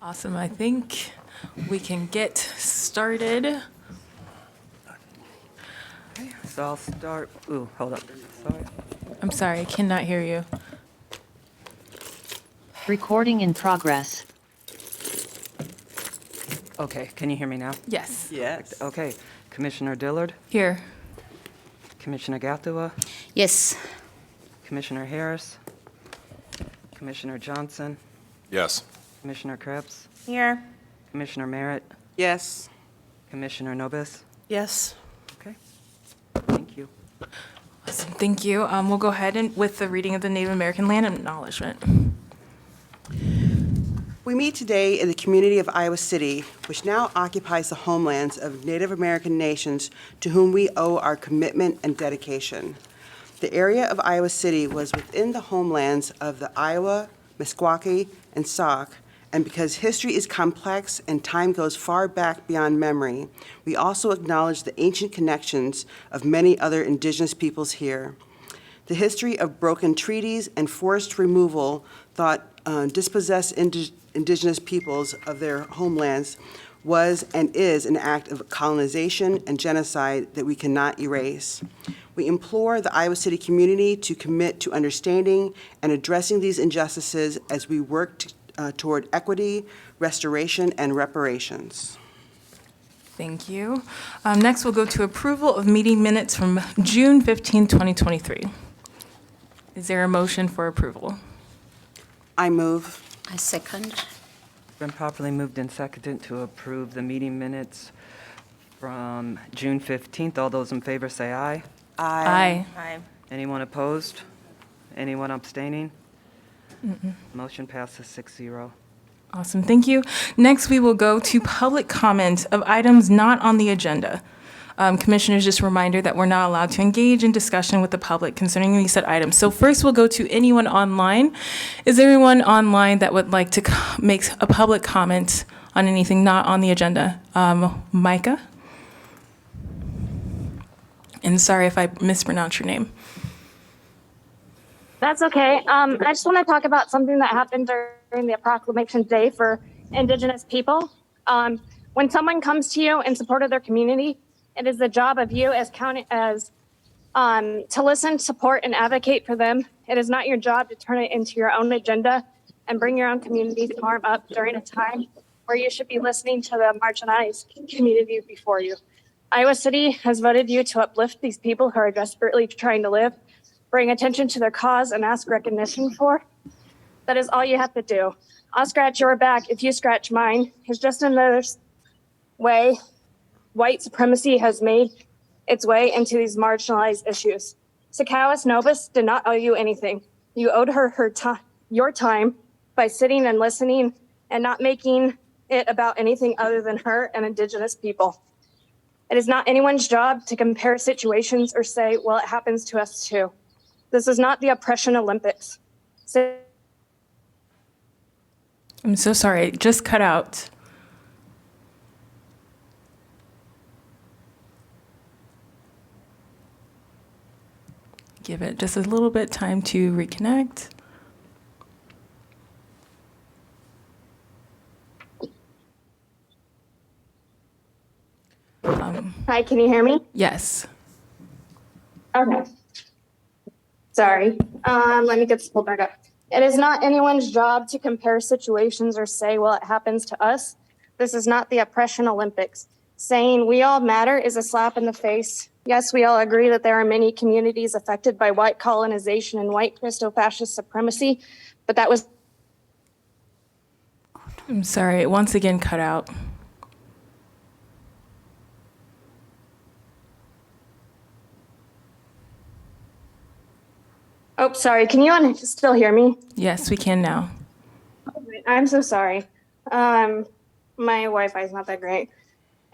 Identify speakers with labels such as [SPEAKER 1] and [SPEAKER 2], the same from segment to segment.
[SPEAKER 1] Awesome. I think we can get started.
[SPEAKER 2] So I'll start, hold up, sorry.
[SPEAKER 1] I'm sorry, I cannot hear you.
[SPEAKER 3] Recording in progress.
[SPEAKER 2] Okay, can you hear me now?
[SPEAKER 1] Yes.
[SPEAKER 4] Yes.
[SPEAKER 2] Okay, Commissioner Dillard,
[SPEAKER 1] Here.
[SPEAKER 2] Commissioner Gatua,
[SPEAKER 5] Yes.
[SPEAKER 2] Commissioner Harris, Commissioner Johnson,
[SPEAKER 6] Yes.
[SPEAKER 2] Commissioner Krebs,
[SPEAKER 5] Here.
[SPEAKER 2] Commissioner Merritt,
[SPEAKER 4] Yes.
[SPEAKER 2] Commissioner Nobis.
[SPEAKER 4] Yes.
[SPEAKER 2] Okay, thank you.
[SPEAKER 1] Awesome. Thank you. We'll go ahead and with the reading of the Native American Land Acknowledgement.
[SPEAKER 4] We meet today in the community of Iowa City, which now occupies the homelands of Native American nations to whom we owe our commitment and dedication. The area of Iowa City was within the homelands of the Iowa, Meskwaki, and Sauk, and because history is complex and time goes far back beyond memory, we also acknowledge the ancient connections of many other indigenous peoples here. The history of broken treaties and forced removal thought dispossessed indigenous peoples of their homelands was and is an act of colonization and genocide that we cannot erase. We implore the Iowa City community to commit to understanding and addressing these injustices as we work toward equity, restoration, and reparations.
[SPEAKER 1] Thank you. Next, we'll go to approval of meeting minutes from June 15, 2023. Is there a motion for approval?
[SPEAKER 4] I move.
[SPEAKER 5] I second.
[SPEAKER 2] Been properly moved and seconded to approve the meeting minutes from June 15th. All those in favor say aye.
[SPEAKER 1] Aye.
[SPEAKER 2] Anyone opposed? Anyone abstaining? Motion passes 6-0.
[SPEAKER 1] Awesome, thank you. Next, we will go to public comment of items not on the agenda. Commissioners, just a reminder that we're not allowed to engage in discussion with the public concerning these said items. So first, we'll go to anyone online. Is there anyone online that would like to make a public comment on anything not on the agenda? Micah? And sorry if I mispronounced your name.
[SPEAKER 7] That's okay. I just want to talk about something that happened during the Proclamation Day for Indigenous people. When someone comes to you in support of their community, it is the job of you as to listen, support, and advocate for them. It is not your job to turn it into your own agenda and bring your own community's harm up during a time where you should be listening to the marginalized community before you. Iowa City has voted you to uplift these people who are desperately trying to live, bring attention to their cause, and ask recognition for. That is all you have to do. I'll scratch your back if you scratch mine. It's just another way white supremacy has made its way into these marginalized issues. Sakawas Nobis did not owe you anything. You owed her your time by sitting and listening and not making it about anything other than her and Indigenous people. It is not anyone's job to compare situations or say, well, it happens to us too. This is not the oppression Olympics.
[SPEAKER 1] I'm so sorry, it just cut out. Give it just a little bit time to reconnect.
[SPEAKER 7] Hi, can you hear me?
[SPEAKER 1] Yes.
[SPEAKER 7] Okay. Sorry. Let me get this pulled back up. It is not anyone's job to compare situations or say, well, it happens to us. This is not the oppression Olympics. Saying we all matter is a slap in the face. Yes, we all agree that there are many communities affected by white colonization and white Christo-fascist supremacy, but that was...
[SPEAKER 1] I'm sorry, it once again cut out.
[SPEAKER 7] Oh, sorry. Can you still hear me?
[SPEAKER 1] Yes, we can now.
[SPEAKER 7] I'm so sorry. My Wi-Fi is not that great.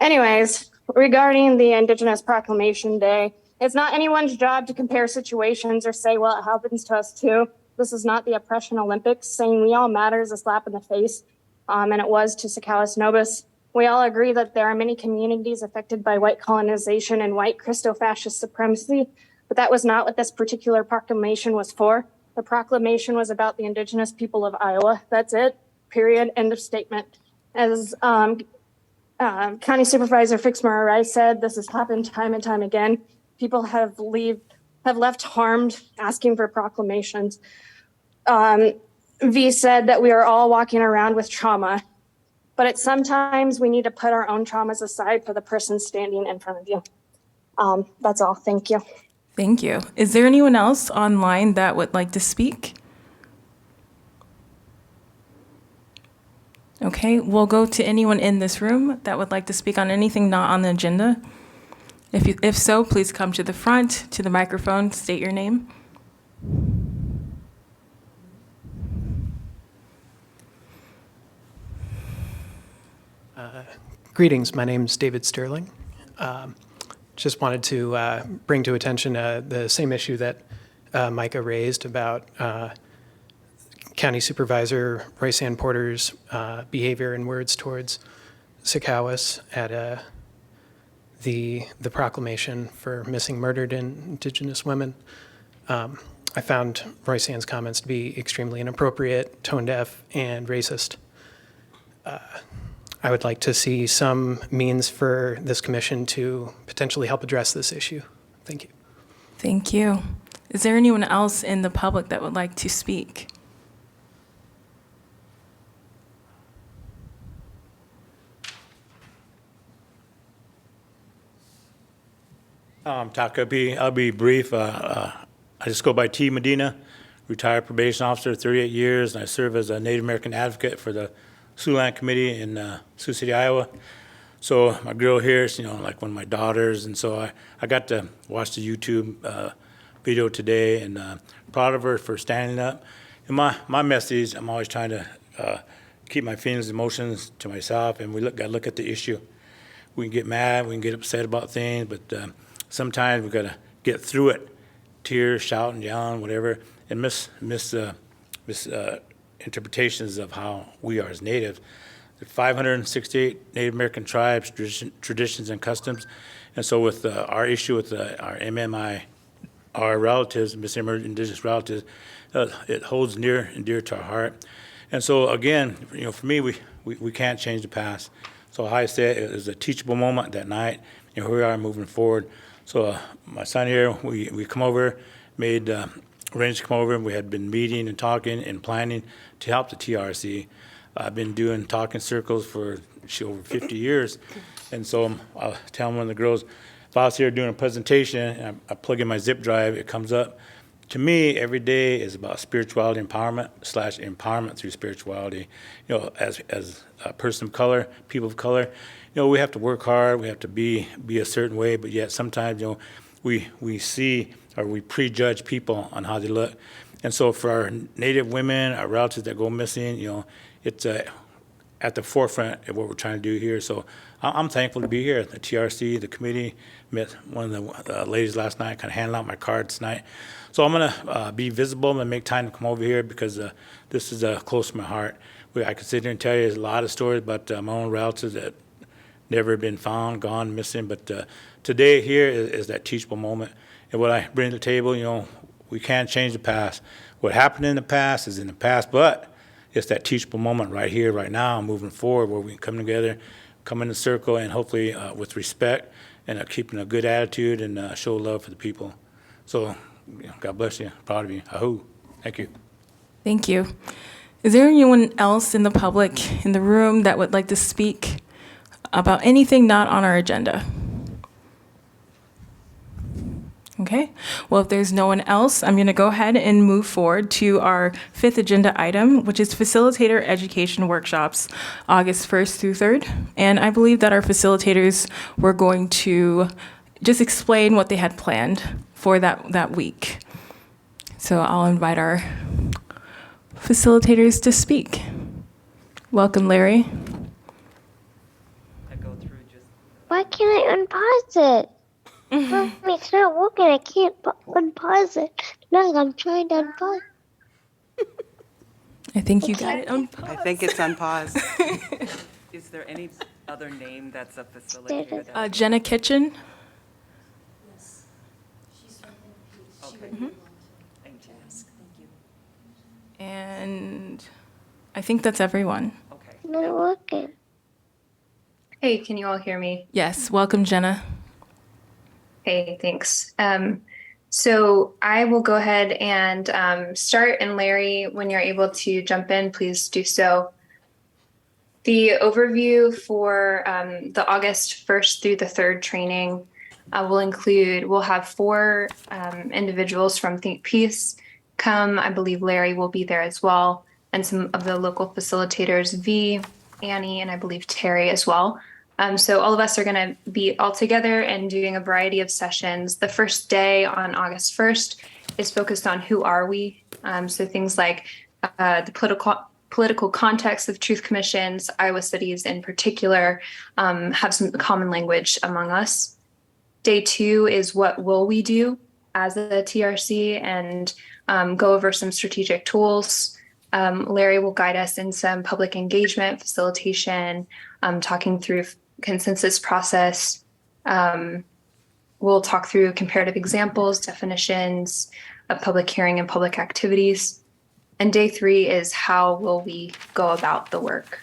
[SPEAKER 7] Anyways, regarding the Indigenous Proclamation Day, it's not anyone's job to compare situations or say, well, it happens to us too. This is not the oppression Olympics. Saying we all matter is a slap in the face, and it was to Sakawas Nobis. We all agree that there are many communities affected by white colonization and white Christo-fascist supremacy, but that was not what this particular proclamation was for. The proclamation was about the Indigenous people of Iowa. That's it. Period. End of statement. As County Supervisor Fixmer Rice said, this has happened time and time again. People have left harmed, asking for proclamations. V said that we are all walking around with trauma, but sometimes we need to put our own traumas aside for the person standing in front of you. That's all. Thank you.
[SPEAKER 1] Thank you. Is there anyone else online that would like to speak? Okay, we'll go to anyone in this room that would like to speak on anything not on the agenda. If so, please come to the front, to the microphone, state your name.
[SPEAKER 5] Greetings, my name is David Sterling. Just wanted to bring to attention the same issue that Micah raised about County Supervisor Royce-Ann Porter's behavior and words towards Secaucus at the proclamation for missing murdered Indigenous women. I found Royce-Ann's comments to be extremely inappropriate, tone-deaf, and racist. I would like to see some means for this commission to potentially help address this issue. Thank you.
[SPEAKER 1] Thank you. Is there anyone else in the public that would like to speak?
[SPEAKER 6] Taka B. I'll be brief. I just go by T. Medina, retired probation officer, 38 years, and I serve as a Native American advocate for the Siouxland Committee in Sioux City, Iowa. So my girl here is, like one of my daughters, and so I got to watch the YouTube video today, and proud of her for standing up. And my message, I'm always trying to keep my feelings and emotions to myself, and we got to look at the issue. We can get mad, we can get upset about things, but sometimes we got to get through it. Tears, shouting, yelling, whatever, and miss interpretations of how we are as Natives. The 568 Native American tribes, traditions, and customs. And so with our issue with our MMI, our relatives, missing Indigenous relatives, it holds near and dear to our heart. And so again, for me, we can't change the past. So how I say it is a teachable moment that night, and here we are moving forward. So my son here, we come over, made arranged to come over, and we had been meeting and talking and planning to help the TRC. I've been doing talking circles for over 50 years, and so I'll tell one of the girls, if I was here doing a presentation and I plug in my zip drive, it comes up. To me, every day is about spirituality empowerment / empowerment through spirituality. As a person of color, people of color, we have to work hard, we have to be a certain way, but yet sometimes, we see or we prejudge people on how they look. And so for our Native women, our relatives that go missing, it's at the forefront of what we're trying to do here. So I'm thankful to be here. The TRC, the committee, met one of the ladies last night, kind of handed out my cards tonight. So I'm going to be visible. I'm going to make time to come over here because this is close to my heart. I could sit here and tell you a lot of stories about my own relatives that never been found, gone, missing. But today here is that teachable moment. And what I bring to the table, we can't change the past. What happened in the past is in the past, but it's that teachable moment right here, right now, moving forward, where we can come together, come in a circle, and hopefully with respect and keeping a good attitude and show love for the people. So, God bless you. Proud of you. Ahoo. Thank you.
[SPEAKER 1] Thank you. Is there anyone else in the public in the room that would like to speak about anything not on our agenda? Okay, well, if there's no one else, I'm going to go ahead and move forward to our 5th agenda item, which is facilitator education workshops, August 1st through 3rd. And I believe that our facilitators were going to just explain what they had planned for that week. So I'll invite our facilitators to speak. Welcome, Larry.
[SPEAKER 2] I go through just.
[SPEAKER 8] Why can't I unpause it? Mommy, it's not working. I can't unpause it. Look, I'm trying to unpause.
[SPEAKER 1] I think you got it on pause.
[SPEAKER 4] I think it's on pause.
[SPEAKER 2] Is there any other name that's a facilitator? that-
[SPEAKER 1] Jenna Kitchen.
[SPEAKER 2] Okay. Thank you.
[SPEAKER 1] And I think that's everyone.
[SPEAKER 2] Okay.
[SPEAKER 8] It's not working.
[SPEAKER 9] Hey, can you all hear me?
[SPEAKER 1] Yes, welcome, Jenna.
[SPEAKER 9] Hey, thanks. So I will go ahead and start, and Larry, when you're able to jump in, please do so. The overview for the August 1st through the 3rd training we'll have 4 individuals from Think Peace come. I believe Larry will be there as well, and some of the local facilitators, V, Annie, and I believe Terry as well. So all of us are going to be all together and doing a variety of sessions. The first day on August 1st is focused on who are we? So things like the political context of truth commissions, Iowa cities in particular, have some common language among us. Day 2 is what will we do as a TRC, and go over some strategic tools. Larry will guide us in some public engagement, facilitation, talking through consensus process. We'll talk through comparative examples, definitions of public hearing and public activities. And day 3 is how will we go about the work.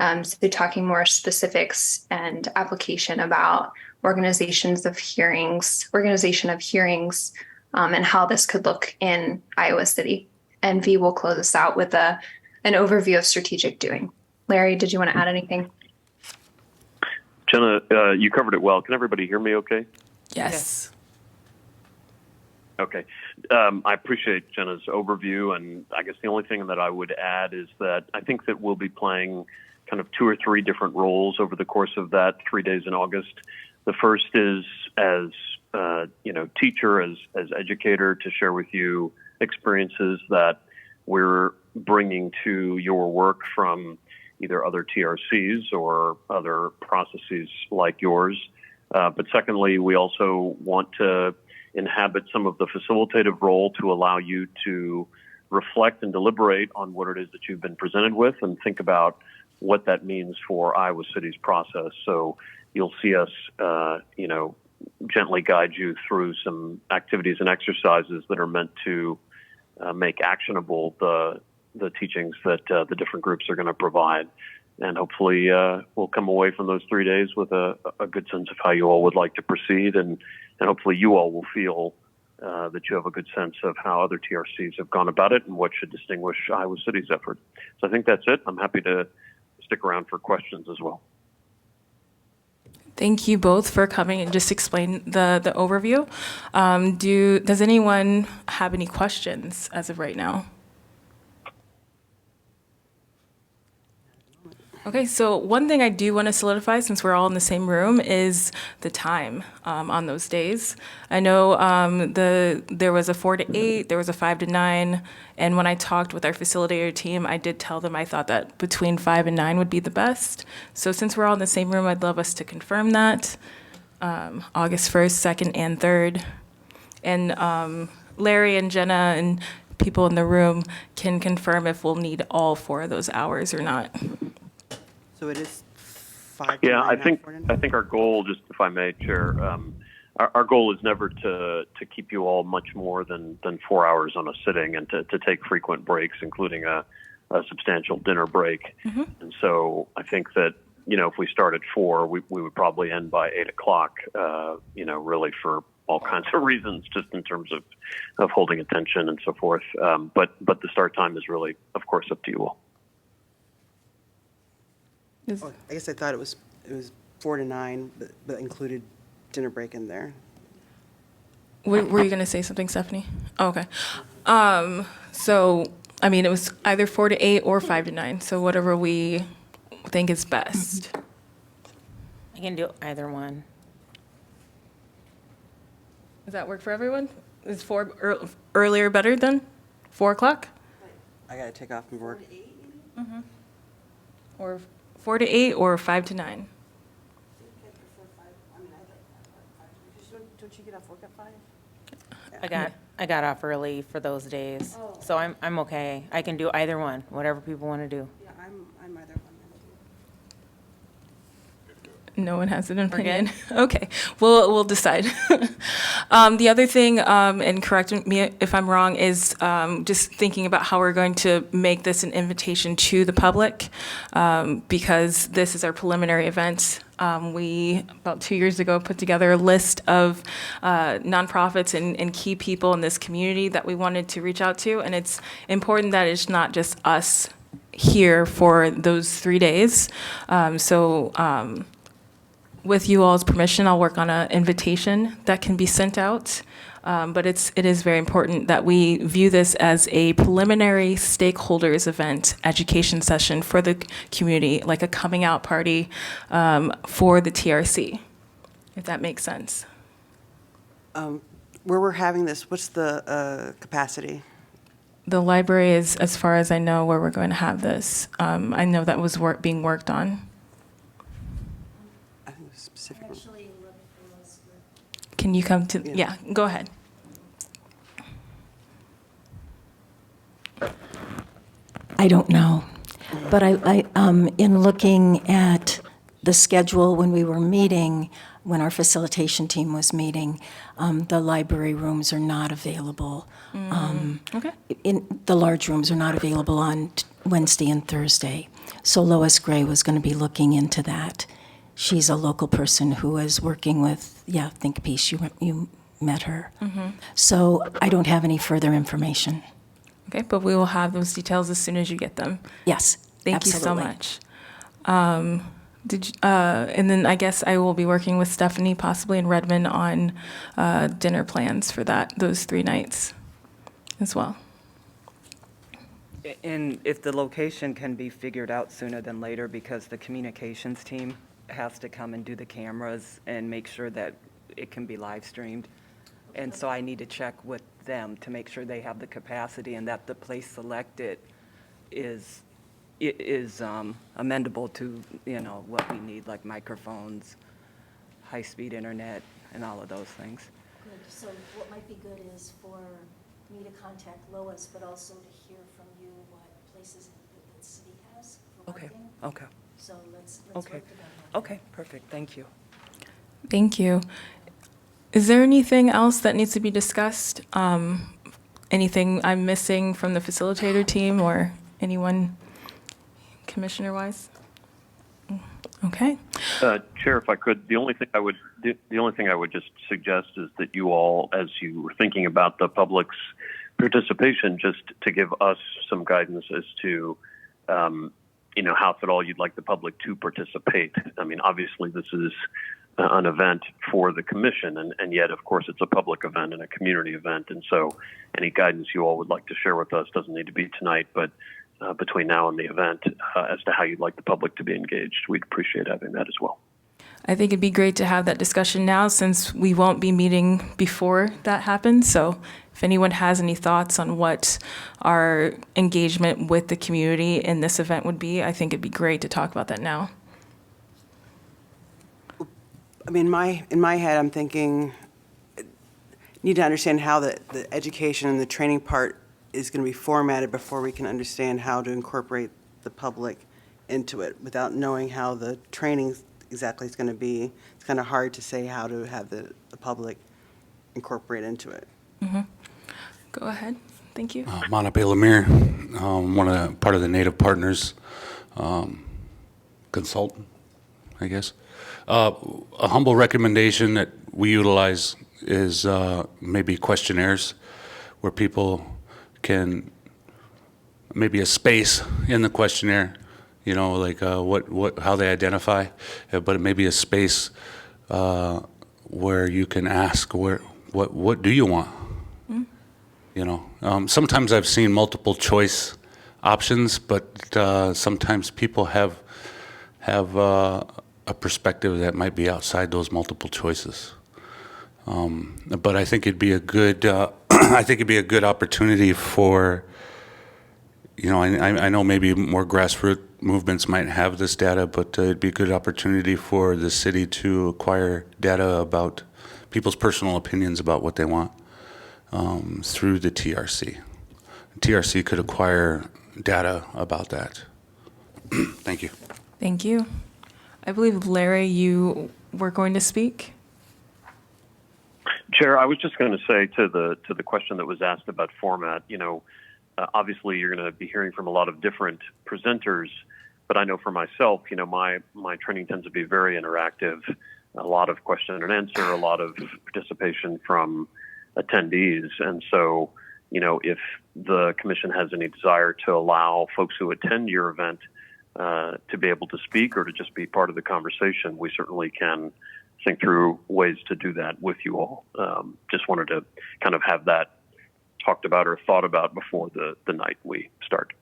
[SPEAKER 9] So talking more specifics and application about organization of hearings, and how this could look in Iowa City. And V will close us out with an overview of strategic doing. Larry, did you want to add anything?
[SPEAKER 10] Jenna, you covered it well. Can everybody hear me okay?
[SPEAKER 1] Yes.
[SPEAKER 10] Okay. I appreciate Jenna's overview, and I guess the only thing that I would add is that I think that we'll be playing kind of 2 or 3 different roles over the course of that 3 days in August. The first is as teacher, as educator, to share with you experiences that we're bringing to your work from either other TRCs or other processes like yours. But secondly, we also want to inhabit some of the facilitative role to allow you to reflect and deliberate on what it is that you've been presented with and think about what that means for Iowa City's process. So you'll see us, gently guide you through some activities and exercises that are meant to make actionable the teachings that the different groups are going to provide. And hopefully we'll come away from those 3 days with a good sense of how you all would like to proceed. And hopefully you all will feel that you have a good sense of how other TRCs have gone about it and what should distinguish Iowa City's effort. So I think that's it. I'm happy to stick around for questions as well.
[SPEAKER 1] Thank you both for coming and just explain the overview. Does anyone have any questions as of right now? Okay, so one thing I do want to solidify, since we're all in the same room, is the time on those days. I know there was a 4 to 8, there was a 5 to 9, and when I talked with our facilitator team, I did tell them I thought that between 5 and 9 would be the best. So since we're all in the same room, I'd love us to confirm that, August 1st, 2nd, and 3rd. And Larry and Jenna and people in the room can confirm if we'll need all 4 of those hours or not.
[SPEAKER 4] So it is 5 to 9,
[SPEAKER 10] Yeah, I
[SPEAKER 4] not
[SPEAKER 10] think
[SPEAKER 4] 4 to 9?
[SPEAKER 10] I think our goal, just if I may, Chair, our goal is never to keep you all much more than 4 hours on a sitting, and to take frequent breaks, including a substantial dinner break. Mm-hmm. And so I think that, if we start at 4, we would probably end by 8 o'clock, really for all kinds of reasons, just in terms of holding attention and so forth. But the start time is really, of course, up to you all.
[SPEAKER 4] Oh, I guess I thought it was 4 to 9, but included dinner break in there.
[SPEAKER 1] Were you going to say something, Stephanie? Oh, okay. So, it was either 4 to 8 or 5 to 9. So whatever we think is best.
[SPEAKER 11] I can do either one.
[SPEAKER 1] Does that work for everyone? Is 4 earlier better than 4 o'clock?
[SPEAKER 4] I got to take off from work.
[SPEAKER 1] Mm-hmm. Or 4 to 8 or 5 to 9?
[SPEAKER 4] Don't you get off work at 5?
[SPEAKER 11] I got off early for those days, so I'm okay. I can do either one, whatever people want to do.
[SPEAKER 4] Yeah, I'm either one.
[SPEAKER 1] No one has an opinion. Okay, we'll decide. The other thing, and correct me if I'm wrong, is just thinking about how we're going to make this an invitation to the public, because this is our preliminary event. We, about 2 years ago, put together a list of nonprofits and key people in this community that we wanted to reach out to. And it's important that it's not just us here for those 3 days. With you all's permission, I'll work on an invitation that can be sent out. But it is very important that we view this as a preliminary stakeholders event, education session for the community, like a coming out party for the TRC, if that makes sense.
[SPEAKER 4] Where we're having this, what's the capacity?
[SPEAKER 1] The library is, as far as I know, where we're going to have this. I know that was being worked on.
[SPEAKER 4] I think specifically.
[SPEAKER 1] Can you come to, yeah, go ahead.
[SPEAKER 12] I don't know, but in looking at the schedule when we were meeting, when our facilitation team was meeting, the library rooms are not available.
[SPEAKER 1] Okay.
[SPEAKER 12] The large rooms are not available on Wednesday and Thursday. So Lois Gray was going to be looking into that. She's a local person who is working with, Think Peace. You met her. So I don't have any further information.
[SPEAKER 1] Okay, but we will have those details as soon as you get them.
[SPEAKER 12] Yes,
[SPEAKER 1] Thank
[SPEAKER 12] absolutely.
[SPEAKER 1] you so much. And then I guess I will be working with Stephanie, possibly in Redmond, on dinner plans for those 3 nights as well.
[SPEAKER 2] And if the location can be figured out sooner than later, because the communications team has to come and do the cameras and make sure that it can be live streamed. And so I need to check with them to make sure they have the capacity and that the place selected is amendable to, what we need, like microphones, high-speed internet, and all of those things.
[SPEAKER 13] Good. So what might be good is for me to contact Lois, but also to hear from you what places that the city has for
[SPEAKER 2] Okay,
[SPEAKER 13] lighting.
[SPEAKER 2] okay,
[SPEAKER 13] So let's
[SPEAKER 2] okay.
[SPEAKER 13] work together.
[SPEAKER 2] Okay, perfect, thank you.
[SPEAKER 1] Thank you. Is there anything else that needs to be discussed? Anything I'm missing from the facilitator team or anyone commissioner-wise? Okay.
[SPEAKER 10] Chair, if I could, the only thing I would just suggest is that you all, as you were thinking about the public's participation, just to give us some guidance as to, how, if at all, you'd like the public to participate. I mean, obviously, this is an event for the commission, and yet, of course, it's a public event and a community event. And so any guidance you all would like to share with us doesn't need to be tonight, but between now and the event as to how you'd like the public to be engaged. We'd appreciate having that as well.
[SPEAKER 1] I think it'd be great to have that discussion now since we won't be meeting before that happens. So if anyone has any thoughts on what our engagement with the community in this event would be, I think it'd be great to talk about that now.
[SPEAKER 4] I mean, in my head, I'm thinking, need to understand how the education and the training part is going to be formatted before we can understand how to incorporate the public into it. Without knowing how the training exactly is going to be, it's kind of hard to say how to have the public incorporate into it.
[SPEAKER 1] Go ahead. Thank you.
[SPEAKER 14] Monape Lemire, part of the Native Partners consultant, I guess. A humble recommendation that we utilize is maybe questionnaires where people can, maybe a space in the questionnaire, like how they identify, but maybe a space where you can ask what do you want? Sometimes I've seen multiple choice options, but sometimes people have a perspective that might be outside those multiple choices. But I think it'd be a good opportunity for, I know maybe more grassroots movements might have this data, but it'd be a good opportunity for the city to acquire data about people's personal opinions about what they want through the TRC. TRC could acquire data about that. Thank you.
[SPEAKER 1] Thank you. I believe, Larry, you were going to speak.
[SPEAKER 10] Chair, I was just going to say to the question that was asked about format, obviously you're going to be hearing from a lot of different presenters, But I know for myself, my training tends to be very interactive, a lot of question and answer, a lot of participation from attendees. And so, if the commission has any desire to allow folks who attend your event to be able to speak or to just be part of the conversation, we certainly can think through ways to do that with you all. Just wanted to kind of have that talked about or thought about before the night we start.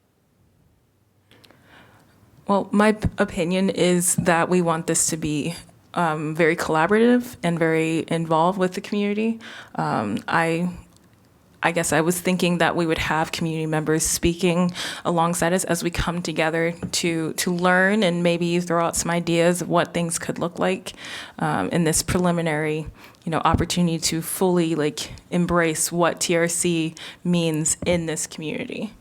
[SPEAKER 1] Well, my opinion is that we want this to be very collaborative and very involved with the community. I guess I was thinking that we would have community members speaking alongside us as we come together to learn and maybe throw out some ideas of what things could look like in this preliminary, opportunity to fully embrace what TRC means in this community.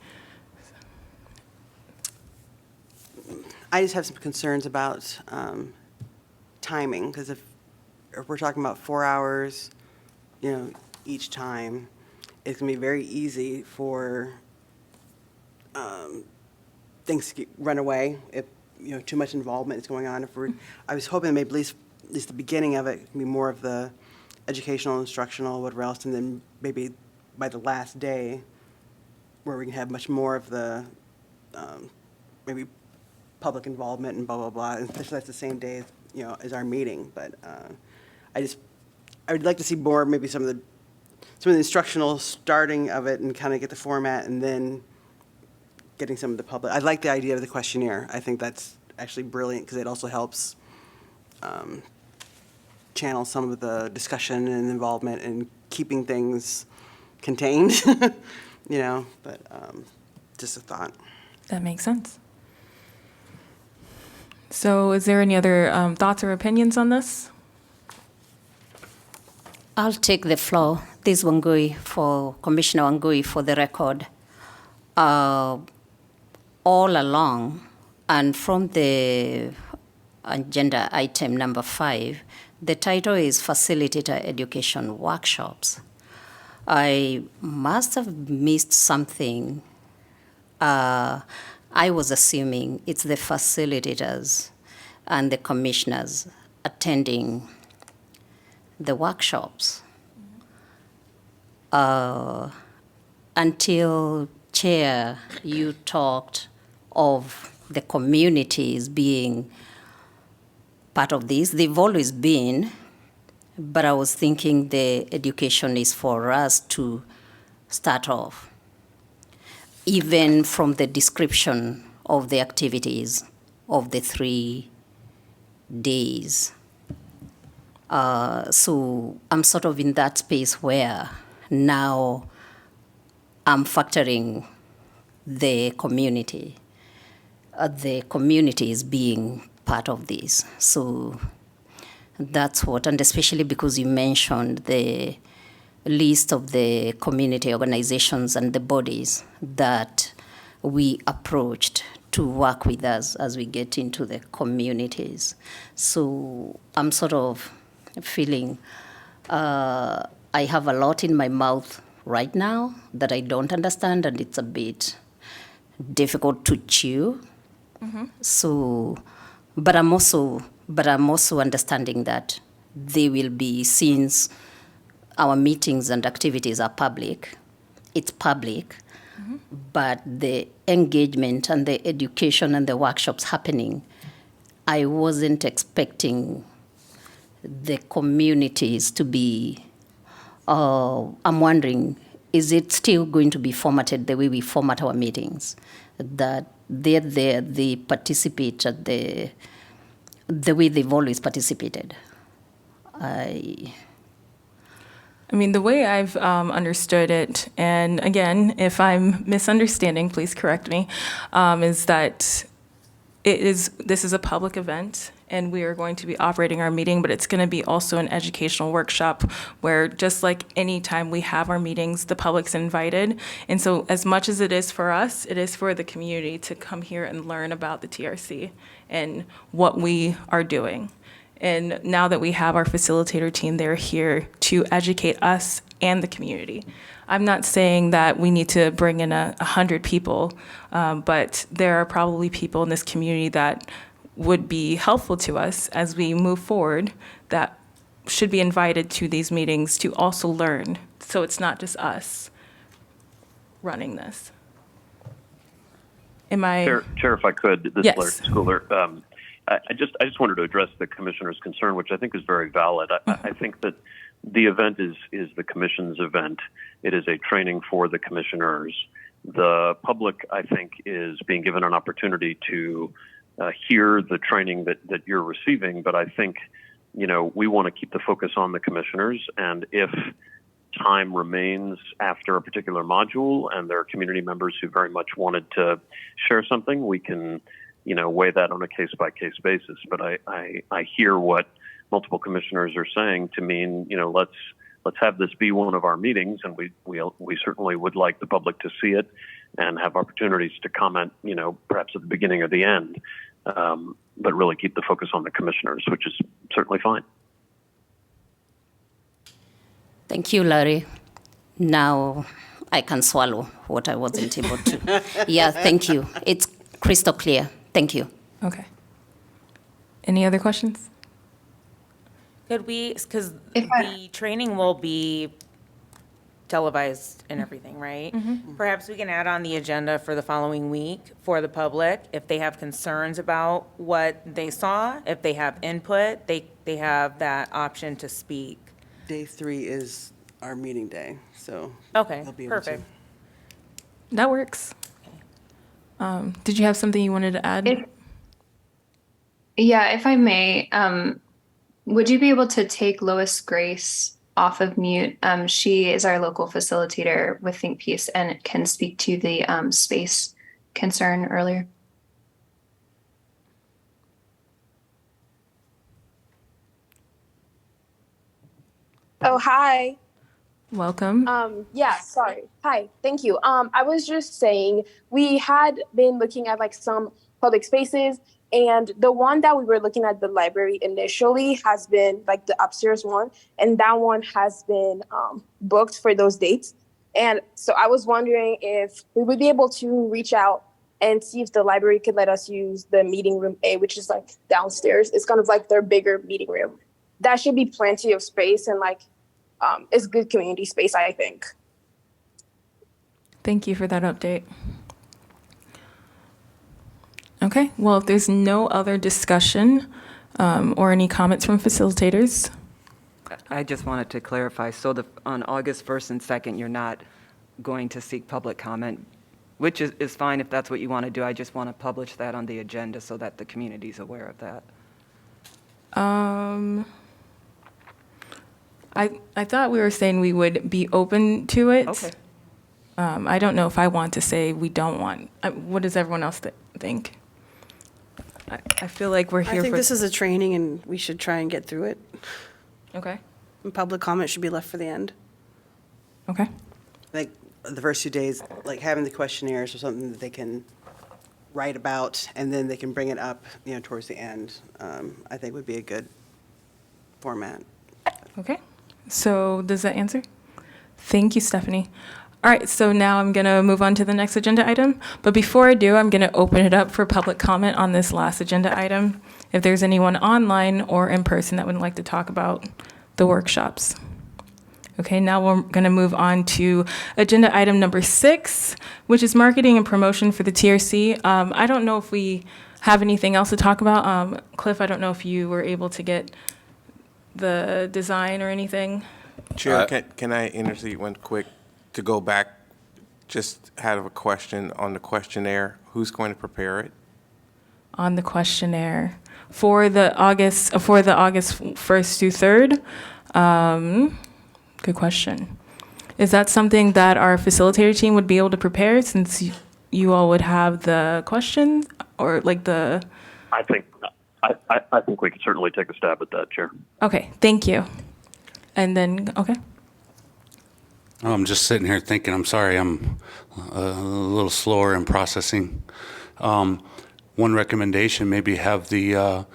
[SPEAKER 4] I just have some concerns about timing, because if we're talking about 4 hours, each time, it's going to be very easy for things to run away if too much involvement is going on. I was hoping maybe at least the beginning of it can be more of the educational, instructional, whatever else, and then maybe by the last day, where we can have much more of the maybe public involvement and blah blah blah. And especially that's the same day as our meeting. But I would like to see more, maybe some of the instructional starting of it and kind of get the format, and then getting some of the public. I like the idea of the questionnaire. I think that's actually brilliant, because it also helps channel some of the discussion and involvement and keeping things contained, but just a thought.
[SPEAKER 1] That makes sense. So is there any other thoughts or opinions on this?
[SPEAKER 15] I'll take the floor. This is Wangui, for Commissioner Wangui, for the record. All along, and from the agenda item number 5, the title is Facilitator Education Workshops. I must have missed something. I was assuming it's the facilitators and the commissioners attending the workshops. Until, Chair, you talked of the communities being part of this. They've always been, but I was thinking the education is for us to start off, even from the description of the activities of the 3 days. So I'm sort of in that space where now I'm factoring the community. The community is being part of this. So that's what, and especially because you mentioned the list of the community organizations and the bodies that we approached to work with us as we get into the communities. So I'm sort of feeling I have a lot in my mouth right now that I don't understand, and it's a bit difficult to chew. Mm-hmm. So, but I'm also understanding that they will be, since our meetings and activities are public, it's public, mm-hmm. but the engagement and the education and the workshops happening, I wasn't expecting the communities to be, I'm wondering, is it still going to be formatted the way we format our meetings? That they're there, they participate at the way they've always participated. I
[SPEAKER 1] mean, the way I've understood it, and again, if I'm misunderstanding, please correct me, is that this is a public event, and we are going to be operating our meeting, but it's going to be also an educational workshop where, just like any time we have our meetings, the public's invited. And so as much as it is for us, it is for the community to come here and learn about the TRC and what we are doing. And now that we have our facilitator team, they're here to educate us and the community. I'm not saying that we need to bring in 100 people, but there are probably people in this community that would be helpful to us as we move forward that should be invited to these meetings to also learn. So it's not just us running this. Am I?
[SPEAKER 10] Chair, if I could, this
[SPEAKER 1] Yes.
[SPEAKER 10] is Larry Schooler. I just wanted to address the commissioner's concern, which I think is very valid. I think that the event is the commission's event. It is a training for the commissioners. The public, I think, is being given an opportunity to hear the training that you're receiving. But I think, we want to keep the focus on the commissioners. And if time remains after a particular module and there are community members who very much wanted to share something, we can weigh that on a case-by-case basis. But I hear what multiple commissioners are saying to mean, let's have this be one of our meetings, and we certainly would like the public to see it and have opportunities to comment, perhaps at the beginning or the end, but really keep the focus on the commissioners, which is certainly fine.
[SPEAKER 15] Thank you, Larry. Now I can swallow what I wasn't able to. Yeah, thank you. It's crystal clear. Thank you.
[SPEAKER 1] Okay. Any other questions?
[SPEAKER 11] Could we, because the training will be televised and everything, right? Perhaps we can add on the agenda for the following week for the public. If they have concerns about what they saw, if they have input, they have that option to speak.
[SPEAKER 4] Day 3 is our meeting day, so.
[SPEAKER 11] Okay,
[SPEAKER 4] they'll be able to.
[SPEAKER 11] perfect.
[SPEAKER 1] That works. Did you have something you wanted to add?
[SPEAKER 9] If I may, would you be able to take Lois Grace off of mute? She is our local facilitator with Think Peace and can speak to the space concern earlier.
[SPEAKER 16] Oh, hi.
[SPEAKER 1] Welcome.
[SPEAKER 16] Sorry. Hi, thank you. I was just saying we had been looking at like some public spaces, and the one that we were looking at, the library initially, has been like the upstairs one, and that one has been booked for those dates. And so I was wondering if we would be able to reach out and see if the library could let us use the meeting room A, which is like downstairs. It's kind of like their bigger meeting room. That should be plenty of space, and like it's good community space, I think.
[SPEAKER 1] Thank you for that update. Okay, well, if there's no other discussion or any comments from facilitators.
[SPEAKER 2] I just wanted to clarify, so on August 1st and 2nd, you're not going to seek public comment, which is fine if that's what you want to do. I just want to publish that on the agenda so that the community's aware of that.
[SPEAKER 1] I thought we were saying we would be open to it.
[SPEAKER 2] Okay.
[SPEAKER 1] I don't know if I want to say we don't want. What does everyone else think? I feel like we're here
[SPEAKER 17] I think
[SPEAKER 1] for.
[SPEAKER 17] this is a training and we should try and get through it.
[SPEAKER 1] Okay.
[SPEAKER 17] And public comment should be left for the end.
[SPEAKER 1] Okay.
[SPEAKER 4] Like the first 2 days, like having the questionnaires or something that they can write about, and then they can bring it up, towards the end, I think would be a good format.
[SPEAKER 1] Okay. So does that answer? Thank you, Stephanie. All right, so now I'm going to move on to the next agenda item. But before I do, I'm going to open it up for public comment on this last agenda item. If there's anyone online or in person that would like to talk about the workshops. Okay, now we're going to move on to agenda item number 6, which is marketing and promotion for the TRC. I don't know if we have anything else to talk about. Cliff, I don't know if you were able to get the design or anything.
[SPEAKER 18] Chair, can I intercede one quick to go back? Just had a question on the questionnaire. Who's going to prepare it?
[SPEAKER 1] On the questionnaire for the August 1st through 3rd. Good question. Is that something that our facilitator team would be able to prepare, since you all would have the questions or like the?
[SPEAKER 10] I think we could certainly take a stab at that, Chair.
[SPEAKER 1] Okay, thank you. And then, okay.
[SPEAKER 14] I'm just sitting here thinking, I'm sorry, I'm a little slower in processing. One recommendation, maybe have the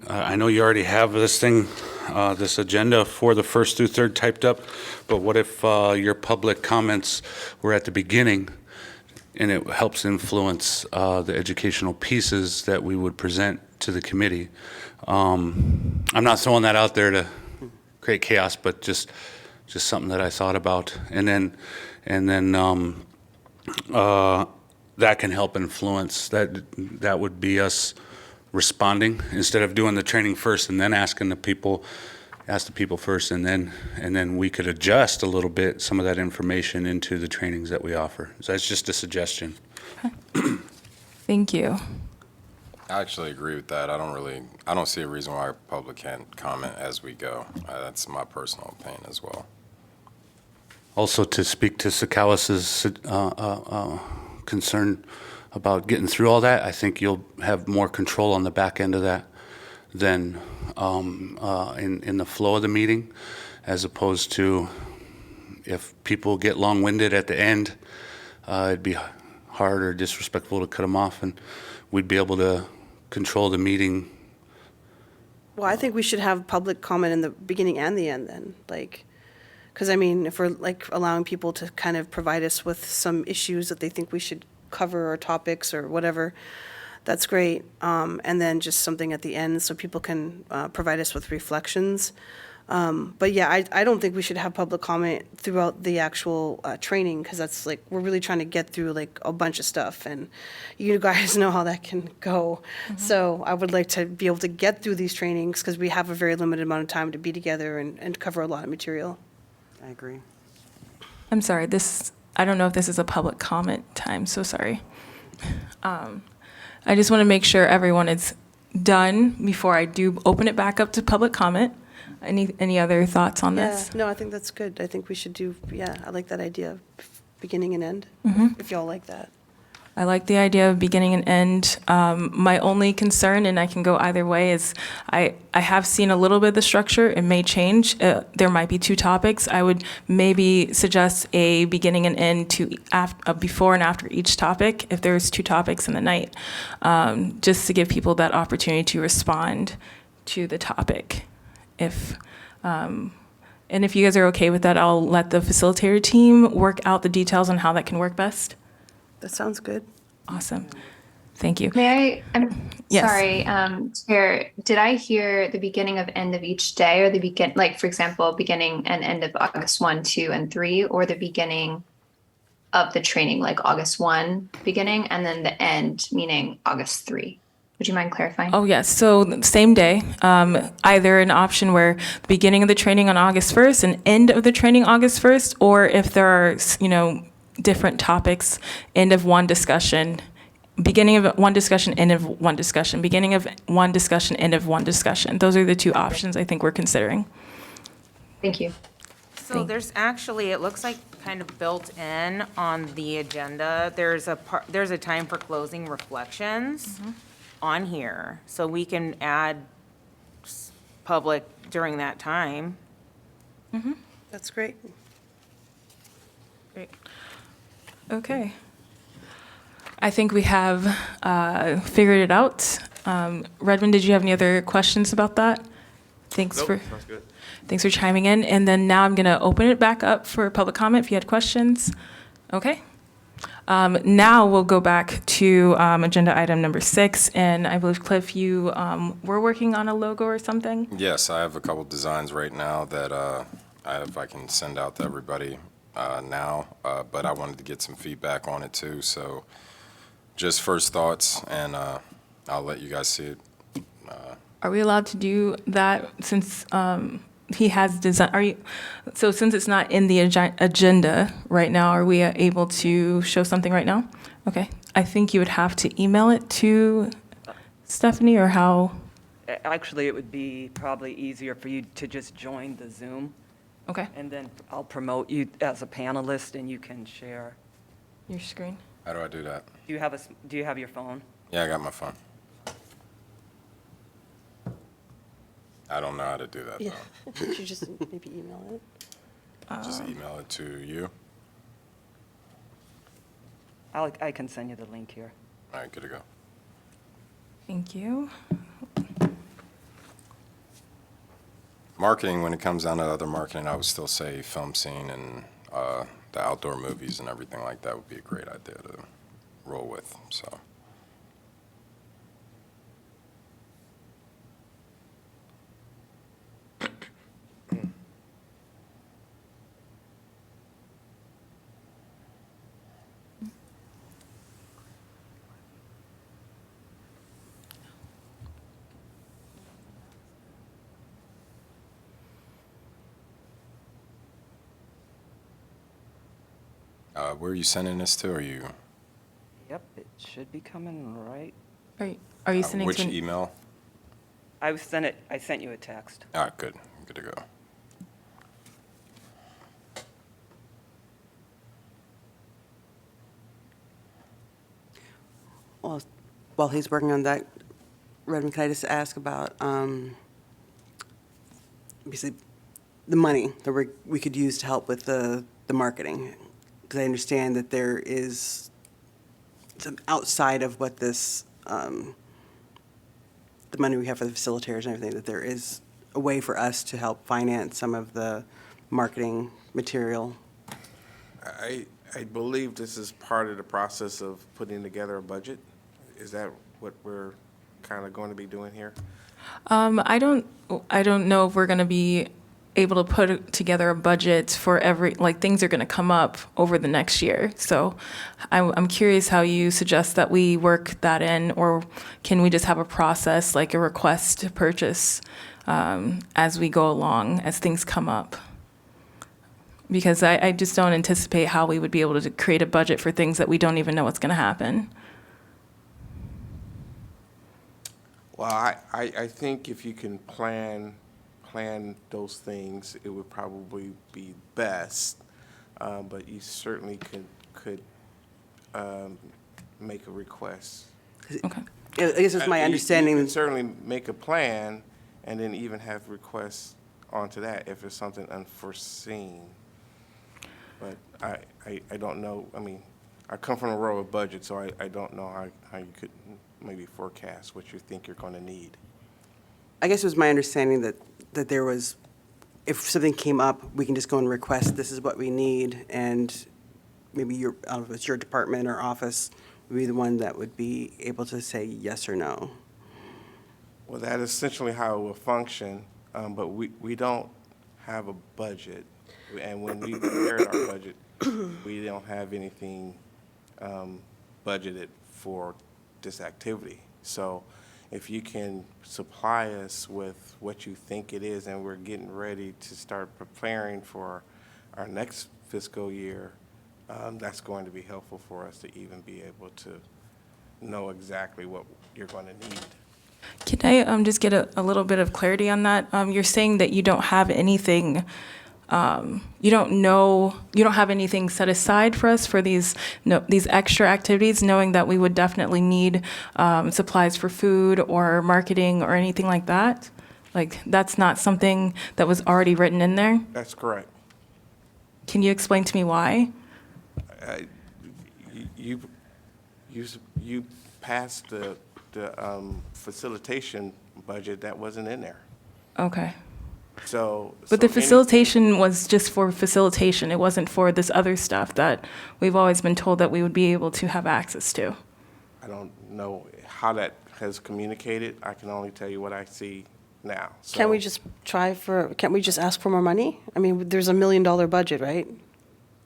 [SPEAKER 14] I know you already have this thing, this agenda for the first through third typed up, but what if your public comments were at the beginning and it helps influence the educational pieces that we would present to the committee? I'm not throwing that out there to create chaos, but just something that I thought about. And then that can help influence. That would be us responding instead of doing the training first and then ask the people first, and then we could adjust a little bit some of that information into the trainings that we offer. So that's just a suggestion.
[SPEAKER 1] Thank you.
[SPEAKER 19] I actually agree with that. I don't see a reason why public can't comment as we go. That's my personal opinion as well.
[SPEAKER 14] Also, to speak to Sakalis's concern about getting through all that, I think you'll have more control on the back end of that than in the flow of the meeting, as opposed to if people get long-winded at the end, it'd be hard or disrespectful to cut them off, and we'd be able to control the meeting.
[SPEAKER 17] Well, I think we should have public comment in the beginning and the end then, like, because I mean, if we're like allowing people to kind of provide us with some issues that they think we should cover or topics or whatever, that's great. And then just something at the end so people can provide us with reflections. But yeah, I don't think we should have public comment throughout the actual training, because that's like, we're really trying to get through like a bunch of stuff, and you guys know how that can go. So I would like to be able to get through these trainings because we have a very limited amount of time to be together and cover a lot of material.
[SPEAKER 4] I agree.
[SPEAKER 1] I'm sorry, I don't know if this is a public comment time, so sorry. I just want to make sure everyone is done before I do open it back up to public comment. Any other thoughts on this?
[SPEAKER 17] Yeah, no, I think that's good. I think we should do, I like that idea, beginning and end, if y'all like that.
[SPEAKER 1] I like the idea of beginning and end. My only concern, and I can go either way, is I have seen a little bit of the structure. It may change. There might be two topics. I would maybe suggest a beginning and end to before and after each topic, if there's two topics in the night, just to give people that opportunity to respond to the topic. And if you guys are okay with that, I'll let the facilitator team work out the details on how that can work best.
[SPEAKER 17] That sounds good.
[SPEAKER 1] Awesome. Thank you.
[SPEAKER 9] May I?
[SPEAKER 1] Yes.
[SPEAKER 9] Sorry, Chair. Did I hear the beginning of end of each day, or like, for example, beginning and end of August 1, 2, and 3, or the beginning of the training, like August 1 beginning, and then the end, meaning August 3? Would you mind clarifying?
[SPEAKER 1] Oh, yes. So same day, either an option where the beginning of the training on August 1st and end of the training August 1st, or if there are, different topics, end of one discussion, beginning of one discussion, end of one discussion, beginning of one discussion, end of one discussion. Those are the two options I think we're considering.
[SPEAKER 9] Thank you.
[SPEAKER 11] So there's actually, it looks like kind of built in on the agenda, there's a time for closing reflections on here. So we can add public during that time.
[SPEAKER 17] That's great.
[SPEAKER 1] Great. Okay. I think we have figured it out. Redmond, did you have any other questions about that? Thanks for chiming in. And then now I'm going to open it back up for public comment if you had questions. Okay. Now we'll go back to agenda item number 6. And I believe, Cliff, you were working on a logo or something?
[SPEAKER 19] Yes, I have a couple designs right now that I can send out to everybody now, but I wanted to get some feedback on it too. So just first thoughts, and I'll let you guys see it.
[SPEAKER 1] Are we allowed to do that since he has design? So since it's not in the agenda right now, are we able to show something right now? Okay. I think you would have to email it to Stephanie, or how?
[SPEAKER 2] Actually, it would be probably easier for you to just join the Zoom.
[SPEAKER 1] Okay.
[SPEAKER 2] And then I'll promote you as a panelist, and you can share.
[SPEAKER 1] Your screen?
[SPEAKER 19] How do I do that?
[SPEAKER 2] Do you have your phone?
[SPEAKER 19] Yeah, I got my phone. I don't know how to do that,
[SPEAKER 17] Yeah.
[SPEAKER 19] though.
[SPEAKER 17] You just maybe email it.
[SPEAKER 19] Just email it to you.
[SPEAKER 2] I can send you the link here.
[SPEAKER 19] All right, good to go.
[SPEAKER 1] Thank you.
[SPEAKER 19] marketing, when it comes down to other marketing, I would still say film scene and the outdoor movies and everything like that would be a great idea to roll with, so. Where are you sending this to? Are you?
[SPEAKER 2] Yep, it should be coming right.
[SPEAKER 1] Are you sending
[SPEAKER 19] Which
[SPEAKER 1] to?
[SPEAKER 19] email?
[SPEAKER 2] I sent you a text.
[SPEAKER 19] All right, good. Good to go.
[SPEAKER 4] Well, while he's working on that, Redmond, can I just ask about, basically, the money that we could use to help with the marketing? Because I understand that there is some outside of what this, the money we have for the facilitators and everything, that there is a way for us to help finance some of the marketing material.
[SPEAKER 18] I believe this is part of the process of putting together a budget. Is that what we're kind of going to be doing here?
[SPEAKER 1] I don't know if we're going to be able to put together a budget for things are going to come up over the next year. So I'm curious how you suggest that we work that in, or can we just have a process, like a request to purchase as we go along, as things come up? Because I just don't anticipate how we would be able to create a budget for things that we don't even know what's going to happen.
[SPEAKER 18] Well, I think if you can plan those things, it would probably be best. But you certainly could make a request.
[SPEAKER 1] Okay.
[SPEAKER 4] I guess it's my understanding.
[SPEAKER 18] You can certainly make a plan and then even have requests onto that if it's something unforeseen. But I don't know. I mean, I come from a row of budget, so I don't know how you could maybe forecast what you think you're going to need.
[SPEAKER 4] I guess it was my understanding that there was, if something came up, we can just go and request, this is what we need, and maybe I don't know if it's your department or office would be the one that would be able to say yes or no.
[SPEAKER 18] Well, that is essentially how it will function, but we don't have a budget. And when we prepared our budget, we don't have anything budgeted for this activity. So if you can supply us with what you think it is, and we're getting ready to start preparing for our next fiscal year, that's going to be helpful for us to even be able to know exactly what you're going to need.
[SPEAKER 1] Can I just get a little bit of clarity on that? You're saying that you don't have anything, you don't have anything set aside for us for these extra activities, knowing that we would definitely need supplies for food or marketing or anything like that? Like, that's not something that was already written in there?
[SPEAKER 18] That's correct.
[SPEAKER 1] Can you explain to me why?
[SPEAKER 18] You passed the facilitation budget that wasn't in there.
[SPEAKER 1] Okay.
[SPEAKER 18] But
[SPEAKER 1] the facilitation was just for facilitation. It wasn't for this other stuff that we've always been told that we would be able to have access to.
[SPEAKER 18] I don't know how that has communicated. I can only tell you what I see now.
[SPEAKER 17] Can't we just can't we just ask for more money? I mean, there's $1 million budget, right?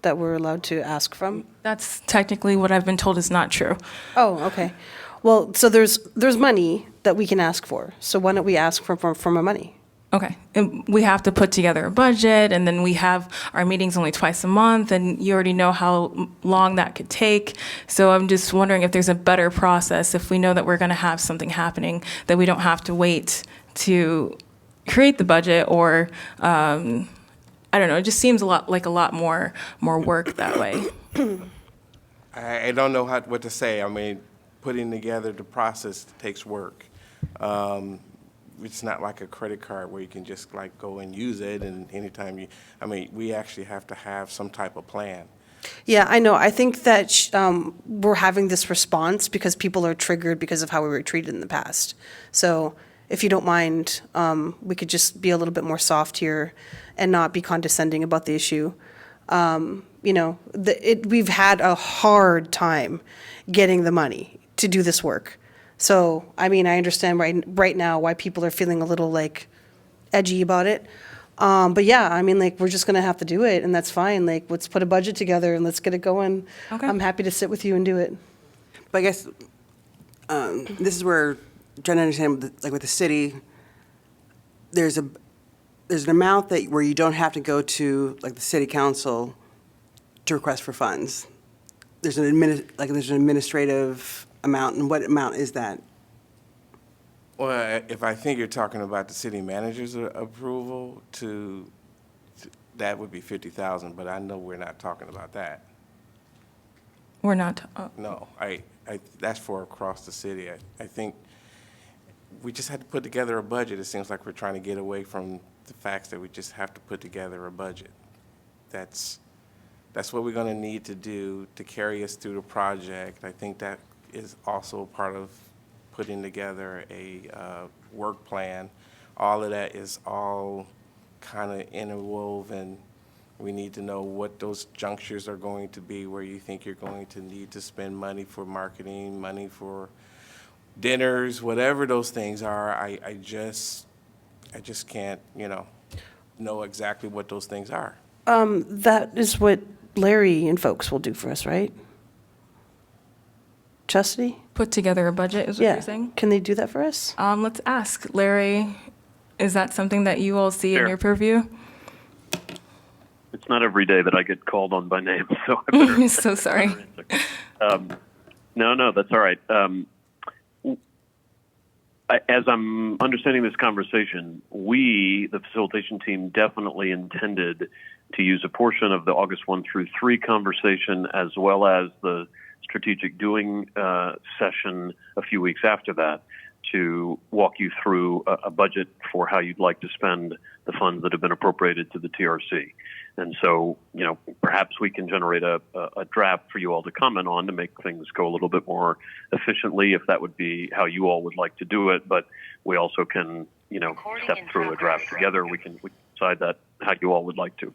[SPEAKER 17] That we're allowed to ask from?
[SPEAKER 1] That's technically what I've been told is not true.
[SPEAKER 17] Oh, okay. Well, so there's money that we can ask for. So why don't we ask for more money?
[SPEAKER 1] Okay. And we have to put together a budget, and then we have our meetings only twice a month, and you already know how long that could take. So I'm just wondering if there's a better process, if we know that we're going to have something happening, that we don't have to wait to create the budget, or I don't know, it just seems a lot more work that way.
[SPEAKER 18] I don't know what to say. I mean, putting together the process takes work. It's not like a credit card where you can just like go and use it and anytime we actually have to have some type of plan.
[SPEAKER 17] Yeah, I know. I think that we're having this response because people are triggered because of how we were treated in the past. So if you don't mind, we could just be a little bit more soft here and not be condescending about the issue. You know, we've had a hard time getting the money to do this work. So, I mean, I understand right now why people are feeling a little like edgy about it. But yeah, I mean, like, we're just gonna have to do it, and that's fine. Like, let's put a budget together and let's get it going.
[SPEAKER 1] Okay.
[SPEAKER 17] I'm happy to sit with you and do it.
[SPEAKER 4] But I guess this is where trying to understand, like with the city, there's an amount where you don't have to go to like the city council to request for funds. There's an administrative amount, and what amount is that?
[SPEAKER 18] Well, if I think you're talking about the city manager's approval that would be 50,000, but I know we're not talking about that.
[SPEAKER 1] We're not.
[SPEAKER 18] No, that's for across the city. I think we just had to put together a budget. It seems like we're trying to get away from the facts that we just have to put together a budget. That's what we're going to need to do to carry us through the project. I think that is also part of putting together a work plan. All of that is all kind of interwoven. We need to know what those junctures are going to be, where you think you're going to need to spend money for marketing, money for dinners, whatever those things are. I just can't, know exactly what those things are.
[SPEAKER 17] That is what Larry and folks will do for us, right? Chastity?
[SPEAKER 1] Put together a budget is what you're saying?
[SPEAKER 17] Can they do that for us?
[SPEAKER 1] Let's ask Larry. Is that something that you all see in
[SPEAKER 10] Sure.
[SPEAKER 1] your purview?
[SPEAKER 10] It's not every day that I get called on by name, so I better.
[SPEAKER 1] I'm so sorry.
[SPEAKER 10] No, that's all right. As I'm understanding this conversation, we, the facilitation team, definitely intended to use a portion of the August 1 through 3 conversation as well as the strategic doing session a few weeks after that to walk you through a budget for how you'd like to spend the funds that have been appropriated to the TRC. And so, perhaps we can generate a draft for you all to comment on to make things go a little bit more efficiently, if that would be how you all would like to do it. But we also can, step through a draft together. We can decide that how you all would like to.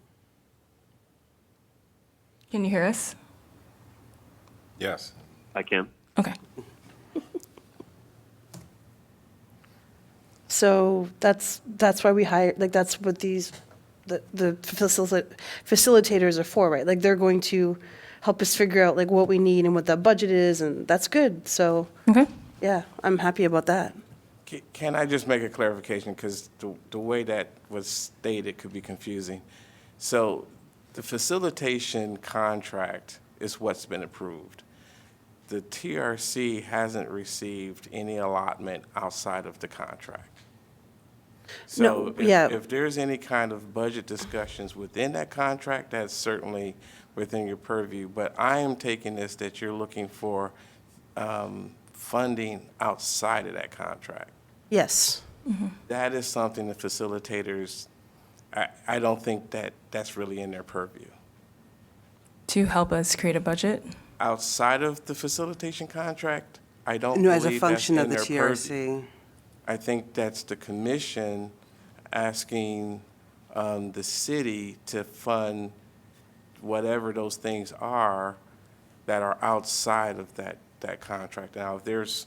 [SPEAKER 1] Can you hear us?
[SPEAKER 19] Yes.
[SPEAKER 10] I can.
[SPEAKER 1] Okay.
[SPEAKER 17] So that's why we hire, like, that's what the facilitators are for, right? Like, they're going to help us figure out like what we need and what that budget is, and that's good. So,
[SPEAKER 1] okay.
[SPEAKER 17] Yeah, I'm happy about that.
[SPEAKER 18] Can I just make a clarification, because the way that was stated could be confusing. So the facilitation contract is what's been approved. The TRC hasn't received any allotment outside of the contract. So if there's any kind of budget discussions within that contract, that's certainly within your purview. But I am taking this that you're looking for funding outside of that contract.
[SPEAKER 17] Yes.
[SPEAKER 1] Mm-hmm.
[SPEAKER 18] That is something the facilitators, I don't think that's really in their purview.
[SPEAKER 1] To help us create a budget?
[SPEAKER 18] Outside of the facilitation contract, I don't
[SPEAKER 4] No,
[SPEAKER 18] believe
[SPEAKER 4] as a function
[SPEAKER 18] that's
[SPEAKER 4] of
[SPEAKER 18] in
[SPEAKER 4] the
[SPEAKER 18] their
[SPEAKER 4] TRC.
[SPEAKER 18] purview. I think that's the commission asking the city to fund whatever those things are that are outside of that contract. Now, there's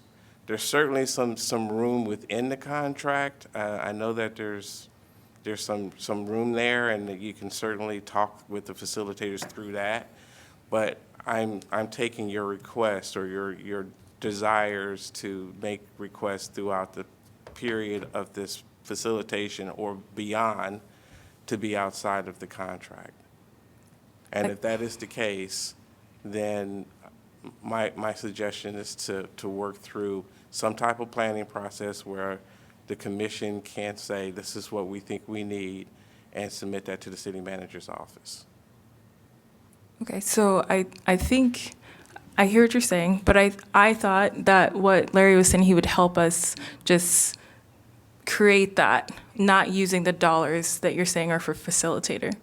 [SPEAKER 18] certainly some room within the contract. I know that there's some room there, and that you can certainly talk with the facilitators through that. But I'm taking your request or your desires to make requests throughout the period of this facilitation or beyond to be outside of the contract. And if that is the case, then my suggestion is to work through some type of planning process where the commission can say, this is what we think we need, and submit that to the city manager's office.
[SPEAKER 1] Okay, so I think I hear what you're saying, but I thought that what Larry was saying, he would help us just create that, not using the dollars that you're saying are for facilitator.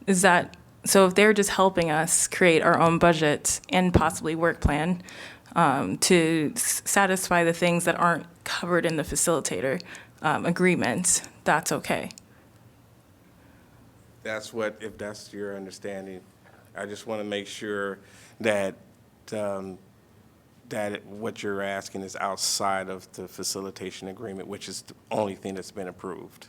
[SPEAKER 1] Is that, so if they're just helping us create our own budget and possibly work plan to satisfy the things that aren't covered in the facilitator, agreement, that's okay.
[SPEAKER 18] That's what, if that's your understanding, I just want to make sure that, what you're asking is outside of the facilitation agreement, which is the only thing that's been approved.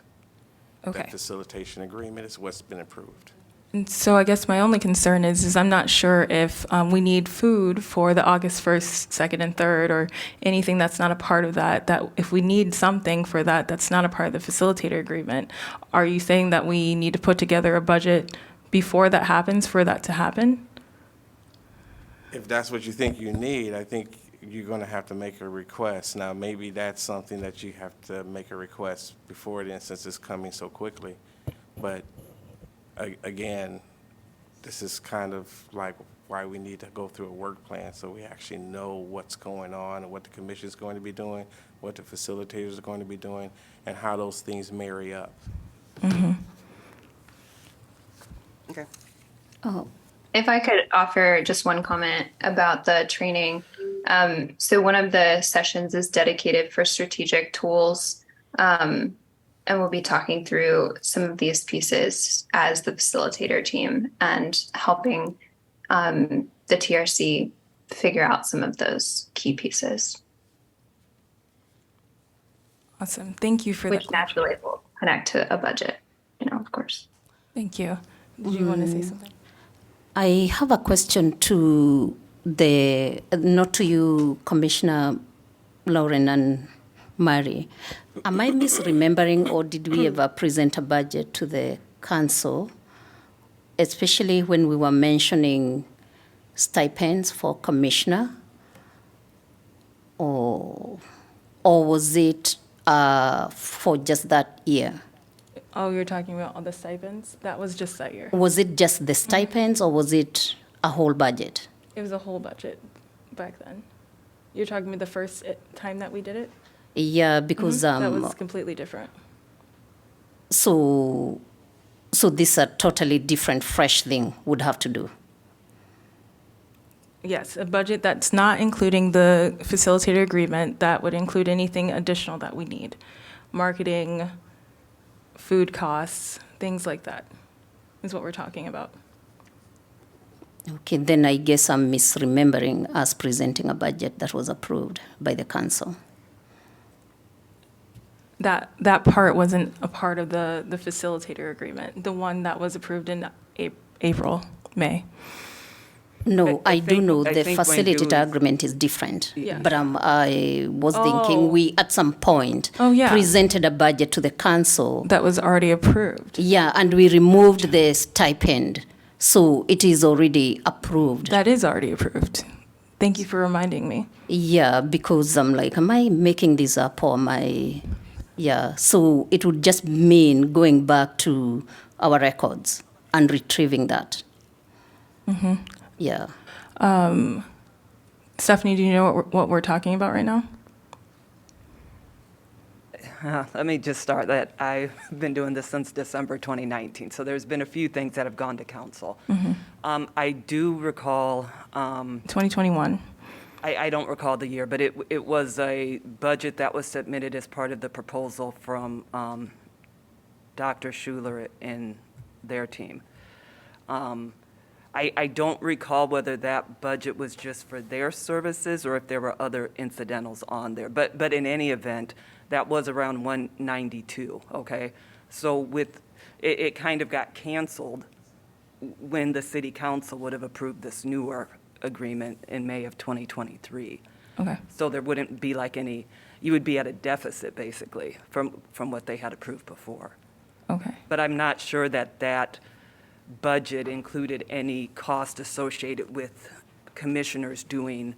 [SPEAKER 1] Okay.
[SPEAKER 18] That facilitation agreement is what's been approved.
[SPEAKER 1] And so I guess my only concern is I'm not sure if we need food for the August 1st, 2nd, and 3rd, or anything that's not a part of that, that if we need something for that that's not a part of the facilitator agreement, are you saying that we need to put together a budget before that happens for that to happen?
[SPEAKER 18] If that's what you think you need, I think you're going to have to make a request. Now, maybe that's something that you have to make a request before then, since it's coming so quickly. But again, this is kind of like why we need to go through a work plan, so we actually know what's going on and what the commission is going to be doing, what the facilitators are going to be doing, and how those things marry up.
[SPEAKER 4] Okay.
[SPEAKER 15] Oh,
[SPEAKER 9] If I could offer just one comment about the training. So one of the sessions is dedicated for strategic tools. And we'll be talking through some of these pieces as the facilitator team and helping the TRC figure out some of those key pieces.
[SPEAKER 1] Awesome. Thank you for that.
[SPEAKER 9] Which naturally will connect to a budget, of course.
[SPEAKER 1] Thank you. Did you want to say something?
[SPEAKER 15] I have a question to not to you, Commissioner Lauren and Mary. Am I misremembering, or did we ever present a budget to the council, especially when we were mentioning stipends for commissioner? Or was it for just that year?
[SPEAKER 1] Oh, you're talking about all the stipends? That was just that year.
[SPEAKER 15] Was it just the stipends, or was it a whole budget?
[SPEAKER 1] It was a whole budget back then. You're talking about the first time that we did it?
[SPEAKER 15] Yeah, because
[SPEAKER 1] that was completely different.
[SPEAKER 15] So this a totally different, fresh thing would have to do.
[SPEAKER 1] Yes, a budget that's not including the facilitator agreement, that would include anything additional that we need. Marketing, food costs, things like that is what we're talking about.
[SPEAKER 15] Okay, then I guess I'm misremembering us presenting a budget that was approved by the council.
[SPEAKER 1] That part wasn't a part of the facilitator agreement, the one that was approved in April, May.
[SPEAKER 15] No, I do know
[SPEAKER 2] I
[SPEAKER 15] the
[SPEAKER 2] think when
[SPEAKER 15] facilitator
[SPEAKER 2] Julie's-
[SPEAKER 15] agreement is different.
[SPEAKER 1] Yeah.
[SPEAKER 15] But I was
[SPEAKER 1] Oh.
[SPEAKER 15] thinking we, at some point,
[SPEAKER 1] Oh, yeah.
[SPEAKER 15] presented a budget to the council.
[SPEAKER 1] That was already approved.
[SPEAKER 15] Yeah, and we removed the stipend, so it is already approved.
[SPEAKER 1] That is already approved. Thank you for reminding me.
[SPEAKER 15] Yeah, because I'm like, am I making this up, or am I? Yeah, so it would just mean going back to our records and retrieving that. Yeah.
[SPEAKER 1] Stephanie, do you know what we're talking about right now?
[SPEAKER 2] Let me just start that. I've been doing this since December 2019, so there's been a few things that have gone to council. I do recall,
[SPEAKER 1] 2021.
[SPEAKER 2] I don't recall the year, but it was a budget that was submitted as part of the proposal from Dr. Schuler and their team. I don't recall whether that budget was just for their services or if there were other incidentals on there. But in any event, that was around 192, okay? So it kind of got canceled when the city council would have approved this newer agreement in May of 2023.
[SPEAKER 1] Okay.
[SPEAKER 2] So there wouldn't be you would be at a deficit basically from what they had approved before.
[SPEAKER 1] Okay.
[SPEAKER 2] But I'm not sure that budget included any cost associated with commissioners doing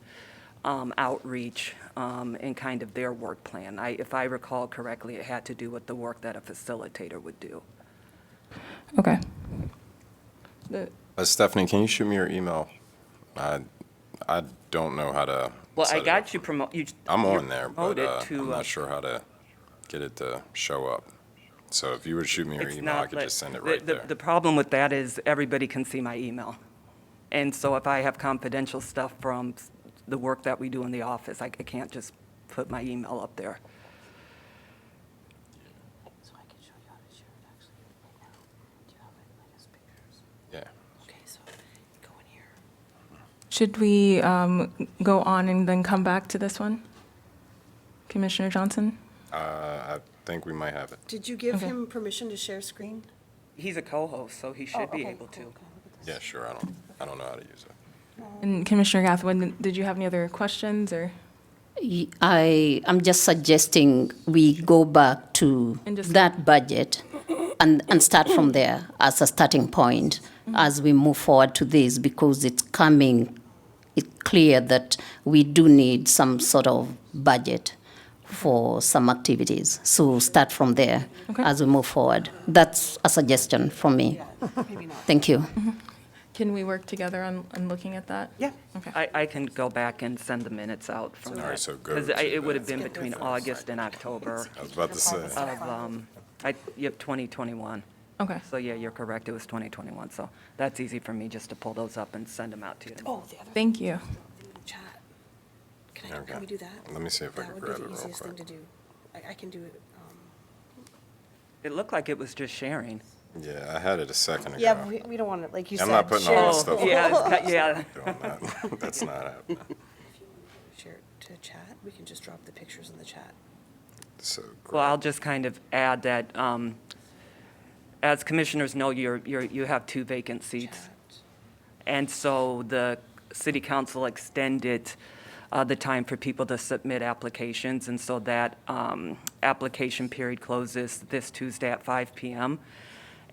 [SPEAKER 2] outreach and kind of their work plan. If I recall correctly, it had to do with the work that a facilitator would do.
[SPEAKER 1] Okay.
[SPEAKER 19] Stephanie, can you shoot me your email? I don't know how to.
[SPEAKER 2] Well,
[SPEAKER 19] set
[SPEAKER 2] I
[SPEAKER 19] it
[SPEAKER 2] got
[SPEAKER 19] up.
[SPEAKER 2] you promoted.
[SPEAKER 19] I'm on there, but
[SPEAKER 2] promoted to,
[SPEAKER 19] I'm not sure how to get it to show up. So if you would shoot me your
[SPEAKER 2] It's
[SPEAKER 19] email, I
[SPEAKER 2] not
[SPEAKER 19] could
[SPEAKER 2] like-
[SPEAKER 19] just send it right there.
[SPEAKER 2] The problem with that is everybody can see my email. And so if I have confidential stuff from the work that we do in the office, I can't just put my email up there.
[SPEAKER 1] Should we go on and then come back to this one? Commissioner Johnson?
[SPEAKER 19] I think we might have it.
[SPEAKER 17] Did you give
[SPEAKER 1] Okay.
[SPEAKER 17] him permission to share screen?
[SPEAKER 2] He's a co-host, so he should be able to.
[SPEAKER 19] Yeah, sure, I don't know how to use it.
[SPEAKER 1] And Commissioner Gathwood, did you have any other questions or?
[SPEAKER 15] I'm just suggesting we go back to
[SPEAKER 1] And just-
[SPEAKER 15] that budget and start from there as a starting point as we move forward to this, because it's clear that we do need some sort of budget for some activities. So start from there
[SPEAKER 1] Okay.
[SPEAKER 15] as we move forward. That's a suggestion from me. Thank you.
[SPEAKER 1] Can we work together on looking at that?
[SPEAKER 4] Yeah.
[SPEAKER 1] Okay.
[SPEAKER 2] I can go back and send the minutes out from
[SPEAKER 19] All
[SPEAKER 2] that.
[SPEAKER 19] right, so go
[SPEAKER 2] Because
[SPEAKER 19] to
[SPEAKER 2] it would have
[SPEAKER 19] the-
[SPEAKER 2] been between August and October
[SPEAKER 19] I was about to say.
[SPEAKER 2] of, yep, 2021.
[SPEAKER 1] Okay.
[SPEAKER 2] So yeah, you're correct, it was 2021. So that's easy for me just to pull those up and send them out to you.
[SPEAKER 17] Oh, the other
[SPEAKER 1] Thank you.
[SPEAKER 17] chat.
[SPEAKER 19] Okay.
[SPEAKER 17] Can we do that?
[SPEAKER 19] Let me see if I
[SPEAKER 17] That
[SPEAKER 19] can
[SPEAKER 17] would
[SPEAKER 19] grab
[SPEAKER 17] be
[SPEAKER 19] it
[SPEAKER 17] the
[SPEAKER 19] real
[SPEAKER 17] easiest thing
[SPEAKER 19] quick.
[SPEAKER 17] to do. I can do it.
[SPEAKER 2] It looked like it was just sharing.
[SPEAKER 19] Yeah, I had it a second ago.
[SPEAKER 17] Yeah, we don't want to, like you said.
[SPEAKER 19] I'm not putting
[SPEAKER 17] share
[SPEAKER 19] all
[SPEAKER 17] it.
[SPEAKER 19] this stuff on.
[SPEAKER 2] Yeah, yeah.
[SPEAKER 19] Doing that. That's not happening.
[SPEAKER 17] Share it to chat. We can just drop the pictures in the chat.
[SPEAKER 19] So,
[SPEAKER 2] Well, I'll just kind of add that, as commissioners know, you have 2 vacant seats. And so the city council extended the time for people to submit applications. And so that application period closes this Tuesday at 5 PM.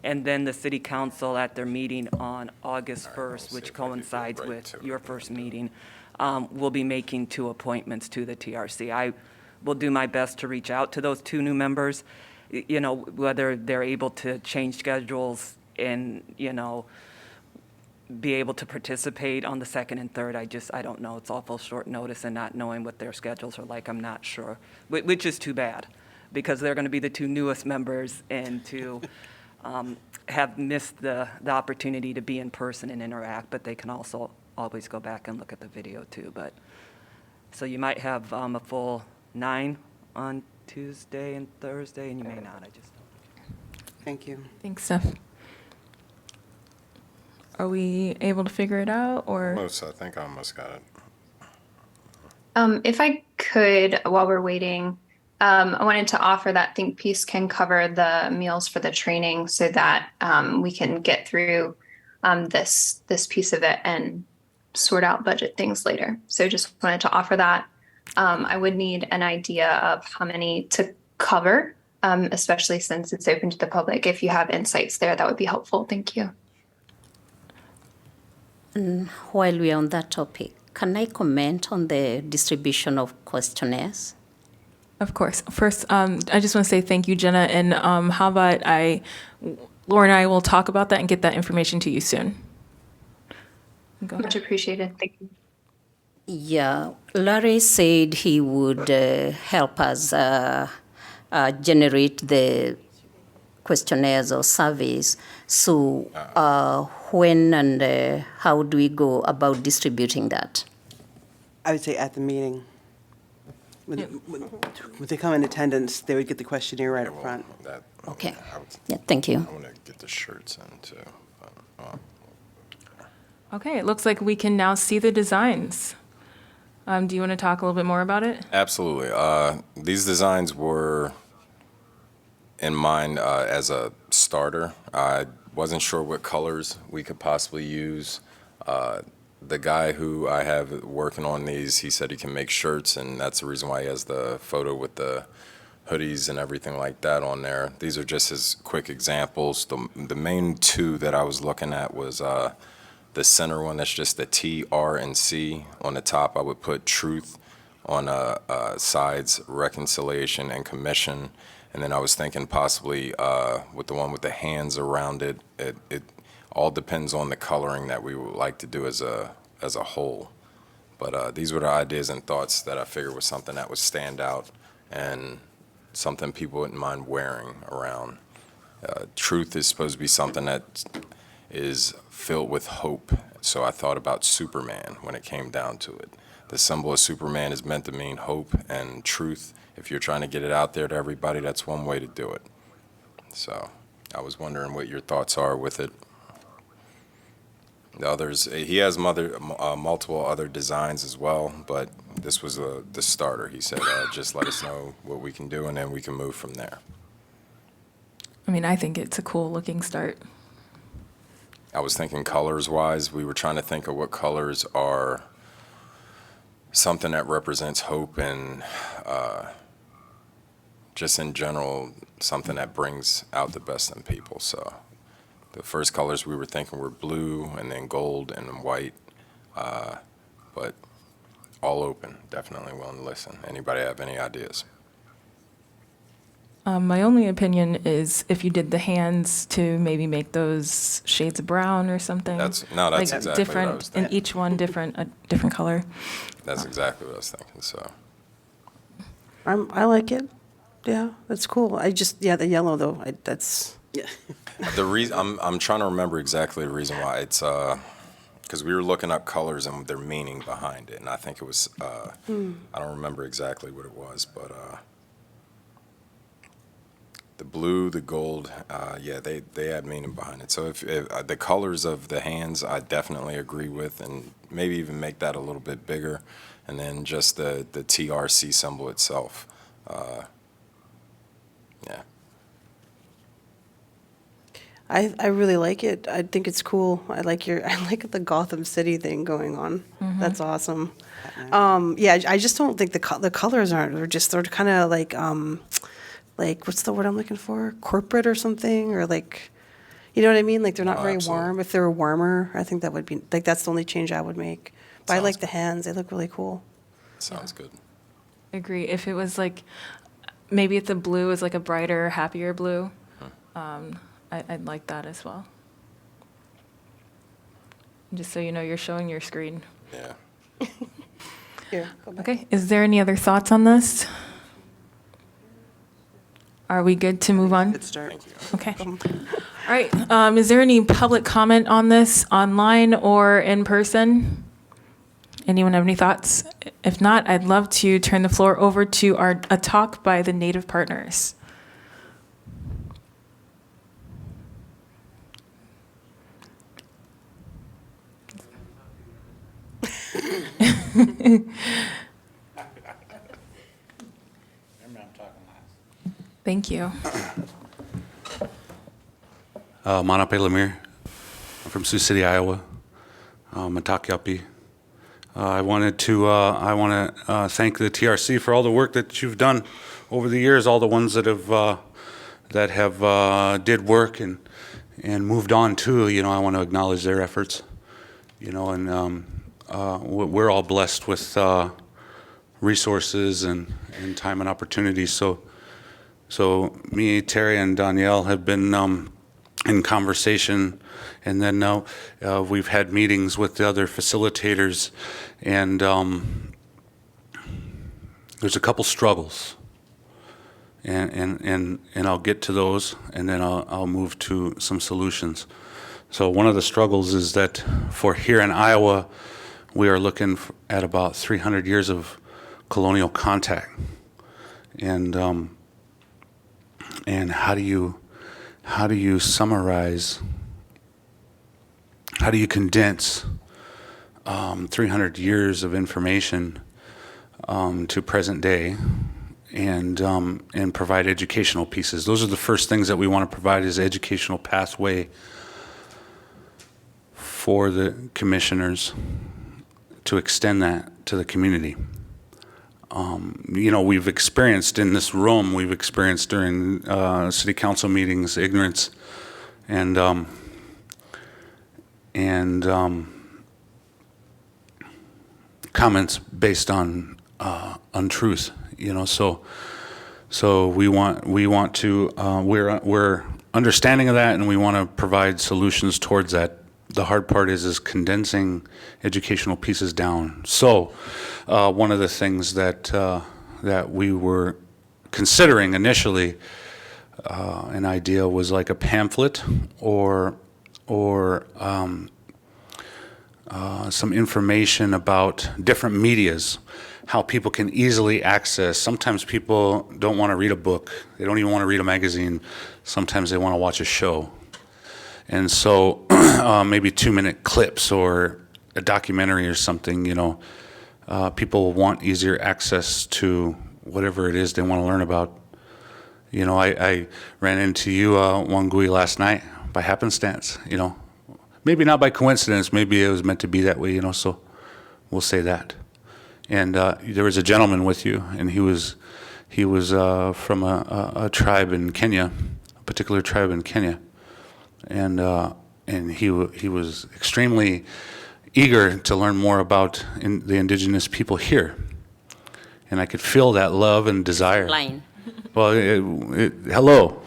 [SPEAKER 2] And then the city council at their meeting on August 1st, which coincides with your first meeting, will be making 2 appointments to the TRC. I will do my best to reach out to those 2 new members, you know, whether they're able to change schedules and, you know, be able to participate on the 2nd and 3rd. I don't know. It's awful short notice, and not knowing what their schedules are like, I'm not sure, which is too bad, because they're going to be the 2 newest members and to have missed the opportunity to be in person and interact, but they can also always go back and look at the video too. But so you might have a full 9 on Tuesday and Thursday, and you may not. I just don't know.
[SPEAKER 4] Thank you.
[SPEAKER 1] Thanks, Steph. Are we able to figure it out, or?
[SPEAKER 19] I think I almost got it.
[SPEAKER 9] If I could, while we're waiting, I wanted to offer that Think Piece can cover the meals for the training so that we can get through this piece of it and sort out budget things later. So just wanted to offer that. I would need an idea of how many to cover, especially since it's open to the public. If you have insights there, that would be helpful. Thank you.
[SPEAKER 15] While we're on that topic, can I comment on the distribution of questionnaires?
[SPEAKER 1] Of course. First, I just want to say thank you, Jenna, and how about Laura and I will talk about that and get that information to you soon. Go ahead.
[SPEAKER 9] Much appreciated. Thank you.
[SPEAKER 15] Yeah, Larry said he would help us generate the questionnaires or surveys. So when and how do we go about distributing that?
[SPEAKER 4] I would say at the meeting. When they come in attendance, they would get the questionnaire right up front.
[SPEAKER 15] Okay. Yeah, thank you.
[SPEAKER 19] I want to get the shirts in too.
[SPEAKER 1] Okay, it looks like we can now see the designs. Do you want to talk a little bit more about it?
[SPEAKER 19] Absolutely. These designs were in mind as a starter. I wasn't sure what colors we could possibly use. The guy who I have working on these, he said he can make shirts, and that's the reason why he has the photo with the hoodies and everything like that on there. These are just his quick examples. The main 2 that I was looking at was the center one, that's just the T, R, and C. On the top, I would put truth. On sides, reconciliation and commission. And then I was thinking possibly with the one with the hands around it. It all depends on the coloring that we would like to do as a whole. But these were the ideas and thoughts that I figured was something that would stand out and something people wouldn't mind wearing around. Truth is supposed to be something that is filled with hope. So I thought about Superman when it came down to it. The symbol of Superman is meant to mean hope and truth. If you're trying to get it out there to everybody, that's one way to do it. So I was wondering what your thoughts are with it. The others, he has multiple other designs as well, but this was the starter. He said, just let us know what we can do, and then we can move from there.
[SPEAKER 1] I mean, I think it's a cool looking start.
[SPEAKER 19] I was thinking colors-wise, we were trying to think of what colors are something that represents hope and just in general, something that brings out the best in people. So the first colors we were thinking were blue and then gold and then white, but all open, definitely willing to listen. Anybody have any ideas?
[SPEAKER 1] My only opinion is if you did the hands to maybe make those shades of brown or something.
[SPEAKER 19] That's
[SPEAKER 1] like
[SPEAKER 19] exactly what I
[SPEAKER 1] different,
[SPEAKER 19] was thinking.
[SPEAKER 1] and each one a different color.
[SPEAKER 19] That's exactly what I was thinking, so.
[SPEAKER 17] I like it. Yeah, that's cool. The yellow though, that's.
[SPEAKER 4] Yeah.
[SPEAKER 19] The reason, I'm trying to remember exactly the reason why. It's, because we were looking up colors and their meaning behind it, and I think it was, I don't remember exactly what it was, but, the blue, the gold, yeah, they had meaning behind it. So if the colors of the hands, I definitely agree with, and maybe even make that a little bit bigger, and then just the TRC symbol itself. Yeah.
[SPEAKER 17] I really like it. I think it's cool. I like the Gotham City thing going on. That's awesome. Yeah, I just don't think the colors aren't. They're kind of like what's the word I'm looking for? Corporate or something, or like, you know what I mean? Like they're not very
[SPEAKER 19] absolutely.
[SPEAKER 17] warm. If they were warmer, I think that would be like that's the only change I would make. But I like the hands. They look really cool.
[SPEAKER 19] Sounds good.
[SPEAKER 1] Agree. If it was like, maybe if the blue is like a brighter, happier blue, I'd like that as well. Just so you know, you're showing your screen.
[SPEAKER 19] Yeah.
[SPEAKER 17] Here, go back.
[SPEAKER 1] Okay, is there any other thoughts on this? Are we good to move on?
[SPEAKER 4] Good start.
[SPEAKER 1] Okay. All right, is there any public comment on this online or in person? Anyone have any thoughts? If not, I'd love to turn the floor over to a talk by the Native partners. Thank you.
[SPEAKER 14] Manape Lemire. I'm from Sioux City, Iowa. Matakiapi. I want to thank the TRC for all the work that you've done over the years. All the ones that have did work and moved on too. You know, I want to acknowledge their efforts. You know, and we're all blessed with resources and time and opportunities. So me, Terry, and Danielle have been in conversation, and then now we've had meetings with the other facilitators, and there's a couple struggles, and I'll get to those, and then I'll move to some solutions. So one of the struggles is that for here in Iowa, we are looking at about 300 years of colonial contact, and how do you summarize, how do you condense 300 years of information to present day and provide educational pieces? Those are the first things that we want to provide is educational pathway for the commissioners to extend that to the community. You know, we've experienced in this room, we've experienced during city council meetings, ignorance and comments based on untruth. You know, so we want to we're understanding of that, and we want to provide solutions towards that. The hard part is condensing educational pieces down. So one of the things that we were considering initially, an idea was like a pamphlet or some information about different medias, how people can easily access. Sometimes people don't want to read a book. They don't even want to read a magazine. Sometimes they want to watch a show. And so maybe 2-minute clips or a documentary or something, you know. People want easier access to whatever it is they want to learn about. You know, I ran into you, Wangui, last night by happenstance, you know. Maybe not by coincidence, maybe it was meant to be that way, you know, so we'll say that. And there was a gentleman with you, and he was from a tribe in Kenya, a particular tribe in Kenya. And he was extremely eager to learn more about the indigenous people here. And I could feel that love and desire.
[SPEAKER 15] Line.
[SPEAKER 14] Well, hello.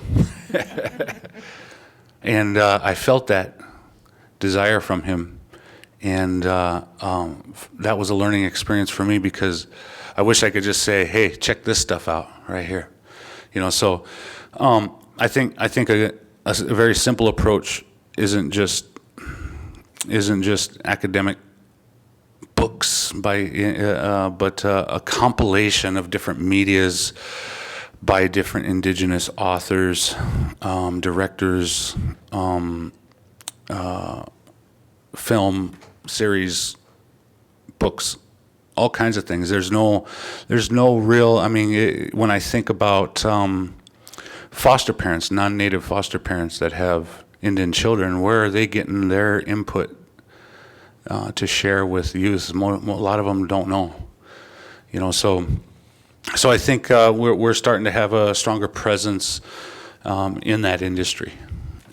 [SPEAKER 14] And I felt that desire from him. And that was a learning experience for me, because I wish I could just say, hey, check this stuff out right here. You know, so I think a very simple approach isn't just academic books but a compilation of different medias by different indigenous authors, directors, film series, books, all kinds of things. There's no real, I mean, when I think about foster parents, non-native foster parents that have Indian children, where are they getting their input to share with youth? A lot of them don't know, you know. So I think we're starting to have a stronger presence in that industry.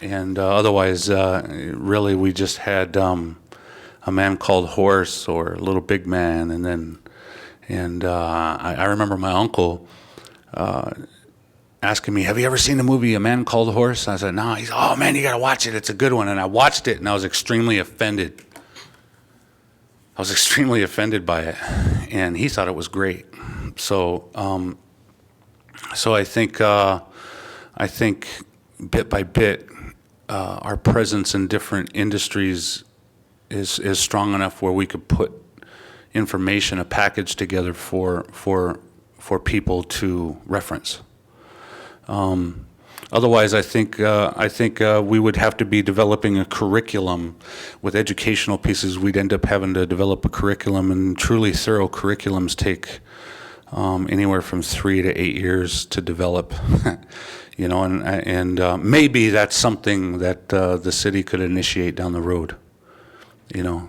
[SPEAKER 14] And otherwise, really, we just had A Man Called Horse or Little Big Man, and I remember my uncle asking me, "Have you ever seen the movie A Man Called Horse?" I said, "No." He's, "Oh man, you got to watch it. It's a good one." And I watched it, and I was extremely offended. I was extremely offended by it, and he thought it was great. So I think bit by bit, our presence in different industries is strong enough where we could put information, a package together for people to reference. Otherwise, I think we would have to be developing a curriculum with educational pieces. We'd end up having to develop a curriculum, and truly thorough curriculums take anywhere from 3 to 8 years to develop. You know, and maybe that's something that the city could initiate down the road. You know,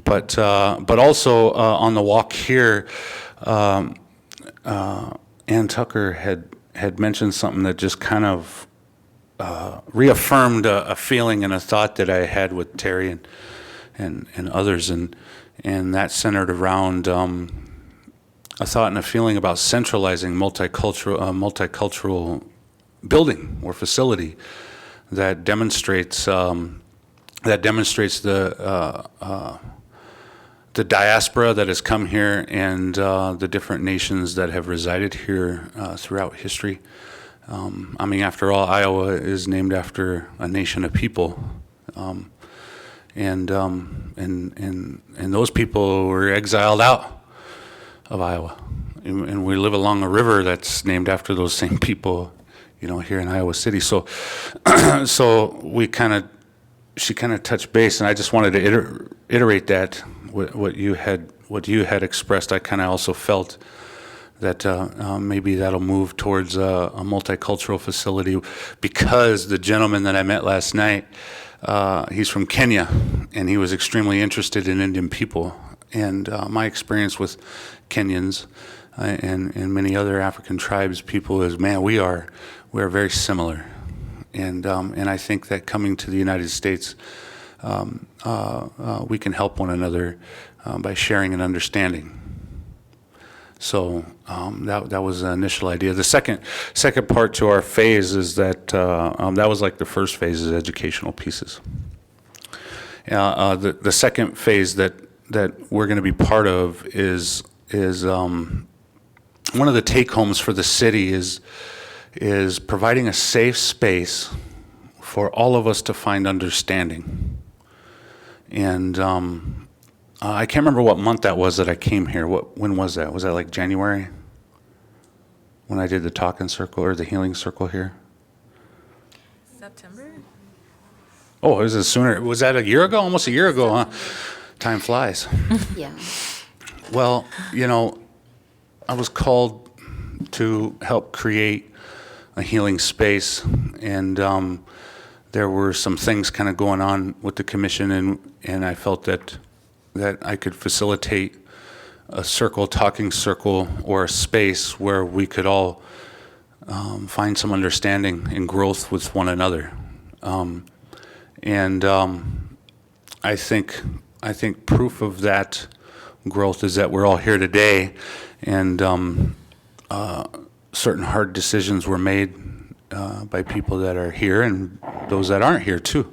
[SPEAKER 14] but also on the walk here, Ann Tucker had mentioned something that just kind of reaffirmed a feeling and a thought that I had with Terry and others, and that centered around a thought and a feeling about centralizing multicultural building or facility that demonstrates the diaspora that has come here and the different nations that have resided here throughout history. I mean, after all, Iowa is named after a nation of people, and those people were exiled out of Iowa, and we live along a river that's named after those same people, you know, here in Iowa City. So, she kind of touched base, and I just wanted to iterate that what you had expressed. I kind of also felt that maybe that'll move towards a multicultural facility, because the gentleman that I met last night, he's from Kenya, and he was extremely interested in Indian people. And my experience with Kenyans and many other African tribes people is, man, we are very similar. And I think that coming to the United States, we can help one another by sharing and understanding. So that was the initial idea. The second part to our phase is that that was like the first phase is educational pieces. The second phase that we're going to be part of is one of the take homes for the city is providing a safe space for all of us to find understanding. And I can't remember what month that was that I came here. When was that? Was that like January? When I did the talking circle or the healing circle here?
[SPEAKER 1] September?
[SPEAKER 14] Oh, it was sooner. Was that a year ago? Almost a year ago, huh? Time flies.
[SPEAKER 15] Yeah.
[SPEAKER 14] Well, you know, I was called to help create a healing space, and there were some things kind of going on with the commission, and I felt that I could facilitate a talking circle, or a space where we could all find some understanding and growth with one another. I think proof of that growth is that we're all here today, and certain hard decisions were made by people that are here and those that aren't here too.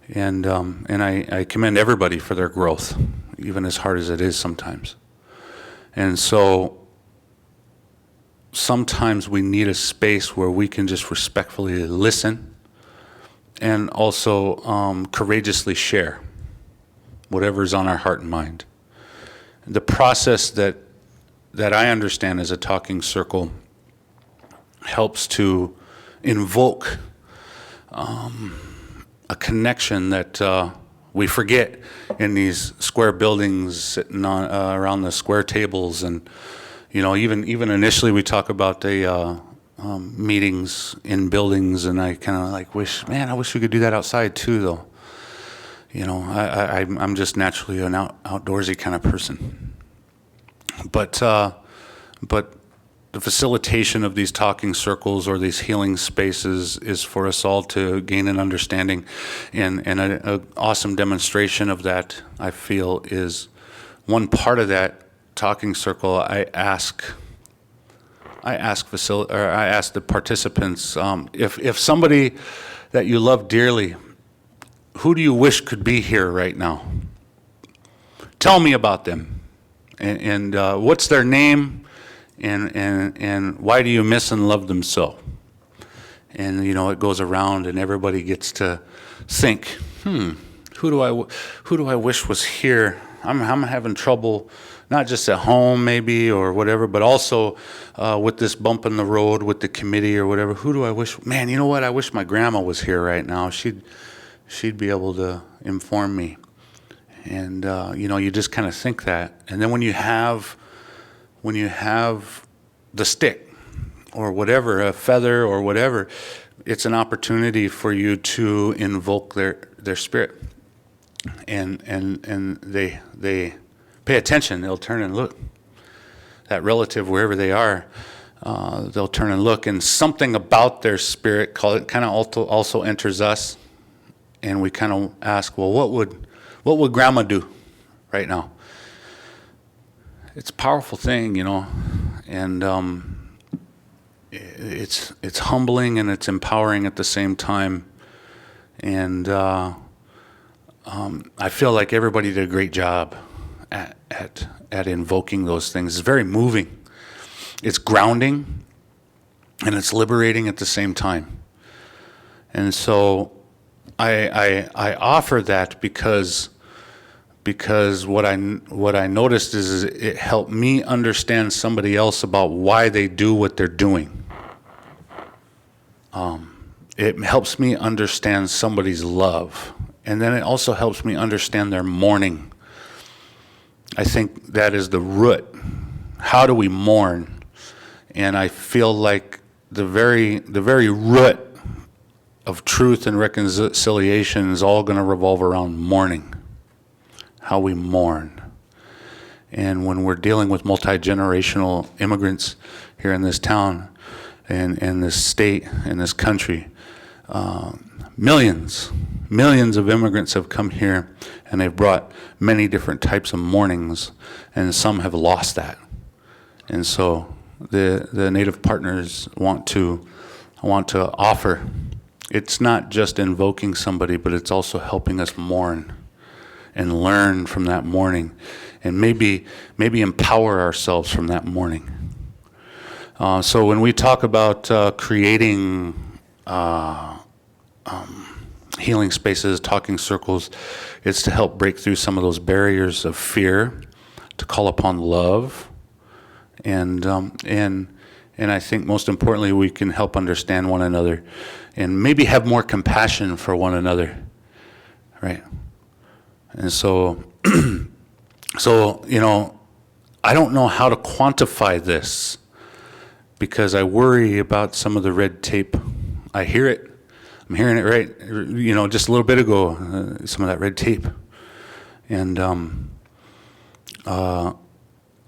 [SPEAKER 14] And I commend everybody for their growth, even as hard as it is sometimes. And so sometimes we need a space where we can just respectfully listen and also courageously share whatever's on our heart and mind. The process that I understand as a talking circle helps to invoke a connection that we forget in these square buildings sitting on, around the square tables. And you know, even initially we talk about the meetings in buildings, and I kind of like I wish we could do that outside too, though. You know, I'm just naturally an outdoorsy kind of person. But the facilitation of these talking circles or these healing spaces is for us all to gain an understanding, and an awesome demonstration of that, I feel, is one part of that talking circle. I ask the participants, if somebody that you love dearly, who do you wish could be here right now? Tell me about them, and what's their name? And why do you miss and love them so? And you know, it goes around, and everybody gets to think, who do I wish was here? I'm having trouble, not just at home maybe or whatever, but also with this bump in the road with the committee or whatever. Who do I wish? Man, you know what? I wish my grandma was here right now. She'd be able to inform me. And you know, you just kind of think that, and then when you have the stick or whatever, a feather or whatever, it's an opportunity for you to invoke their spirit. And they pay attention, they'll turn and look. That relative, wherever they are, they'll turn and look, and something about their spirit kind of also enters us, and we kind of ask, well, what would grandma do right now? It's a powerful thing, you know, and it's humbling and it's empowering at the same time. And I feel like everybody did a great job at invoking those things. It's very moving. It's grounding, and it's liberating at the same time. And so I offer that because what I noticed is it helped me understand somebody else about why they do what they're doing. It helps me understand somebody's love, and then it also helps me understand their mourning. I think that is the root. How do we mourn? And I feel like the very root of truth and reconciliation is all going to revolve around mourning. How we mourn. And when we're dealing with multi-generational immigrants here in this town and in this state, in this country, millions of immigrants have come here, and they've brought many different types of mournings, and some have lost that. And so the Native partners want to offer. It's not just invoking somebody, but it's also helping us mourn and learn from that mourning, and maybe empower ourselves from that mourning. So when we talk about creating healing spaces, talking circles, it's to help break through some of those barriers of fear, to call upon love, and I think most importantly, we can help understand one another, and maybe have more compassion for one another. right? And so, so, you know, I don't know how to quantify this because I worry about some of the red tape. I hear it. I'm hearing it right, you know, just a little bit ago, some of that red tape. And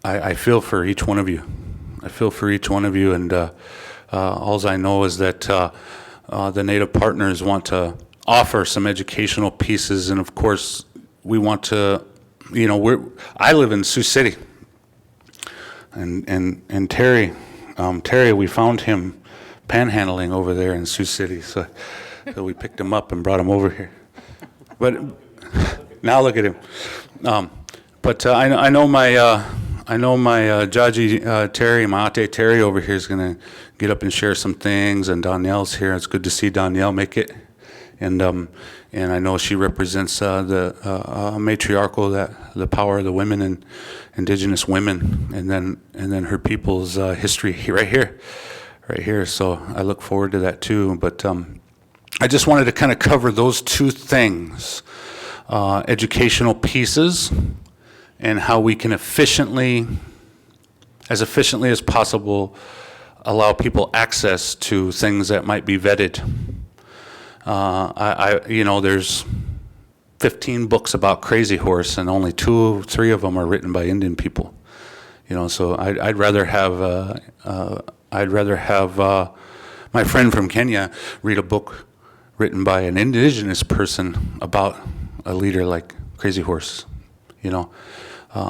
[SPEAKER 14] I feel for each one of you. I feel for each one of you, and all I know is that the Native partners want to offer some educational pieces, and of course, we want to, you know, I live in Sioux City, and Terry, we found him panhandling over there in Sioux City, so we picked him up and brought him over here. But now look at him. But I know my Jaji Terry, my Ate Terry over here is going to get up and share some things, and Danielle's here. It's good to see Danielle make it, and I know she represents the matriarchal, the power of the women and indigenous women, and then her people's history right here. So I look forward to that too. But I just wanted to kind of cover those two things, educational pieces, and how we can efficiently as possible, allow people access to things that might be vetted. You know, there's 15 books about Crazy Horse, and only 2 or 3 of them are written by Indian people. You know, so I'd rather have my friend from Kenya read a book written by an indigenous person about a leader like Crazy Horse. You know.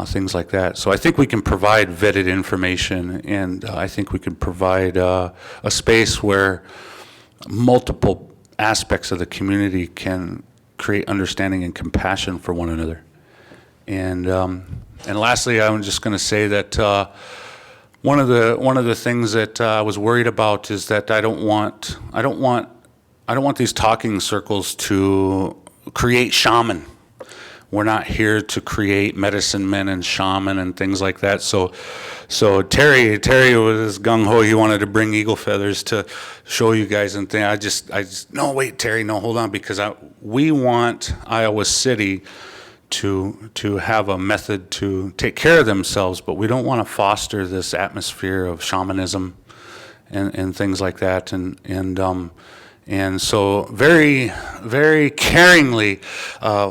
[SPEAKER 14] Things like that. So I think we can provide vetted information, and I think we can provide a space where multiple aspects of the community can create understanding and compassion for one another. And lastly, I'm just going to say that one of the things that I was worried about is that I don't want these talking circles to create shaman. We're not here to create medicine men and shaman and things like that. So Terry was gung-ho. He wanted to bring eagle feathers to show you guys and things. I just no, wait, Terry, no, hold on, because we want Iowa City to have a method to take care of themselves, but we don't want to foster this atmosphere of shamanism and things like that. And so very, very caringly,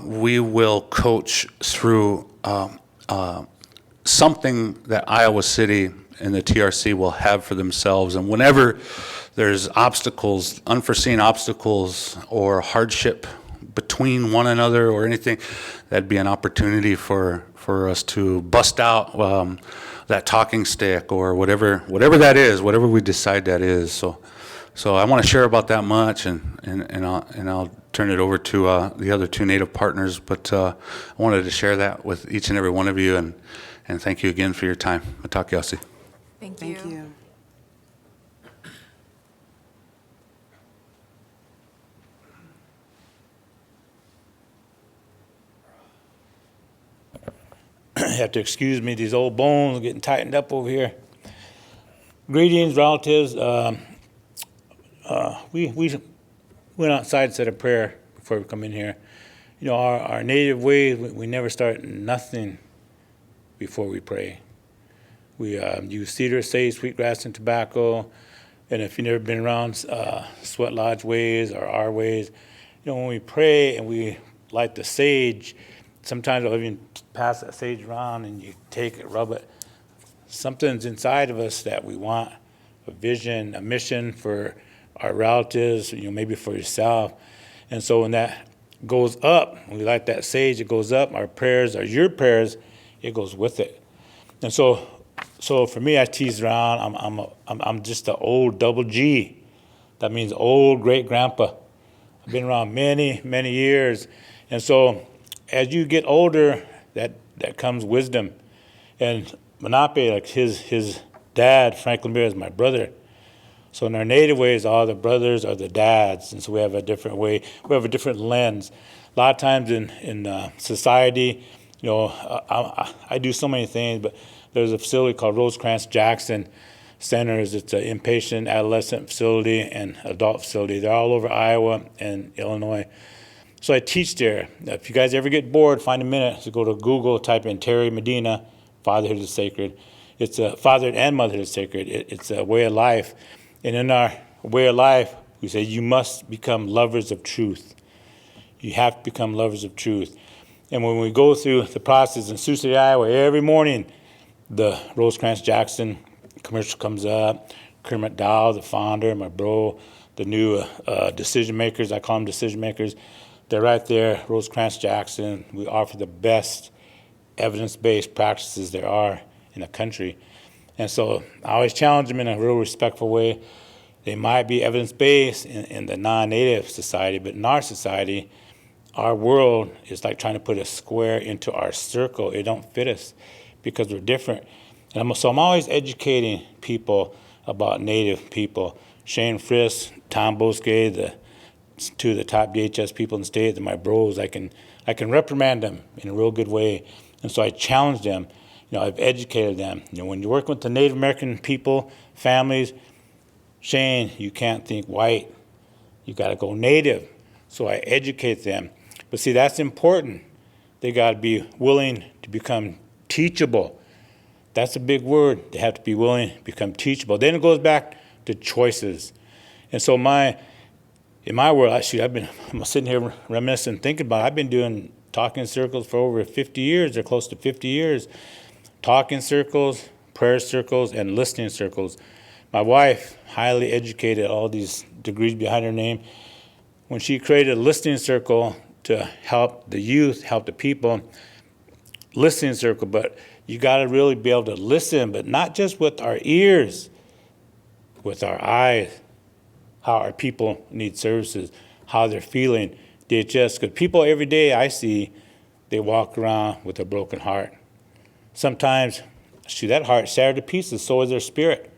[SPEAKER 14] we will coach through something that Iowa City and the TRC will have for themselves. And whenever there's obstacles, unforeseen obstacles or hardship between one another or anything, that'd be an opportunity for us to bust out that talking stick or whatever that is, whatever we decide that is. So I want to share about that much, and I'll turn it over to the other 2 Native partners. But I wanted to share that with each and every one of you, and thank you again for your time. Matakiasi.
[SPEAKER 1] Thank you.
[SPEAKER 6] You have to excuse me, these old bones are getting tightened up over here. Greetings, relatives. We went outside and said a prayer before we come in here. You know, our native ways, we never start nothing before we pray. We use cedar, sage, sweetgrass, and tobacco. And if you've never been around Sweat Lodge ways or our ways, you know, when we pray and we light the sage, sometimes I'll even pass that sage around and you take it, rub it. Something's inside of us that we want, a vision, a mission for our relatives, you know, maybe for yourself. And so when that goes up, when we light that sage, it goes up, our prayers are your prayers, it goes with it. And so for me, I tease around, I'm just an old double G. That means old great grandpa. I've been around many, many years. And so as you get older, that comes wisdom. And Manape, like his dad, Franklin Bear, is my brother. So in our native ways, all the brothers are the dads, and so we have a different way. We have a different lens. A lot of times in society, you know, I do so many things, but there's a facility called Rosecrans Jackson Centers. It's an inpatient adolescent facility and adult facility. They're all over Iowa and Illinois. So I teach there. If you guys ever get bored, find a minute to go to Google, type in Terry Medina, Fatherhood is Sacred. It's a fatherhood and motherhood is sacred. It's a way of life. And in our way of life, we say you must become lovers of truth. You have to become lovers of truth. And when we go through the process in Sioux City, Iowa, every morning, the Rosecrans Jackson commercial comes up, Kermit Dow, the founder, my bro, the new decision makers, I call them decision makers, they're right there, Rosecrans Jackson. We offer the best evidence-based practices there are in the country. And so I always challenge them in a real respectful way. They might be evidence-based in the non-native society, but in our society, our world is like trying to put a square into our circle. It don't fit us because we're different. And so I'm always educating people about Native people. Shane Frisk, Tom Bosque, two of the top DHS people in the state, they're my bros. I can reprimand them in a real good way. And so I challenge them. I've educated them. When you're working with the Native American people, families, Shane, you can't think white. You got to go Native. So I educate them. But see, that's important. They got to be willing to become teachable. That's a big word. They have to be willing to become teachable. Then it goes back to choices. And so in my world, I'm sitting here reminiscing, thinking about it. I've been doing talking circles for over 50 years, or close to 50 years. Talking circles, prayer circles, and listening circles. My wife, highly educated, all these degrees behind her name, when she created a listening circle to help the youth, help the people, listening circle, but you got to really be able to listen, but not just with our ears, with our eyes, how our people need services, how they're feeling, DHS, because people every day I see, they walk around with a broken heart. Sometimes, that heart shattered to pieces, so is their spirit,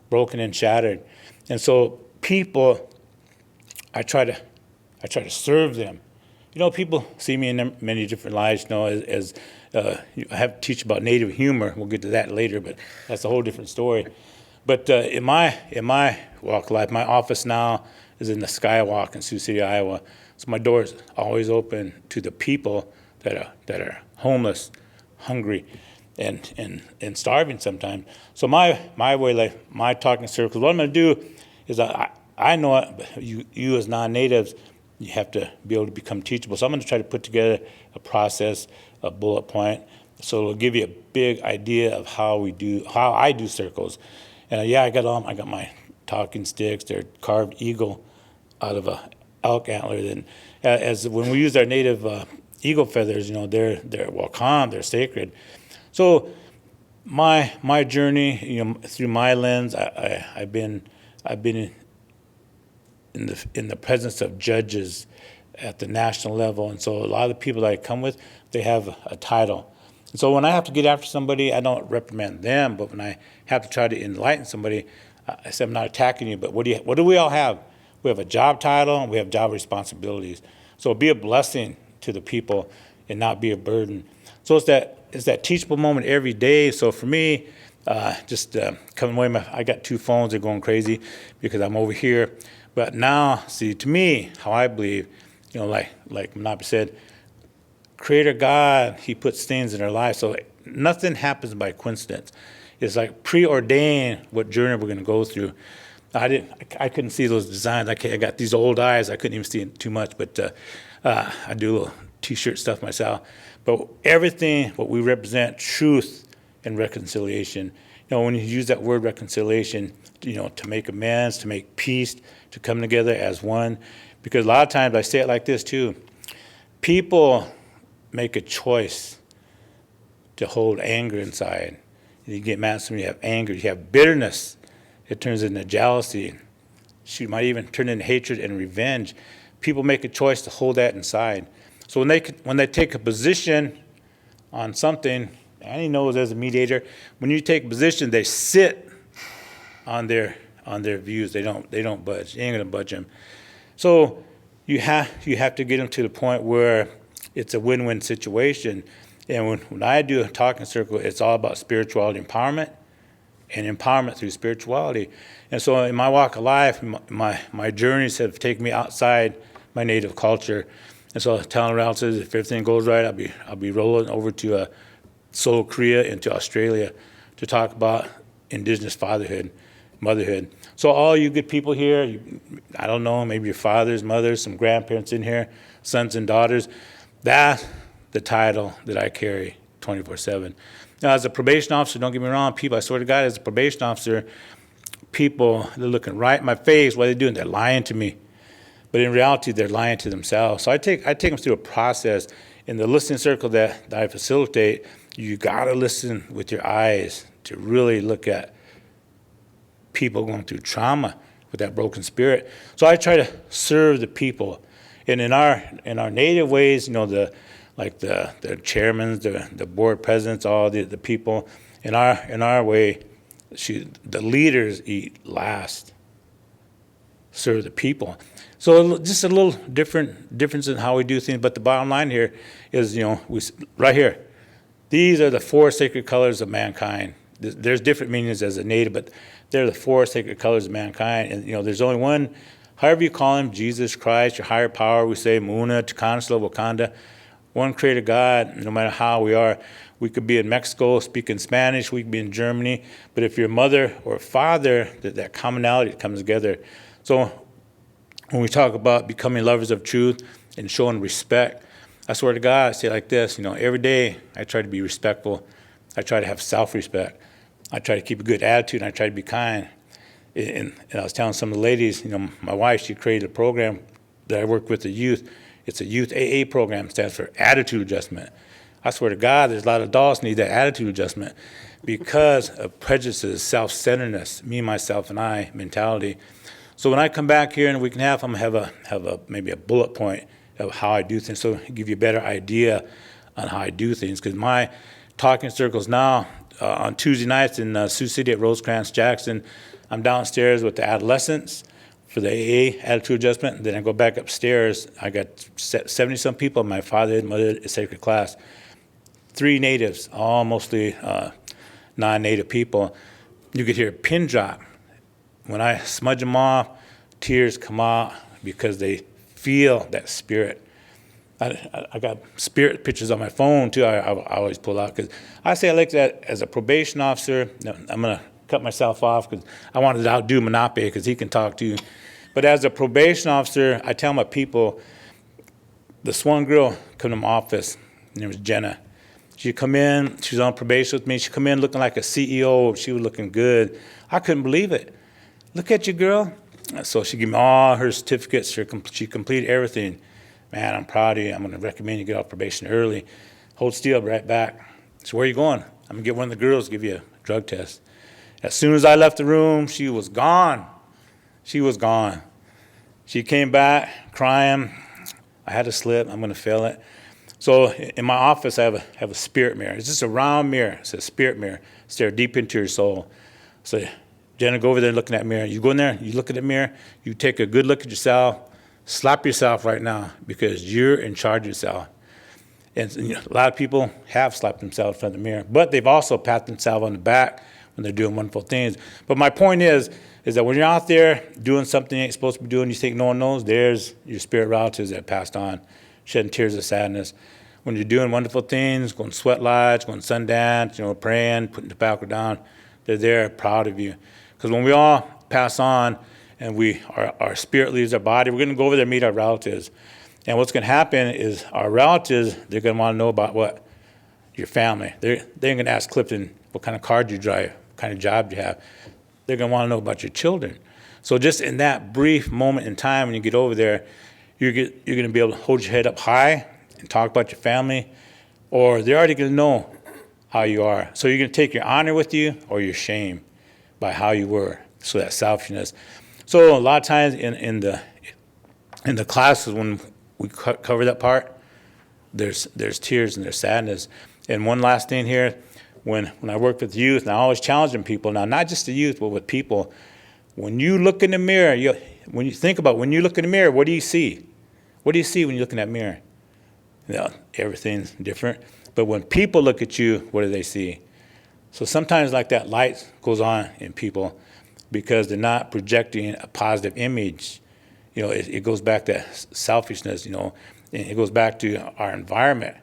[SPEAKER 6] broken and shattered. And so people, I try to serve them. People see me in many different lives, as I have to teach about Native humor. We'll get to that later, but that's a whole different story. But in my walk of life, my office now is in the Skywalk in Sioux City, Iowa. So my door is always open to the people that are homeless, hungry, and starving sometimes. So my way, like my talking circles, what I'm going to do is I know it, you as non-natives, you have to be able to become teachable. So I'm going to try to put together a process, a bullet point, so it'll give you a big idea of how I do circles. And I got my talking sticks. They're carved eagle out of a elk antler. And as when we use our native eagle feathers, they're calm, they're sacred. So my journey, through my lens, I've been in the presence of judges at the national level, and so a lot of the people that I come with, they have a title. And so when I have to get after somebody, I don't reprimand them, but when I have to try to enlighten somebody, I say, I'm not attacking you, but what do we all have? We have a job title and we have job responsibilities. So be a blessing to the people and not be a burden. So it's that teachable moment every day. So for me, coming away, I got two phones, they're going crazy because I'm over here. But now, see, to me, how I believe, like Manapi said, Creator God, He puts things in our lives. So nothing happens by coincidence. It's like preordained what journey we're going to go through. I couldn't see those designs. I got these old eyes. I couldn't even see too much, but I do a little T-shirt stuff myself. But everything, what we represent, truth and reconciliation. When you use that word reconciliation, to make amends, to make peace, to come together as one. Because a lot of times, I say it like this too, people make a choice to hold anger inside. You get mad at somebody, you have anger, you have bitterness. It turns into jealousy. She might even turn into hatred and revenge. People make a choice to hold that inside. So when they take a position on something, Annie knows as a mediator, when you take a position, they sit on their views. They don't budge. You ain't gonna budge them. So you have to get them to the point where it's a win-win situation. And when I do a talking circle, it's all about spirituality empowerment and empowerment through spirituality. And so in my walk of life, my journeys have taken me outside my native culture. And so telling relatives, if everything goes right, I'll be rolling over to Seoul, Korea, and to Australia to talk about Indigenous fatherhood, motherhood. So all you good people here, I don't know, maybe your fathers, mothers, some grandparents in here, sons and daughters, that's the title that I carry 24/7. Now, as a probation officer, don't get me wrong, people, I swear to God, as a probation officer, people, they're looking right in my face. What are they doing? They're lying to me. But in reality, they're lying to themselves. So I take them through a process. In the listening circle that I facilitate, you got to listen with your eyes to really look at people going through trauma with that broken spirit. So I try to serve the people. And in our native ways, you know, the chairmen, the board presidents, all the people, in our way, the leaders eat last, serve the people. So just a little difference in how we do things. But the bottom line here is, you know, right here, these are the 4 sacred colors of mankind. There's different meanings as a native, but they're the 4 sacred colors of mankind. And, you know, there's only one, however you call him, Jesus Christ, your higher power, we say, Muna, Chikansla, Wakanda, one creator God, no matter how we are. We could be in Mexico speaking Spanish, we could be in Germany, but if you're a mother or a father, that commonality comes together. So when we talk about becoming lovers of truth and showing respect, I swear to God, I say it like this, you know, every day I try to be respectful. I try to have self-respect. I try to keep a good attitude, and I try to be kind. And I was telling some of the ladies, you know, my wife, she created a program that I work with the youth. It's a youth AA program, it stands for attitude adjustment. I swear to God, there's a lot of adults need that attitude adjustment because of prejudices, self-centeredness, me, myself, and I mentality. So when I come back here in a week and a half, I'm gonna have maybe a bullet point of how I do things, so give you a better idea on how I do things. Because my talking circles now on Tuesday nights in Sioux City at Rosecrans Jackson, I'm downstairs with the adolescents for the AA attitude adjustment, and then I go back upstairs. I got 70-some people in my fatherhood, motherhood, sacred class. 3 natives, all mostly non-native people. You could hear a pin drop. When I smudge them off, tears come out because they feel that spirit. I got spirit pictures on my phone too. I always pull out because I say I like that as a probation officer. I'm gonna cut myself off because I wanted to outdo Monope because he can talk to you. But as a probation officer, I tell my people, this one girl come to my office, her name was Jenna. She'd come in, she was on probation with me. She'd come in looking like a CEO. She was looking good. I couldn't believe it. Look at you, girl. So she gave me all her certificates. She completed everything. Man, I'm proud of you. I'm going to recommend you get off probation early. Hold still, I'll be right back. So where are you going? I'm going to get one of the girls to give you a drug test. As soon as I left the room, she was gone. She was gone. She came back crying. I had to slip. I'm going to fail it. So in my office, I have a spirit mirror. It's just a round mirror. It's a spirit mirror. Stare deep into your soul. So Jenna, go over there and look in that mirror. You go in there, you look at the mirror, you take a good look at yourself, slap yourself right now because you're in charge of yourself. And you know, a lot of people have slapped themselves in front of the mirror, but they've also patted themselves on the back when they're doing wonderful things. But my point is that when you're out there doing something you ain't supposed to be doing, you think no one knows, there's your spirit relatives that passed on, shedding tears of sadness. When you're doing wonderful things, going sweat lodge, going Sundance, you know, praying, putting the tobacco down, they're there proud of you. Because when we all pass on and our spirit leaves our body, we're going to go over there and meet our relatives. And what's going to happen is our relatives, they're going to want to know about what? Your family. They're going to ask Clifton what kind of car do you drive, what kind of job do you have. They're going to want to know about your children. So just in that brief moment in time when you get over there, you're going to be able to hold your head up high and talk about your family, or they're already going to know how you are. So you're going to take your honor with you or your shame by how you were, so that selfishness. So a lot of times in the classes when we cover that part, there's tears and there's sadness. And one last thing here, when I work with youth, and I always challenging people, now not just the youth, but with people, when you look in the mirror, when you think about when you look in the mirror, what do you see? What do you see when you look in that mirror? You know, everything's different. But when people look at you, what do they see? So sometimes like that light goes on in people because they're not projecting a positive image. You know, it goes back to selfishness, you know. And it goes back to our environment.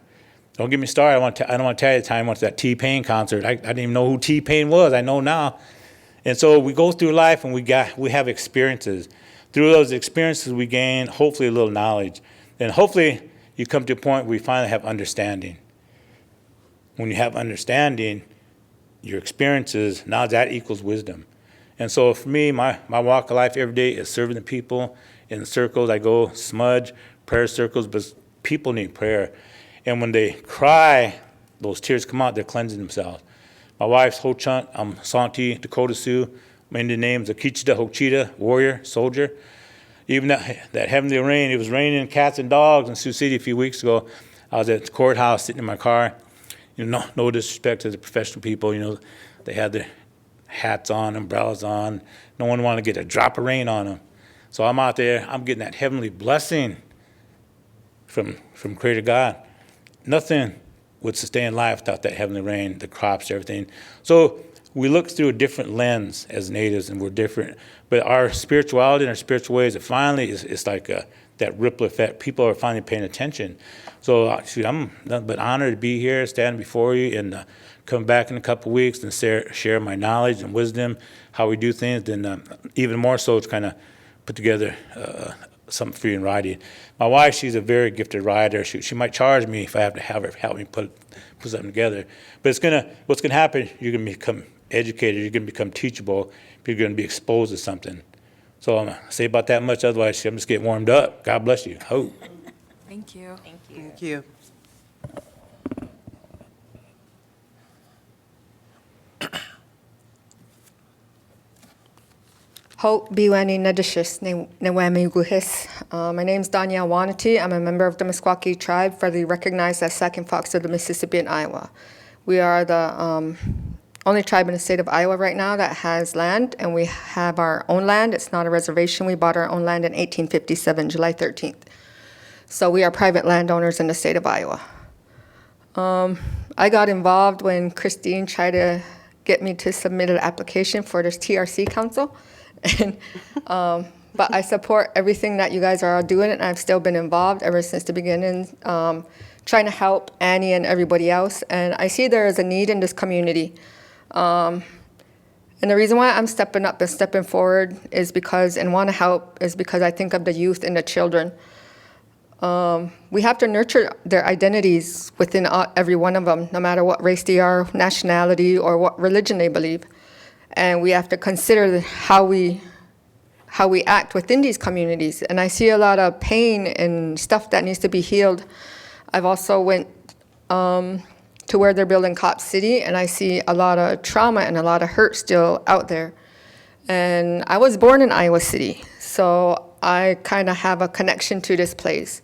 [SPEAKER 6] Don't get me started. I don't want to tell you the time I went to that T-Pain concert. I didn't even know who T-Pain was. I know now. And so we go through life and we have experiences. Through those experiences, we gain hopefully a little knowledge. And hopefully you come to a point where you finally have understanding. When you have understanding, your experiences, now that equals wisdom. And so for me, my walk of life every day is serving the people. In circles, I go smudge, prayer circles, but people need prayer. And when they cry, those tears come out, they're cleansing themselves. My wife's Ho Chunt, I'm Santi, Dakota Sioux. My Indian name's Akichita Hochita, warrior, soldier. Even that heavenly rain, it was raining cats and dogs in Sioux City a few weeks ago. I was at the courthouse sitting in my car. No disrespect to the professional people, they had their hats on, umbrellas on. No one wanted to get a drop of rain on them. So I'm out there, I'm getting that heavenly blessing from Creator God. Nothing would sustain life without that heavenly rain, the crops, everything. So we look through a different lens as natives, and we're different. But our spirituality and our spiritual ways, it finally is like that ripple effect. People are finally paying attention. So I'm nothing but honored to be here, standing before you, and come back in a couple weeks and share my knowledge and wisdom, how we do things, and even more so to kind of put together something for you in writing. My wife, she's a very gifted writer. She might charge me if I have to have her help me put something together. But what's gonna happen, you're gonna become educated, you're gonna become teachable, you're gonna be exposed to something. So I'm gonna say about that much, otherwise I'm just getting warmed up. God bless you. Ho.
[SPEAKER 1] Thank you.
[SPEAKER 11] Thank you.
[SPEAKER 4] Thank you.
[SPEAKER 20] Hope Biwani Nadishis Nawami Guhis. My name is Danielle Wanati. I'm a member of the Meskwaki tribe, federally recognized as Sac and Fox of the Mississippi and Iowa. We are the only tribe in the state of Iowa right now that has land, and we have our own land. It's not a reservation. We bought our own land in 1857, July 13th. So we are private landowners in the state of Iowa. I got involved when Christine tried to get me to submit an application for this TRC council. But I support everything that you guys are all doing, and I've still been involved ever since the beginning, trying to help Annie and everybody else. And I see there is a need in this community. And the reason why I'm stepping up and stepping forward is because, and want to help, is because I think of the youth and the children. We have to nurture their identities within every one of them, no matter what race they are, nationality, or what religion they believe. And we have to consider how we act within these communities. And I see a lot of pain and stuff that needs to be healed. I've also went to where they're building Cop City, and I see a lot of trauma and a lot of hurt still out there. And I was born in Iowa City, so I kind of have a connection to this place.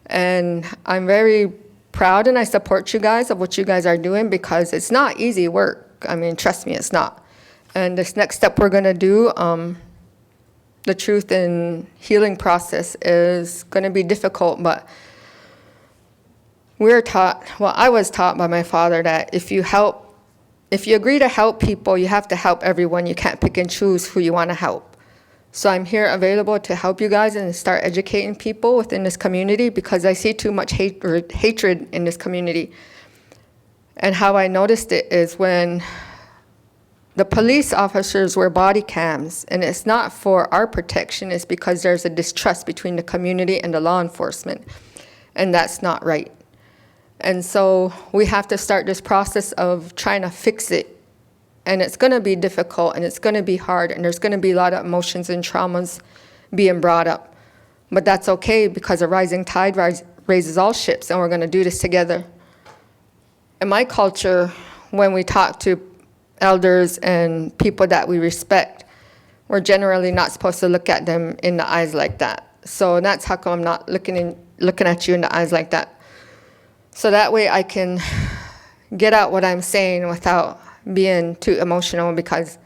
[SPEAKER 20] And I'm very proud, and I support you guys of what you guys are doing, because it's not easy work. I mean, trust me, it's not. And this next step we're going to do, the truth and healing process, is going to be difficult, but we're taught, well, I was taught by my father that if you agree to help people, you have to help everyone. You can't pick and choose who you want to help. So I'm here available to help you guys and start educating people within this community, because I see too much hatred in this community. And how I noticed it is when the police officers wear body cams, and it's not for our protection, it's because there's a distrust between the community and the law enforcement, and that's not right. And so we have to start this process of trying to fix it, and it's going to be difficult, and it's going to be hard, and there's going to be a lot of emotions and traumas being brought up. But that's okay, because a rising tide raises all ships, and we're going to do this together. In my culture, when we talk to elders and people that we respect, we're generally not supposed to look at them in the eyes like that. So that's how come I'm not looking at you in the eyes like that. So that way I can get out what I'm saying without being too emotional, because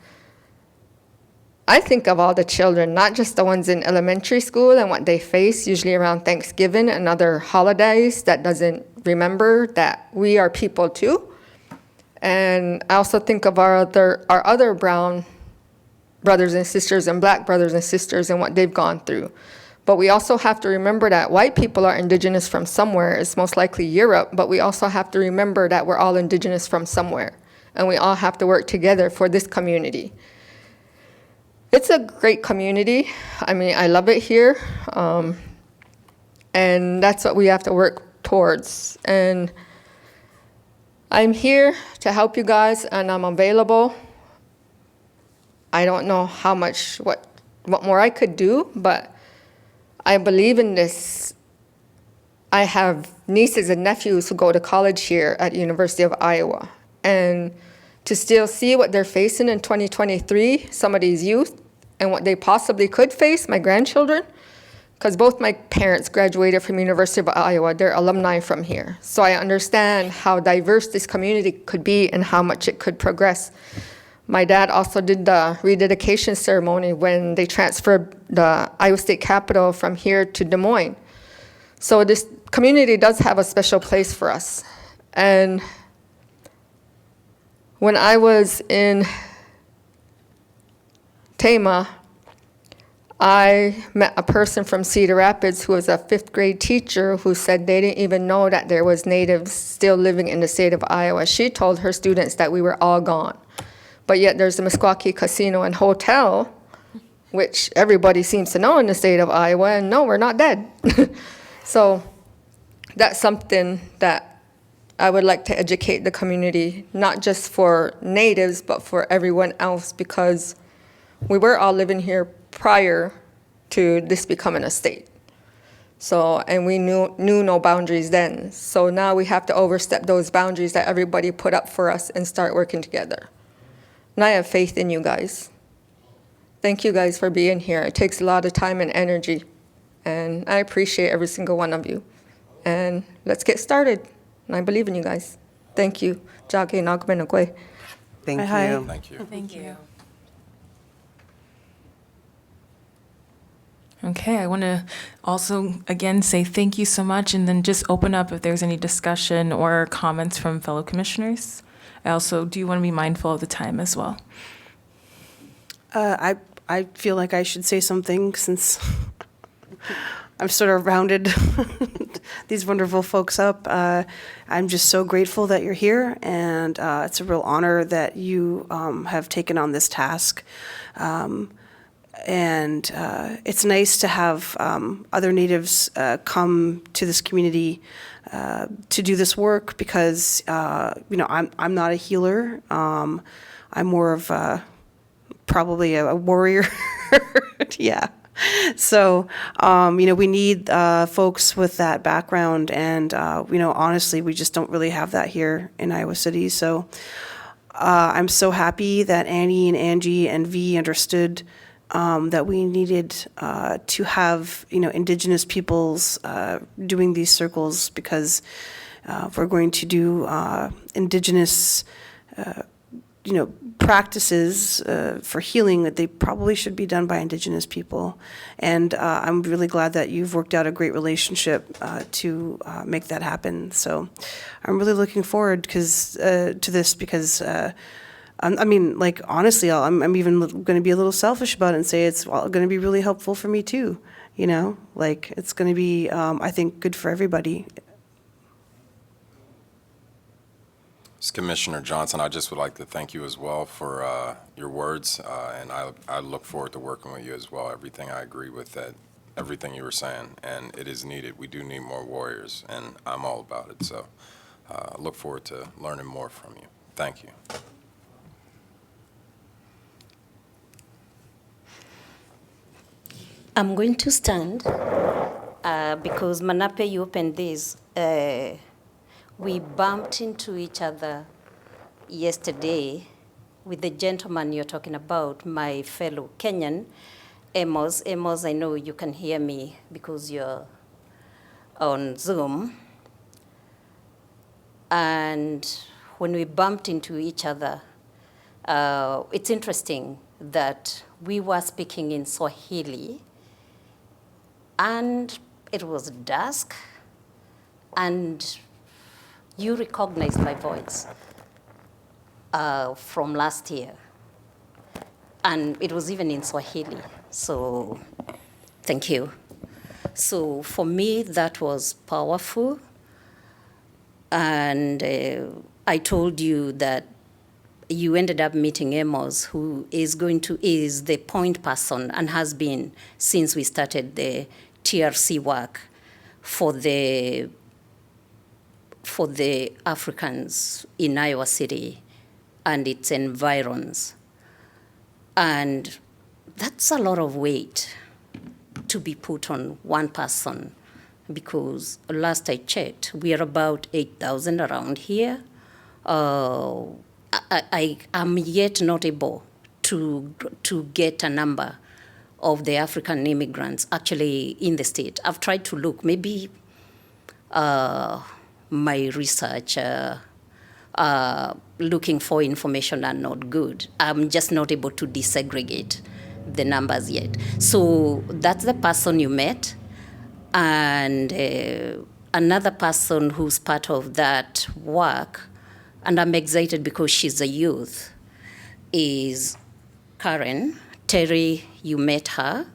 [SPEAKER 20] I think of all the children, not just the ones in elementary school and what they face, usually around Thanksgiving and other holidays, that doesn't remember that we are people too. And I also think of our other brown brothers and sisters and black brothers and sisters and what they've gone through. But we also have to remember that white people are indigenous from somewhere. It's most likely Europe, but we also have to remember that we're all indigenous from somewhere. And we all have to work together for this community. It's a great community. I mean, I love it here. And that's what we have to work towards. And I'm here to help you guys, and I'm available. I don't know how much, what more I could do, but I believe in this. I have nieces and nephews who go to college here at University of Iowa. And to still see what they're facing in 2023, some of these youth, and what they possibly could face, my grandchildren, because both my parents graduated from University of Iowa. They're alumni from here. So I understand how diverse this community could be and how much it could progress. My dad also did the rededication ceremony when they transferred the Iowa State Capitol from here to Des Moines. So this community does have a special place for us. And when I was in Tama, I met a person from Cedar Rapids who was a 5th grade teacher who said they didn't even know that there was natives still living in the state of Iowa. She told her students that we were all gone. But yet there's the Meskwaki Casino and Hotel, which everybody seems to know in the state of Iowa, and no, we're not dead. So that's something that I would like to educate the community, not just for natives, but for everyone else, because we were all living here prior to this becoming a state. So, and we knew no boundaries then. So now we have to overstep those boundaries that everybody put up for us and start working together. And I have faith in you guys. Thank you guys for being here. It takes a lot of time and energy, and I appreciate every single one of you. And let's get started. And I believe in you guys. Thank you. Jage Nagmenagwe.
[SPEAKER 4] Thank
[SPEAKER 17] Hi.
[SPEAKER 4] you.
[SPEAKER 19] Thank you.
[SPEAKER 1] Thank you. Okay, I want to also, again, say thank you so much, and then just open up if there's any discussion or comments from fellow commissioners. I also do want to be mindful of the time as well.
[SPEAKER 17] I feel like I should say something since I've sort of rounded these wonderful folks up. I'm just so grateful that you're here, and it's a real honor that you have taken on this task. And it's nice to have other Natives come to this community to do this work because, I'm not a healer. I'm more of probably a warrior. Yeah. So, we need folks with that background, and, honestly, we just don't really have that here in Iowa City. So I'm so happy that Annie and Angie and V understood that we needed to have, Indigenous peoples doing these circles, because if we're going to do Indigenous, practices for healing, that they probably should be done by Indigenous people. And I'm really glad that you've worked out a great relationship to make that happen. So I'm really looking forward to this because honestly, I'm even going to be a little selfish about it and say it's going to be really helpful for me too. It's going to be, I think, good for everybody.
[SPEAKER 19] Commissioner Johnson, I just would like to thank you as well for your words, and I look forward to working with you as well. Everything I agree with that, everything you were saying, and it is needed. We do need more warriors, and I'm all about it. So I look forward to learning more from you. Thank you.
[SPEAKER 15] I'm going to stand because Manape, you opened this. We bumped into each other yesterday with the gentleman you're talking about, my fellow Kenyan, Amos. Amos, I know you can hear me because you're on Zoom. And when we bumped into each other, it's interesting that we were speaking in Swahili, and it was dusk, and you recognized my voice from last year. And it was even in Swahili. So thank you. So for me, that was powerful. And I told you that you ended up meeting Amos, who is the point person and has been since we started the TRC work for the Africans in Iowa City and its environs. And that's a lot of weight to be put on one person, because last I checked, we are about 8,000 around here. I am yet not able to get a number of the African immigrants actually in the state. I've tried to look, maybe my research looking for information are not good. I'm just not able to desegregate the numbers yet. So that's the person you met. And another person who's part of that work, and I'm excited because she's a youth, is Karen. Terry, you met her,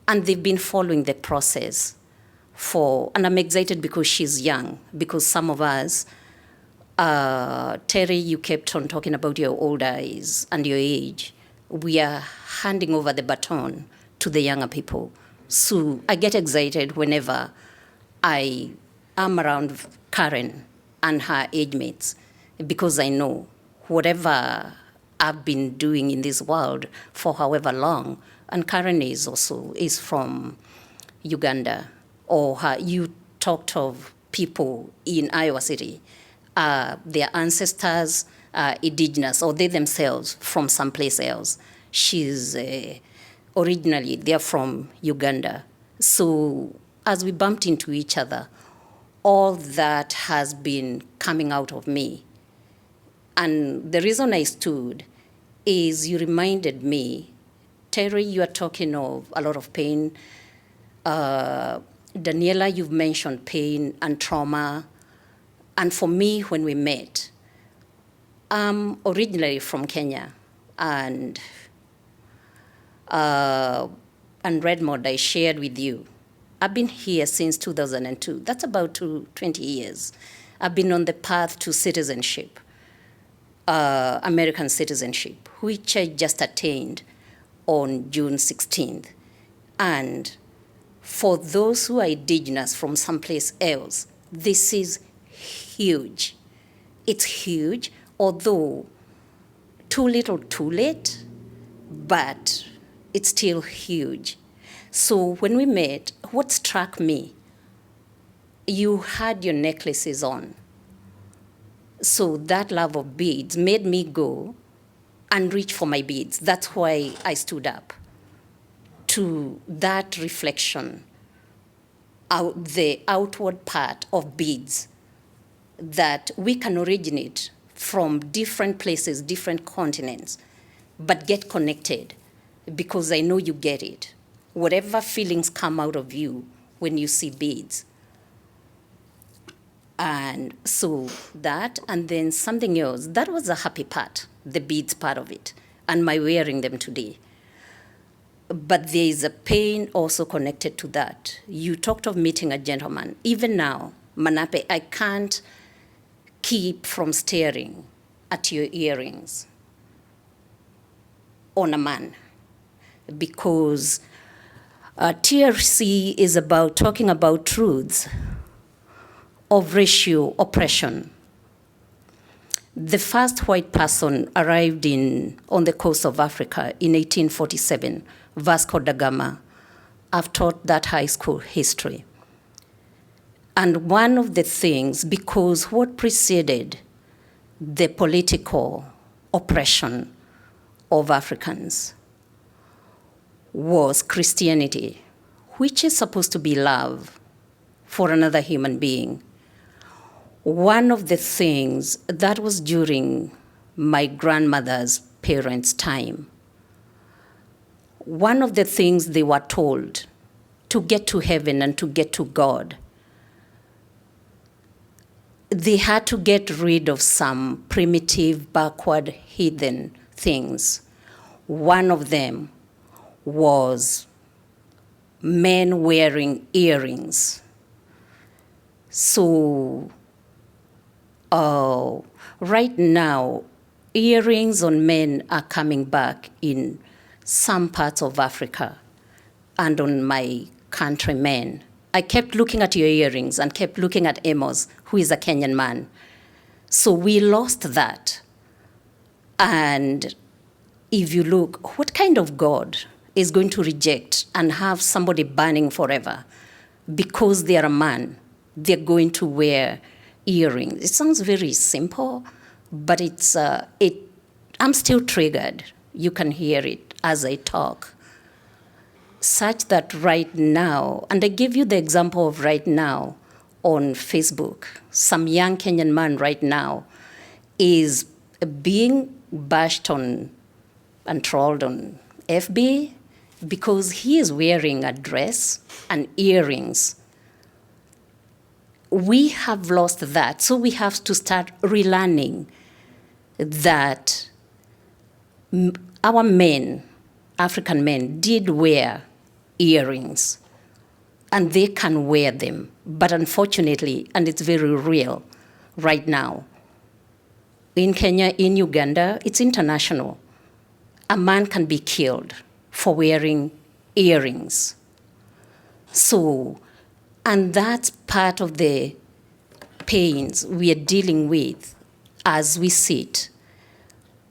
[SPEAKER 15] and they've been following the process and I'm excited because she's young, because some of us, Terry, you kept on talking about your old eyes and your age. We are handing over the baton to the younger people. So I get excited whenever I am around Karen and her age mates, because I know whatever I've been doing in this world for however long, and Karen is from Uganda, you talked of people in Iowa City, their ancestors are indigenous, or they themselves from someplace else. She's originally, they're from Uganda. So as we bumped into each other, all that has been coming out of me. And the reason I stood is you reminded me, Terry, you are talking of a lot of pain. Daniela, you've mentioned pain and trauma. And for me, when we met, I'm originally from Kenya, and Redmond, I shared with you. I've been here since 2002. That's about 20 years. I've been on the path to citizenship, American citizenship, which I just attained on June 16th. And for those who are indigenous from someplace else, this is huge. It's huge, although too little too late, but it's still huge. So when we met, what struck me, you had your necklaces on. So that love of beads made me go and reach for my beads. That's why I stood up to that reflection, the outward part of beads, that we can originate from different places, different continents, but get connected, because I know you get it. Whatever feelings come out of you when you see beads. And so that, and then something else, that was the happy part, the beads part of it, and my wearing them today. But there is a pain also connected to that. You talked of meeting a gentleman. Even now, Manape, I can't keep from staring at your earrings on a man, because TRC is about talking about truths of racial oppression. The first white person arrived on the coast of Africa in 1847, Vasco da Gama. I've taught that high school history. And one of the things, because what preceded the political oppression of Africans was Christianity, which is supposed to be love for another human being. One of the things that was during my grandmother's parents' time, one of the things they were told to get to heaven and to get to God, they had to get rid of some primitive, backward, heathen things. One of them was men wearing earrings. So right now, earrings on men are coming back in some parts of Africa and on my countrymen. I kept looking at your earrings and kept looking at Amos, who is a Kenyan man. So we lost that. And if you look, what kind of God is going to reject and have somebody burning forever because they're a man? They're going to wear earrings. It sounds very simple, but I'm still triggered. You can hear it as I talk. Such that right now, and I give you the example of right now on Facebook, some young Kenyan man right now is being bashed on and trolled on FB because he is wearing a dress and earrings. We have lost that, so we have to start relearning that our men, African men, did wear earrings, and they can wear them. But unfortunately, and it's very real right now, in Kenya, in Uganda, it's international. A man can be killed for wearing earrings. So, and that's part of the pains we are dealing with as we sit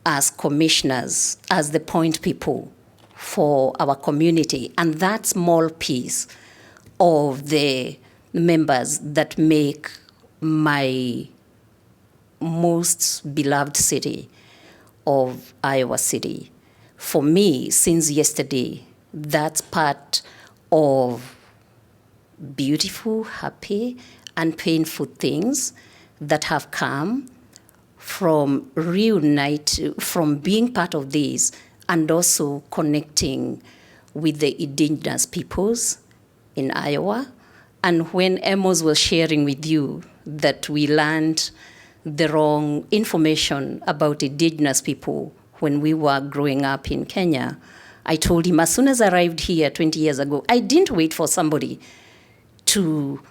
[SPEAKER 15] as commissioners, as the point people for our community. And that small piece of the members that make my most beloved city of Iowa City. For me, since yesterday, that's part of beautiful, happy, and painful things that have come from from being part of this and also connecting with the indigenous peoples in Iowa. And when Amos was sharing with you that we learned the wrong information about indigenous people when we were growing up in Kenya, I told him as soon as I arrived here 20 years ago, I didn't wait for somebody to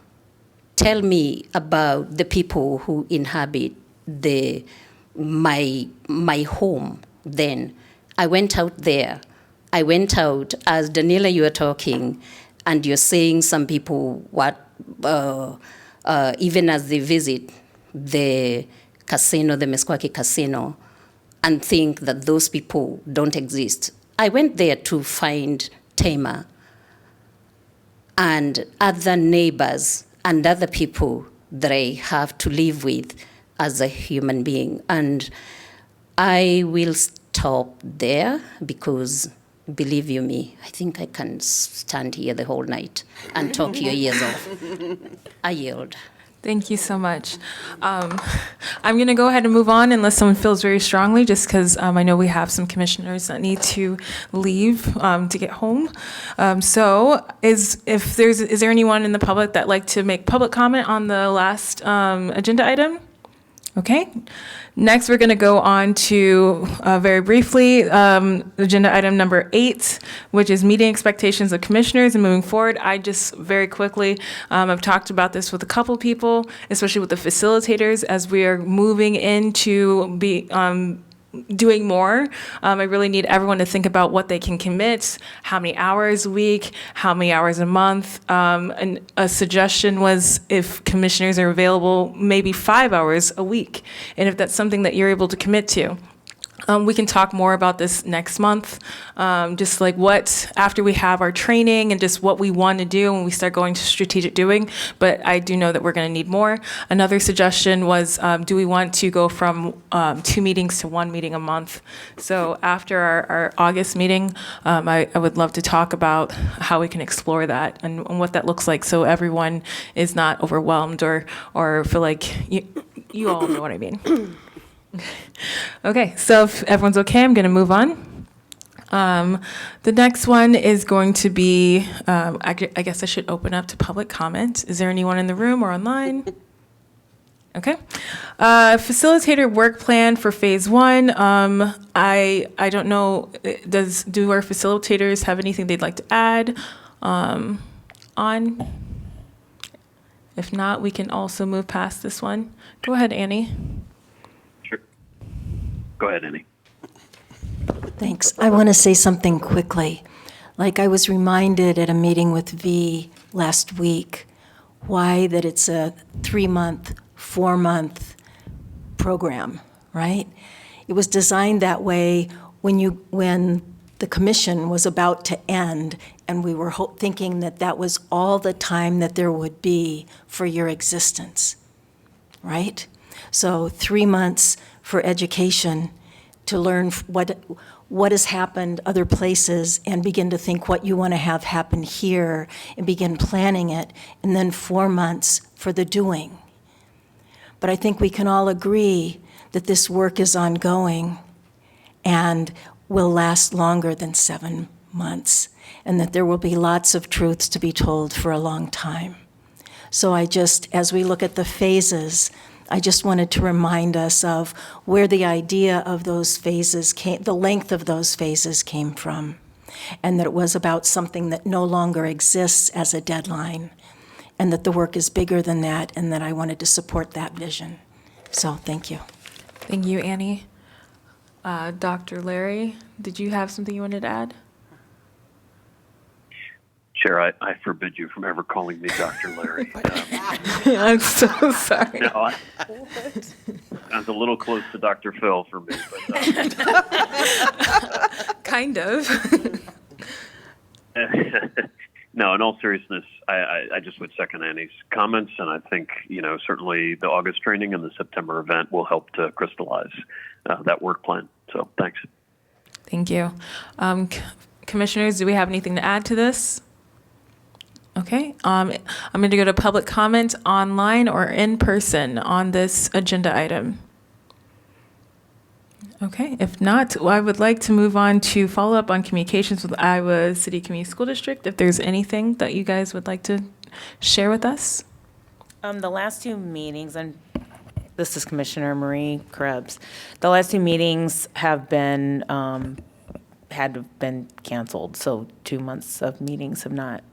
[SPEAKER 15] tell me about the people who inhabit my home then. I went out there. I went out, as Daniela, you were talking, and you're saying some people, even as they visit the casino, the Meskwaki casino, and think that those people don't exist. I went there to find Tema and other neighbors and other people that I have to live with as a human being. And I will stop there because, believe you me, I think I can stand here the whole night and talk your ears off. I yield.
[SPEAKER 1] Thank you so much. I'm going to go ahead and move on unless someone feels very strongly, just because I know we have some commissioners that need to leave to get home. So is there anyone in the public that'd like to make public comment on the last agenda item? Okay. Next, we're going to go on to, very briefly, agenda item number 8, which is meeting expectations of commissioners and moving forward. I just very quickly, I've talked about this with a couple people, especially with the facilitators, as we are moving into doing more. I really need everyone to think about what they can commit, how many hours a week, how many hours a month. And a suggestion was if commissioners are available, maybe 5 hours a week. And if that's something that you're able to commit to. We can talk more about this next month, just like after we have our training and just what we want to do when we start going to strategic doing, but I do know that we're going to need more. Another suggestion was, do we want to go from 2 meetings to 1 meeting a month? So after our August meeting, I would love to talk about how we can explore that and what that looks like so everyone is not overwhelmed or feel like you all know what I mean. Okay, so if everyone's okay, I'm going to move on. The next one is going to be, I guess I should open up to public comment. Is there anyone in the room or online? Okay. Facilitator work plan for phase 1. I don't know, do our facilitators have anything they'd like to add on? If not, we can also move past this one. Go ahead, Annie.
[SPEAKER 10] Sure. Go ahead, Annie.
[SPEAKER 12] Thanks. I want to say something quickly. Like I was reminded at a meeting with V last week, why that it's a 3-month, 4-month program, right? It was designed that way when the commission was about to end, and we were thinking that that was all the time that there would be for your existence, right? So 3 months for education to learn what has happened other places and begin to think what you want to have happen here and begin planning it, and then 4 months for the doing. But I think we can all agree that this work is ongoing and will last longer than 7 months, and that there will be lots of truths to be told for a long time. So as we look at the phases, I just wanted to remind us of where the idea of those phases came, the length of those phases came from, and that it was about something that no longer exists as a deadline, and that the work is bigger than that, and that I wanted to support that vision. So thank you.
[SPEAKER 1] Thank you, Annie. Dr. Larry, did you have something you wanted to add?
[SPEAKER 10] Chair, I forbid you from ever calling me Dr. Larry.
[SPEAKER 1] I'm so sorry.
[SPEAKER 10] No, sounds a little close to Dr. Phil for me. But,
[SPEAKER 1] Kind of.
[SPEAKER 10] no, in all seriousness, I just would second Annie's comments, and I think, certainly the August training and the September event will help to crystallize that work plan. So thanks.
[SPEAKER 1] Thank you. Commissioners, do we have anything to add to this? Okay, I'm going to go to public comment online or in person on this agenda item. Okay, if not, I would like to move on to follow up on communications with Iowa City Community School District. If there's anything that you guys would like to share with us.
[SPEAKER 11] The last 2 meetings, and this is Commissioner Marie Krebs, the last 2 meetings have been, had been canceled. So 2 months of meetings have not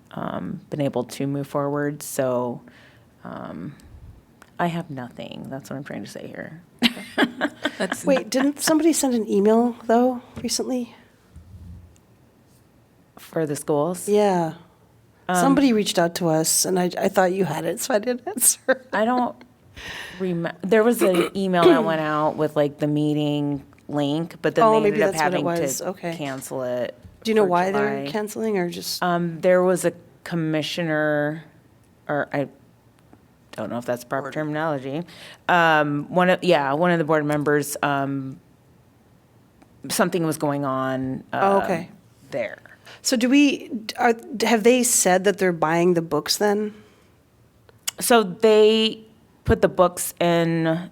[SPEAKER 11] been able to move forward. So I have nothing. That's what I'm trying to say here.
[SPEAKER 17] Wait, didn't somebody send an email, though, recently?
[SPEAKER 11] For the schools?
[SPEAKER 17] Yeah. Somebody reached out to us, and I thought you had it, so I didn't answer.
[SPEAKER 11] I don't remember. There was an email that went out with like the meeting link, but then they
[SPEAKER 17] maybe
[SPEAKER 11] ended up
[SPEAKER 17] that's what it
[SPEAKER 11] having
[SPEAKER 17] was.
[SPEAKER 11] to
[SPEAKER 17] Okay.
[SPEAKER 11] cancel it.
[SPEAKER 17] Do you know
[SPEAKER 11] for
[SPEAKER 17] why they're
[SPEAKER 11] July.
[SPEAKER 17] canceling, or just?
[SPEAKER 11] There was a commissioner, or I don't know if that's proper terminology. One of the board members, something was going on.
[SPEAKER 17] Okay.
[SPEAKER 11] There.
[SPEAKER 17] So have they said that they're buying the books then?
[SPEAKER 11] So they put the books in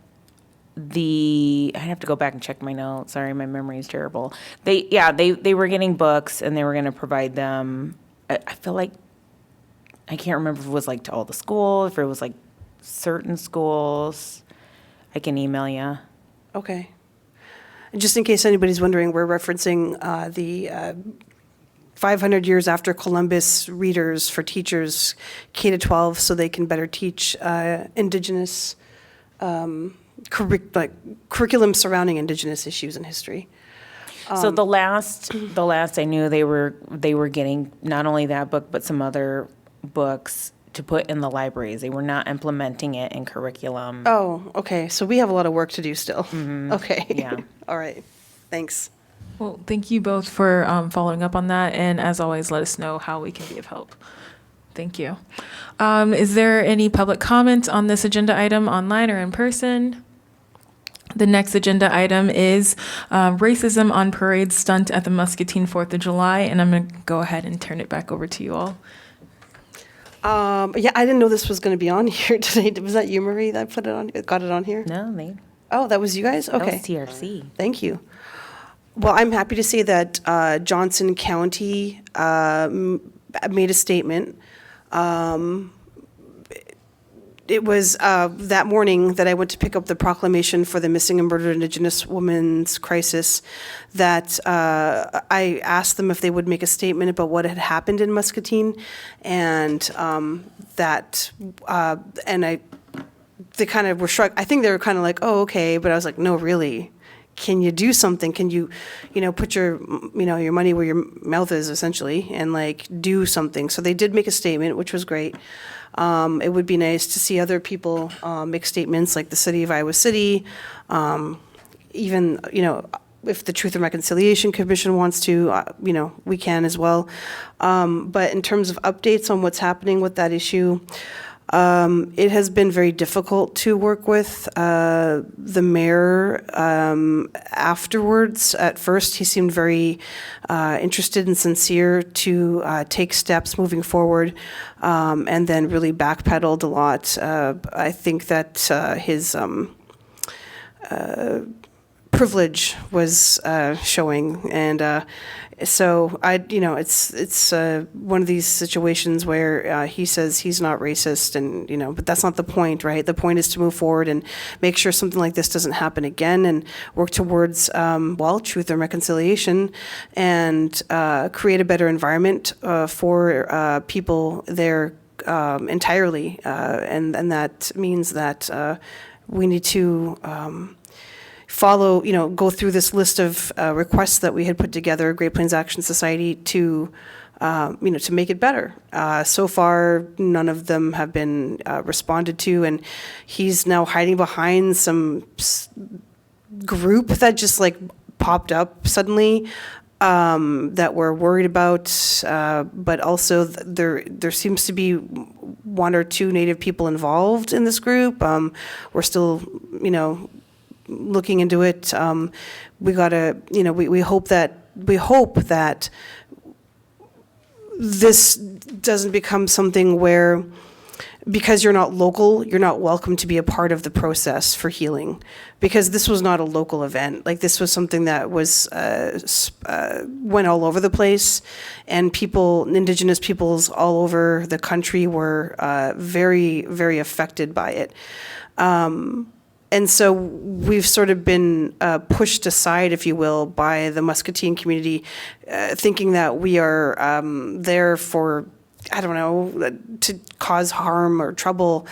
[SPEAKER 11] I have to go back and check my notes. Sorry, my memory is terrible. They were getting books and they were going to provide them. I feel like, I can't remember if it was like to all the schools, if it was like certain schools. I can email you.
[SPEAKER 17] Okay. And just in case anybody's wondering, we're referencing the 500 years after Columbus readers for teachers K-12 so they can better teach indigenous curriculum surrounding indigenous issues in history.
[SPEAKER 11] So the last I knew, they were getting not only that book but some other books to put in the libraries. They were not implementing it in curriculum.
[SPEAKER 17] Oh, okay. So we have a lot of work to do still.
[SPEAKER 11] Mm-hmm.
[SPEAKER 17] Okay.
[SPEAKER 11] Yeah.
[SPEAKER 17] All right. Thanks.
[SPEAKER 1] Well, thank you both for following up on that, and as always, let us know how we can be of help. Thank you. Is there any public comment on this agenda item online or in person? The next agenda item is racism on parade stunt at the Muscatine 4th of July, and I'm going to go ahead and turn it back over to you all.
[SPEAKER 17] Yeah, I didn't know this was going to be on here today. Was that you, Marie, that got it on here?
[SPEAKER 11] No, they.
[SPEAKER 17] Oh, that was you guys?
[SPEAKER 11] That
[SPEAKER 17] Okay.
[SPEAKER 11] was TRC.
[SPEAKER 17] Thank you. Well, I'm happy to say that Johnson County made a statement it was that morning that I went to pick up the proclamation for the missing and murdered Indigenous women's crisis that I asked them if they would make a statement about what had happened in Muscatine, and they kind of were struck. I think they were kind of like, oh, okay, but I was like, no, really. Can you do something? Can you, put your money where your mouth is, essentially, and like do something? So they did make a statement, which was great. It would be nice to see other people make statements, like the City of Iowa City, even, if the Truth and Reconciliation Commission wants to, we can as well. But in terms of updates on what's happening with that issue, it has been very difficult to work with the mayor afterwards. At first, he seemed very interested and sincere to take steps moving forward, and then really backpedaled a lot. I think that his privilege was showing, and so it's one of these situations where he says he's not racist, and but that's not the point, right? The point is to move forward and make sure something like this doesn't happen again, and work towards truth and reconciliation, and create a better environment for people there entirely, and that means that we need to follow, go through this list of requests that we had put together, Great Plains Action Society, to make it better. So far, none of them have been responded to, and he's now hiding behind some group that just like popped up suddenly that we're worried about, but also there seems to be one or two Native people involved in this group. We're still, looking into it. We gotta, we hope that this doesn't become something where, because you're not local, you're not welcome to be a part of the process for healing. Because this was not a local event. Like, this was something that was went all over the place, and Indigenous peoples all over the country were very, very affected by it. And so we've sort of been pushed aside, if you will, by the Muscatine community, thinking that we are there for, I don't know, to cause harm or trouble.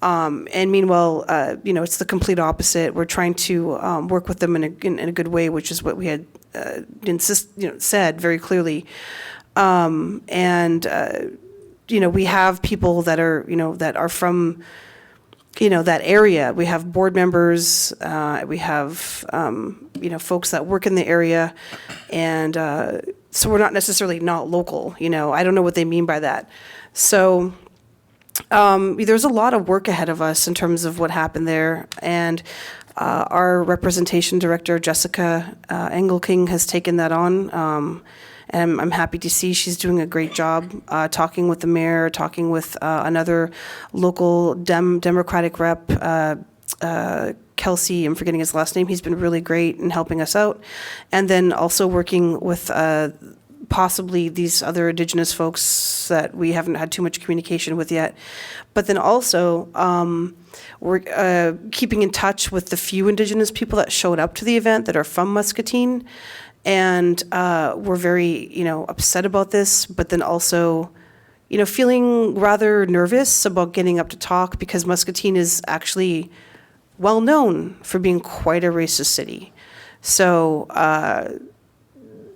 [SPEAKER 17] And meanwhile, it's the complete opposite. We're trying to work with them in a good way, which is what we had said very clearly. We have people that are from that area. We have board members, we have, folks that work in the area, and so we're not necessarily not local, I don't know what they mean by that. So there's a lot of work ahead of us in terms of what happened there, and our representation director, Jessica Engelking, has taken that on. And I'm happy to see she's doing a great job talking with the mayor, talking with another local Democratic rep, Kelsey, I'm forgetting his last name. He's been really great in helping us out. And then also working with possibly these other Indigenous folks that we haven't had too much communication with yet. But then also, we're keeping in touch with the few Indigenous people that showed up to the event that are from Muscatine. And we're very, upset about this, but then also, feeling rather nervous about getting up to talk, because Muscatine is actually well known for being quite a racist city. So,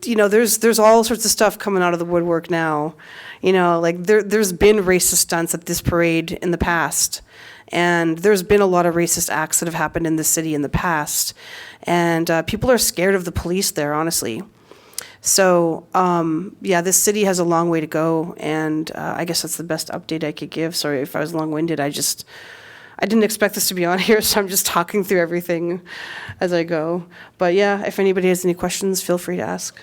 [SPEAKER 17] there's all sorts of stuff coming out of the woodwork now. There's been racist stunts at this parade in the past. And there's been a lot of racist acts that have happened in the city in the past. And people are scared of the police there, honestly. So, this city has a long way to go. And I guess that's the best update I could give. Sorry if I was long-winded. I didn't expect this to be on here, so I'm just talking through everything as I go. But yeah, if anybody has any questions, feel free to ask.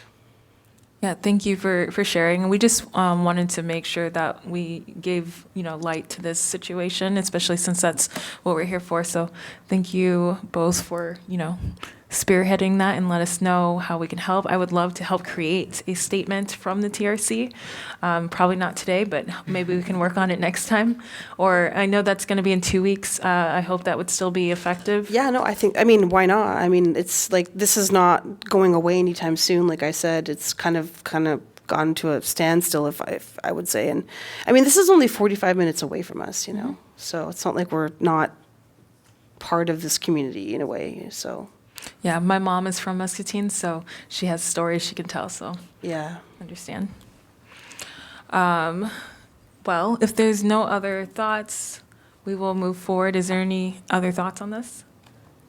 [SPEAKER 1] Yeah, thank you for sharing. We just wanted to make sure that we gave, light to this situation, especially since that's what we're here for. So thank you both for, spearheading that and let us know how we can help. I would love to help create a statement from the TRC. Probably not today, but maybe we can work on it next time. Or I know that's going to be in 2 weeks. I hope that would still be effective.
[SPEAKER 17] Yeah, no, I mean, why not? I mean, it's like, this is not going away anytime soon. Like I said, it's kind of gone to a standstill, if I would say. And I mean, this is only 45 minutes away from us, you know? So it's not like we're not part of this community in a way, so.
[SPEAKER 1] Yeah, my mom is from Muscatine, so she has stories she can tell, so.
[SPEAKER 17] Yeah.
[SPEAKER 1] Understand. Well, if there's no other thoughts, we will move forward. Is there any other thoughts on this?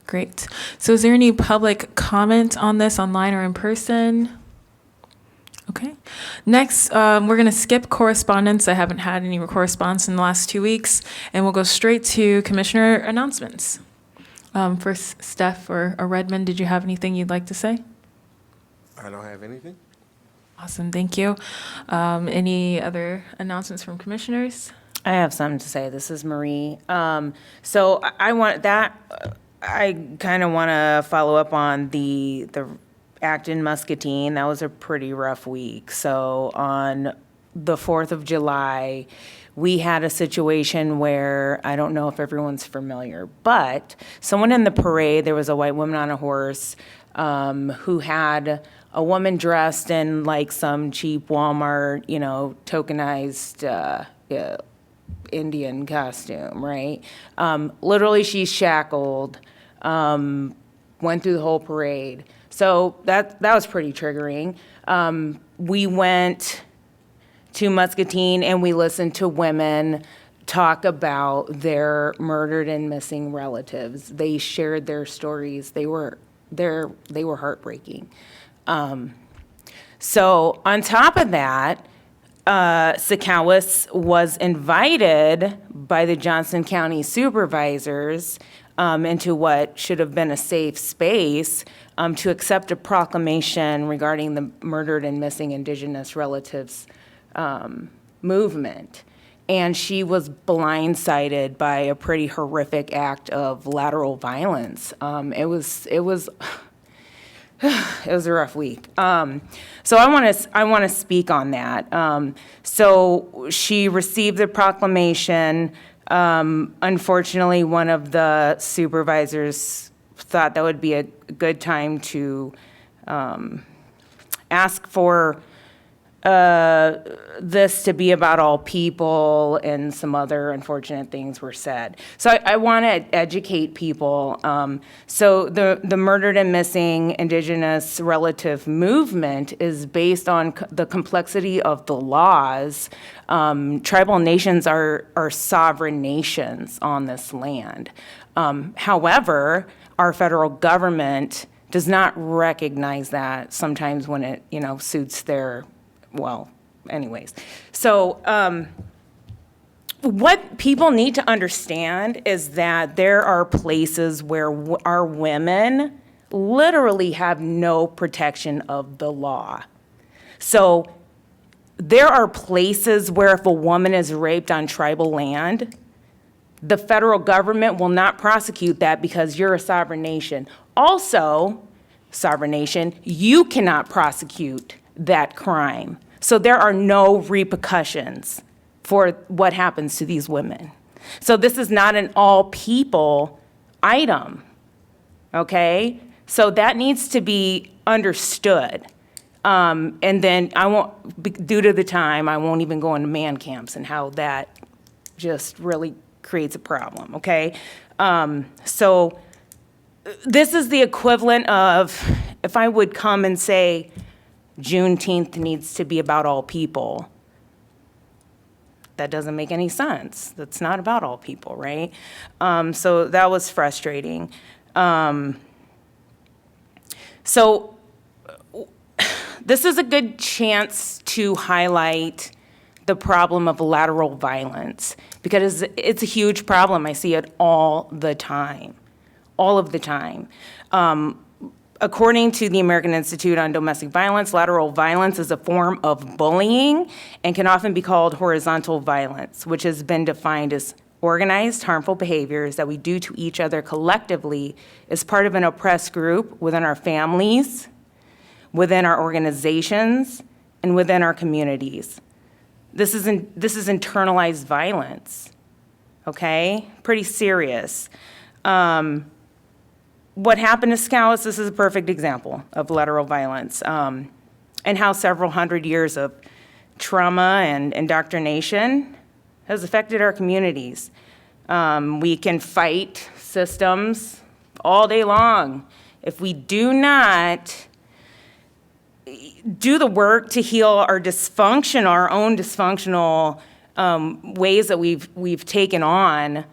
[SPEAKER 1] Great. So is there any public comment on this online or in person? Okay. Next, we're going to skip correspondence. I haven't had any correspondence in the last 2 weeks, and we'll go straight to commissioner announcements. First, Steph or Redmond, did you have anything you'd like to say?
[SPEAKER 18] I don't have anything.
[SPEAKER 1] Awesome, thank you. Any other announcements from commissioners?
[SPEAKER 11] I have something to say. This is Marie. So I want that, I kind of want to follow up on the Acton Muscatine. That was a pretty rough week. So on the 4th of July, we had a situation where, I don't know if everyone's familiar, but someone in the parade, there was a white woman on a horse who had a woman dressed in like some cheap Walmart, you know, tokenized Indian costume, right? Literally, she's shackled, went through the whole parade. So that was pretty triggering. We went to Muscatine and we listened to women talk about their murdered and missing relatives. They shared their stories. They were heartbreaking. So on top of that, Secaucus was invited by the Johnson County supervisors into what should have been a safe space to accept a proclamation regarding the murdered and missing Indigenous relatives movement. And she was blindsided by a pretty horrific act of lateral violence. It was a rough week. So I want to speak on that. So she received the proclamation. Unfortunately, one of the supervisors thought that would be a good time to ask for this to be about all people, and some other unfortunate things were said. So I want to educate people. So the murdered and missing Indigenous relative movement is based on the complexity of the laws. Tribal nations are sovereign nations on this land. However, our federal government does not recognize that sometimes when it, suits their, well, anyways. So what people need to understand is that there are places where our women literally have no protection of the law. So there are places where if a woman is raped on tribal land, the federal government will not prosecute that because you're a sovereign nation. Also, sovereign nation, you cannot prosecute that crime. So there are no repercussions for what happens to these women. So this is not an all people item, okay? So that needs to be understood. And then due to the time, I won't even go into man camps and how that just really creates a problem, okay? So this is the equivalent of if I would come and say Juneteenth needs to be about all people. That doesn't make any sense. That's not about all people, right? So that was frustrating. So this is a good chance to highlight the problem of lateral violence, because it's a huge problem. I see it all the time, all of the time. According to the American Institute on Domestic Violence, lateral violence is a form of bullying and can often be called horizontal violence, which has been defined as organized, harmful behaviors that we do to each other collectively as part of an oppressed group within our families, within our organizations, and within our communities. This is internalized violence, okay? Pretty serious. What happened to Scouts, this is a perfect example of lateral violence, and how several hundred years of trauma and indoctrination has affected our communities. We can fight systems all day long. If we do not do the work to heal our dysfunction, our own dysfunctional ways that we've taken on,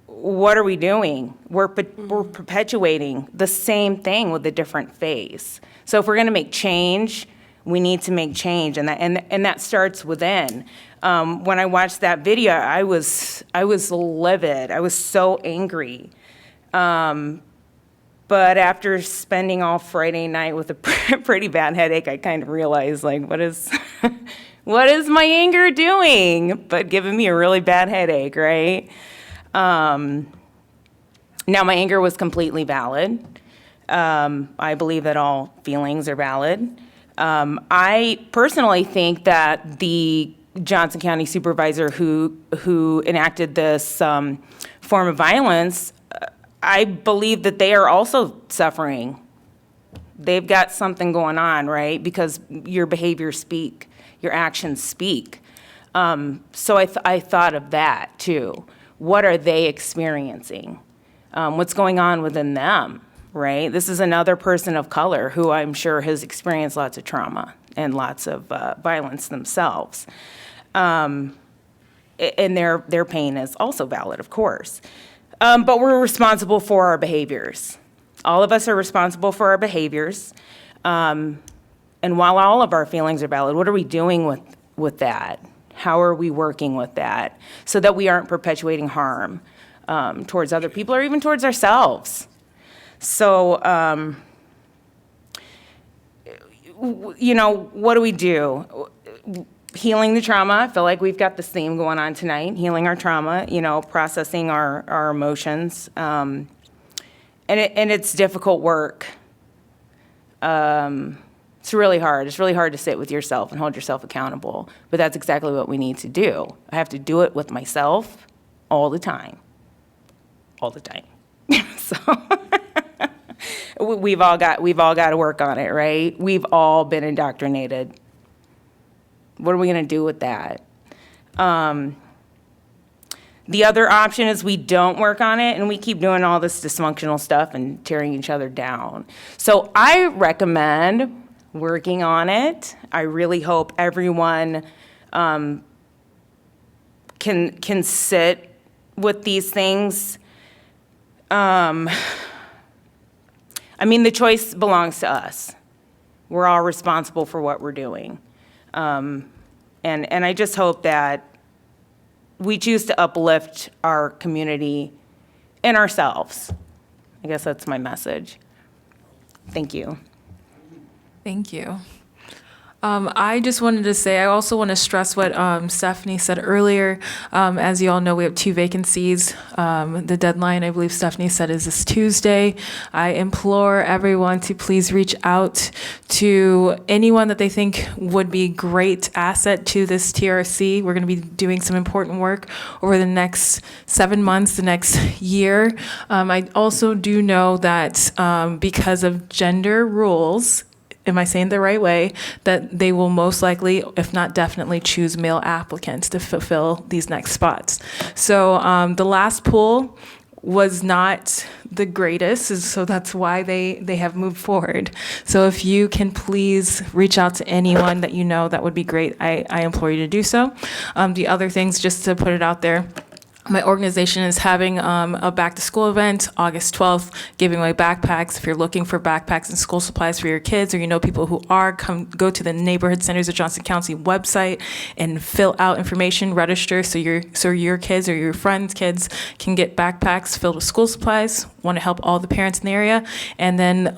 [SPEAKER 11] what are we doing? We're perpetuating the same thing with a different face. So if we're going to make change, we need to make change, and that starts within. When I watched that video, I was livid. I was so angry. But after spending all Friday night with a pretty bad headache, I kind of realized, like, what is my anger doing? But giving me a really bad headache, right? Now, my anger was completely valid. I believe that all feelings are valid. I personally think that the Johnson County supervisor who enacted this form of violence, I believe that they are also suffering. They've got something going on, right? Because your behaviors speak, your actions speak. So I thought of that too. What are they experiencing? What's going on within them, right? This is another person of color who I'm sure has experienced lots of trauma and lots of violence themselves. And their pain is also valid, of course. But we're responsible for our behaviors. All of us are responsible for our behaviors. And while all of our feelings are valid, what are we doing with that? How are we working with that so that we aren't perpetuating harm towards other people or even towards ourselves? So, what do we do? Healing the trauma. I feel like we've got the theme going on tonight, healing our trauma, processing our emotions. And it's difficult work. It's really hard. It's really hard to sit with yourself and hold yourself accountable. But that's exactly what we need to do. I have to do it with myself all the time. All the time. So we've all got to work on it, right? We've all been indoctrinated. What are we going to do with that? The other option is we don't work on it and we keep doing all this dysfunctional stuff and tearing each other down. So I recommend working on it. I really hope everyone can sit with these things. The choice belongs to us. We're all responsible for what we're doing. And I just hope that we choose to uplift our community and ourselves. I guess that's my message. Thank you.
[SPEAKER 1] Thank you. I just wanted to say, I also want to stress what Stephanie said earlier. As you all know, we have 2 vacancies. The deadline, I believe Stephanie said, is this Tuesday. I implore everyone to please reach out to anyone that they think would be a great asset to this TRC. We're going to be doing some important work over the next 7 months, the next year. I also do know that because of gender rules, am I saying the right way, that they will most likely, if not definitely, choose male applicants to fulfill these next spots. So the last pool was not the greatest, so that's why they have moved forward. So if you can please reach out to anyone that you know, that would be great. I implore you to do so. The other things, just to put it out there, my organization is having a back-to-school event, August 12th, giving away backpacks. If you're looking for backpacks and school supplies for your kids, or you know people who are, go to the Neighborhood Centers of Johnson County website and fill out information, register, so your kids or your friends' kids can get backpacks filled with school supplies. Want to help all the parents in the area. And then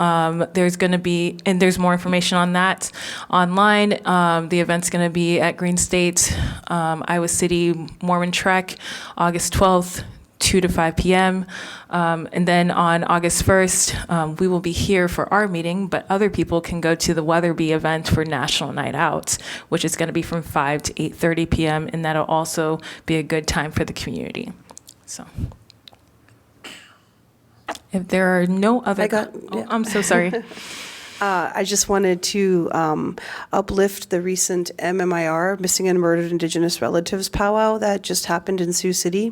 [SPEAKER 1] there's going to be, and there's more information on that online. The event's going to be at Green State, Iowa City Mormon Trek, August August 12th, 2 to 5 p.m. And then on August 1st, we will be here for our meeting, but other people can go to the Weatherby event for National Night Out, which is going to be from 5 to 8:30 p.m. And that'll also be a good time for the community. So if there are no other, I'm so sorry.
[SPEAKER 17] I just wanted to uplift the recent MMIR, Missing and Murdered Indigenous Relatives powwow that just happened in Sioux City,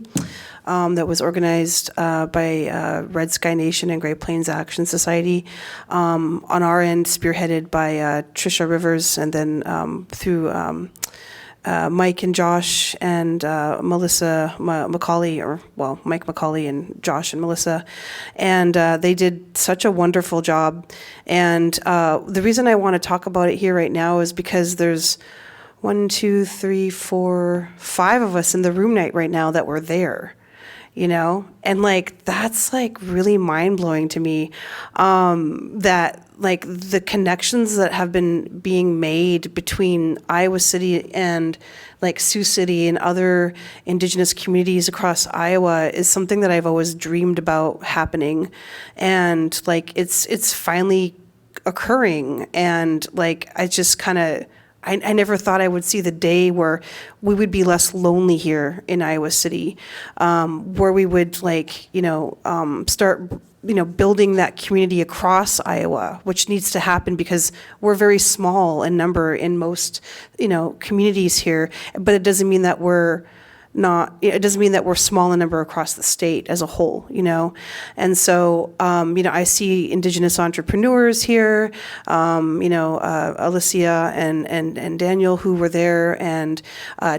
[SPEAKER 17] that was organized by Red Sky Nation and Great Plains Action Society. On our end, spearheaded by Trisha Rivers, and then through Mike and Josh and Melissa Macaulay, Mike Macaulay and Josh and Melissa. And they did such a wonderful job. And the reason I want to talk about it here right now is because there's 1, 2, 3, 4, 5 of us in the room right now that were there. And like, that's like really mind blowing to me, that like the connections that have been being made between Iowa City and like Sioux City and other Indigenous communities across Iowa is something that I've always dreamed about happening. And like, it's finally occurring. And like, I just kind of, I never thought I would see the day where we would be less lonely here in Iowa City, where we would like, start, building that community across Iowa, which needs to happen because we're very small in number in most, communities here, but it doesn't mean that we're small in number across the state as a whole, And so, I see Indigenous entrepreneurs here, Alicia and Daniel who were there, and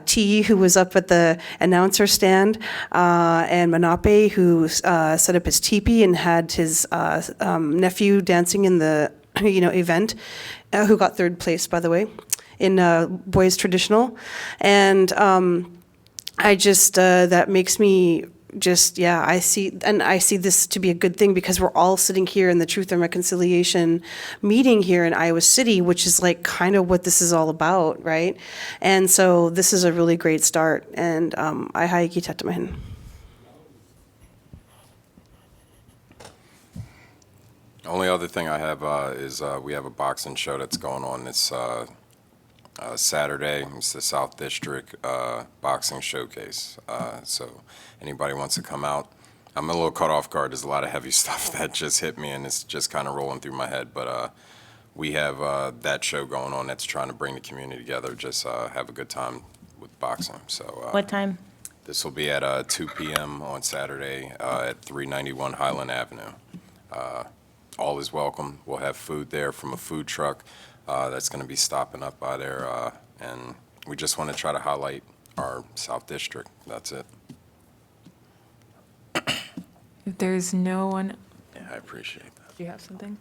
[SPEAKER 17] T who was up at the announcer stand, and Manape who set up his teepee and had his nephew dancing in the, event, who got 3rd place, by the way, in boys traditional. And I just, that makes me just, I see this to be a good thing because we're all sitting here in the Truth and Reconciliation meeting here in Iowa City, which is like kind of what this is all about, right? And so this is a really great start. And I haiki tatamahin.
[SPEAKER 19] Only other thing I have is we have a boxing show that's going on this Saturday. It's the South District Boxing Showcase. So anybody wants to come out. I'm a little caught off guard. There's a lot of heavy stuff that just hit me and it's just kind of rolling through my head. But we have that show going on that's trying to bring the community together, just have a good time with boxing. So
[SPEAKER 11] What time?
[SPEAKER 19] This will be at 2 p.m. on Saturday at 391 Highland Avenue. All is welcome. We'll have food there from a food truck that's going to be stopping up by there, and we just want to try to highlight our South District. That's it.
[SPEAKER 1] If there's no one,
[SPEAKER 19] Yeah, I appreciate that.
[SPEAKER 1] do you have something?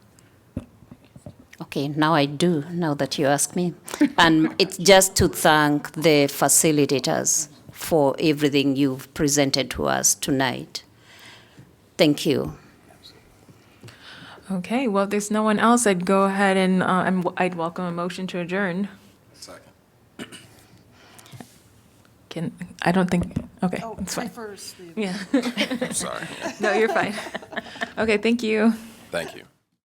[SPEAKER 15] Okay, now I do, now that you ask me. And it's just to thank the facilitators for everything you've presented to us tonight. Thank you.
[SPEAKER 1] Okay, well, if there's no one else, I'd go ahead and I'd welcome a motion to adjourn.
[SPEAKER 19] Second.
[SPEAKER 1] I don't think, okay, it's fine.
[SPEAKER 4] First.
[SPEAKER 1] Yeah.
[SPEAKER 19] Sorry.
[SPEAKER 1] No, you're fine. Okay, thank you.
[SPEAKER 19] Thank you.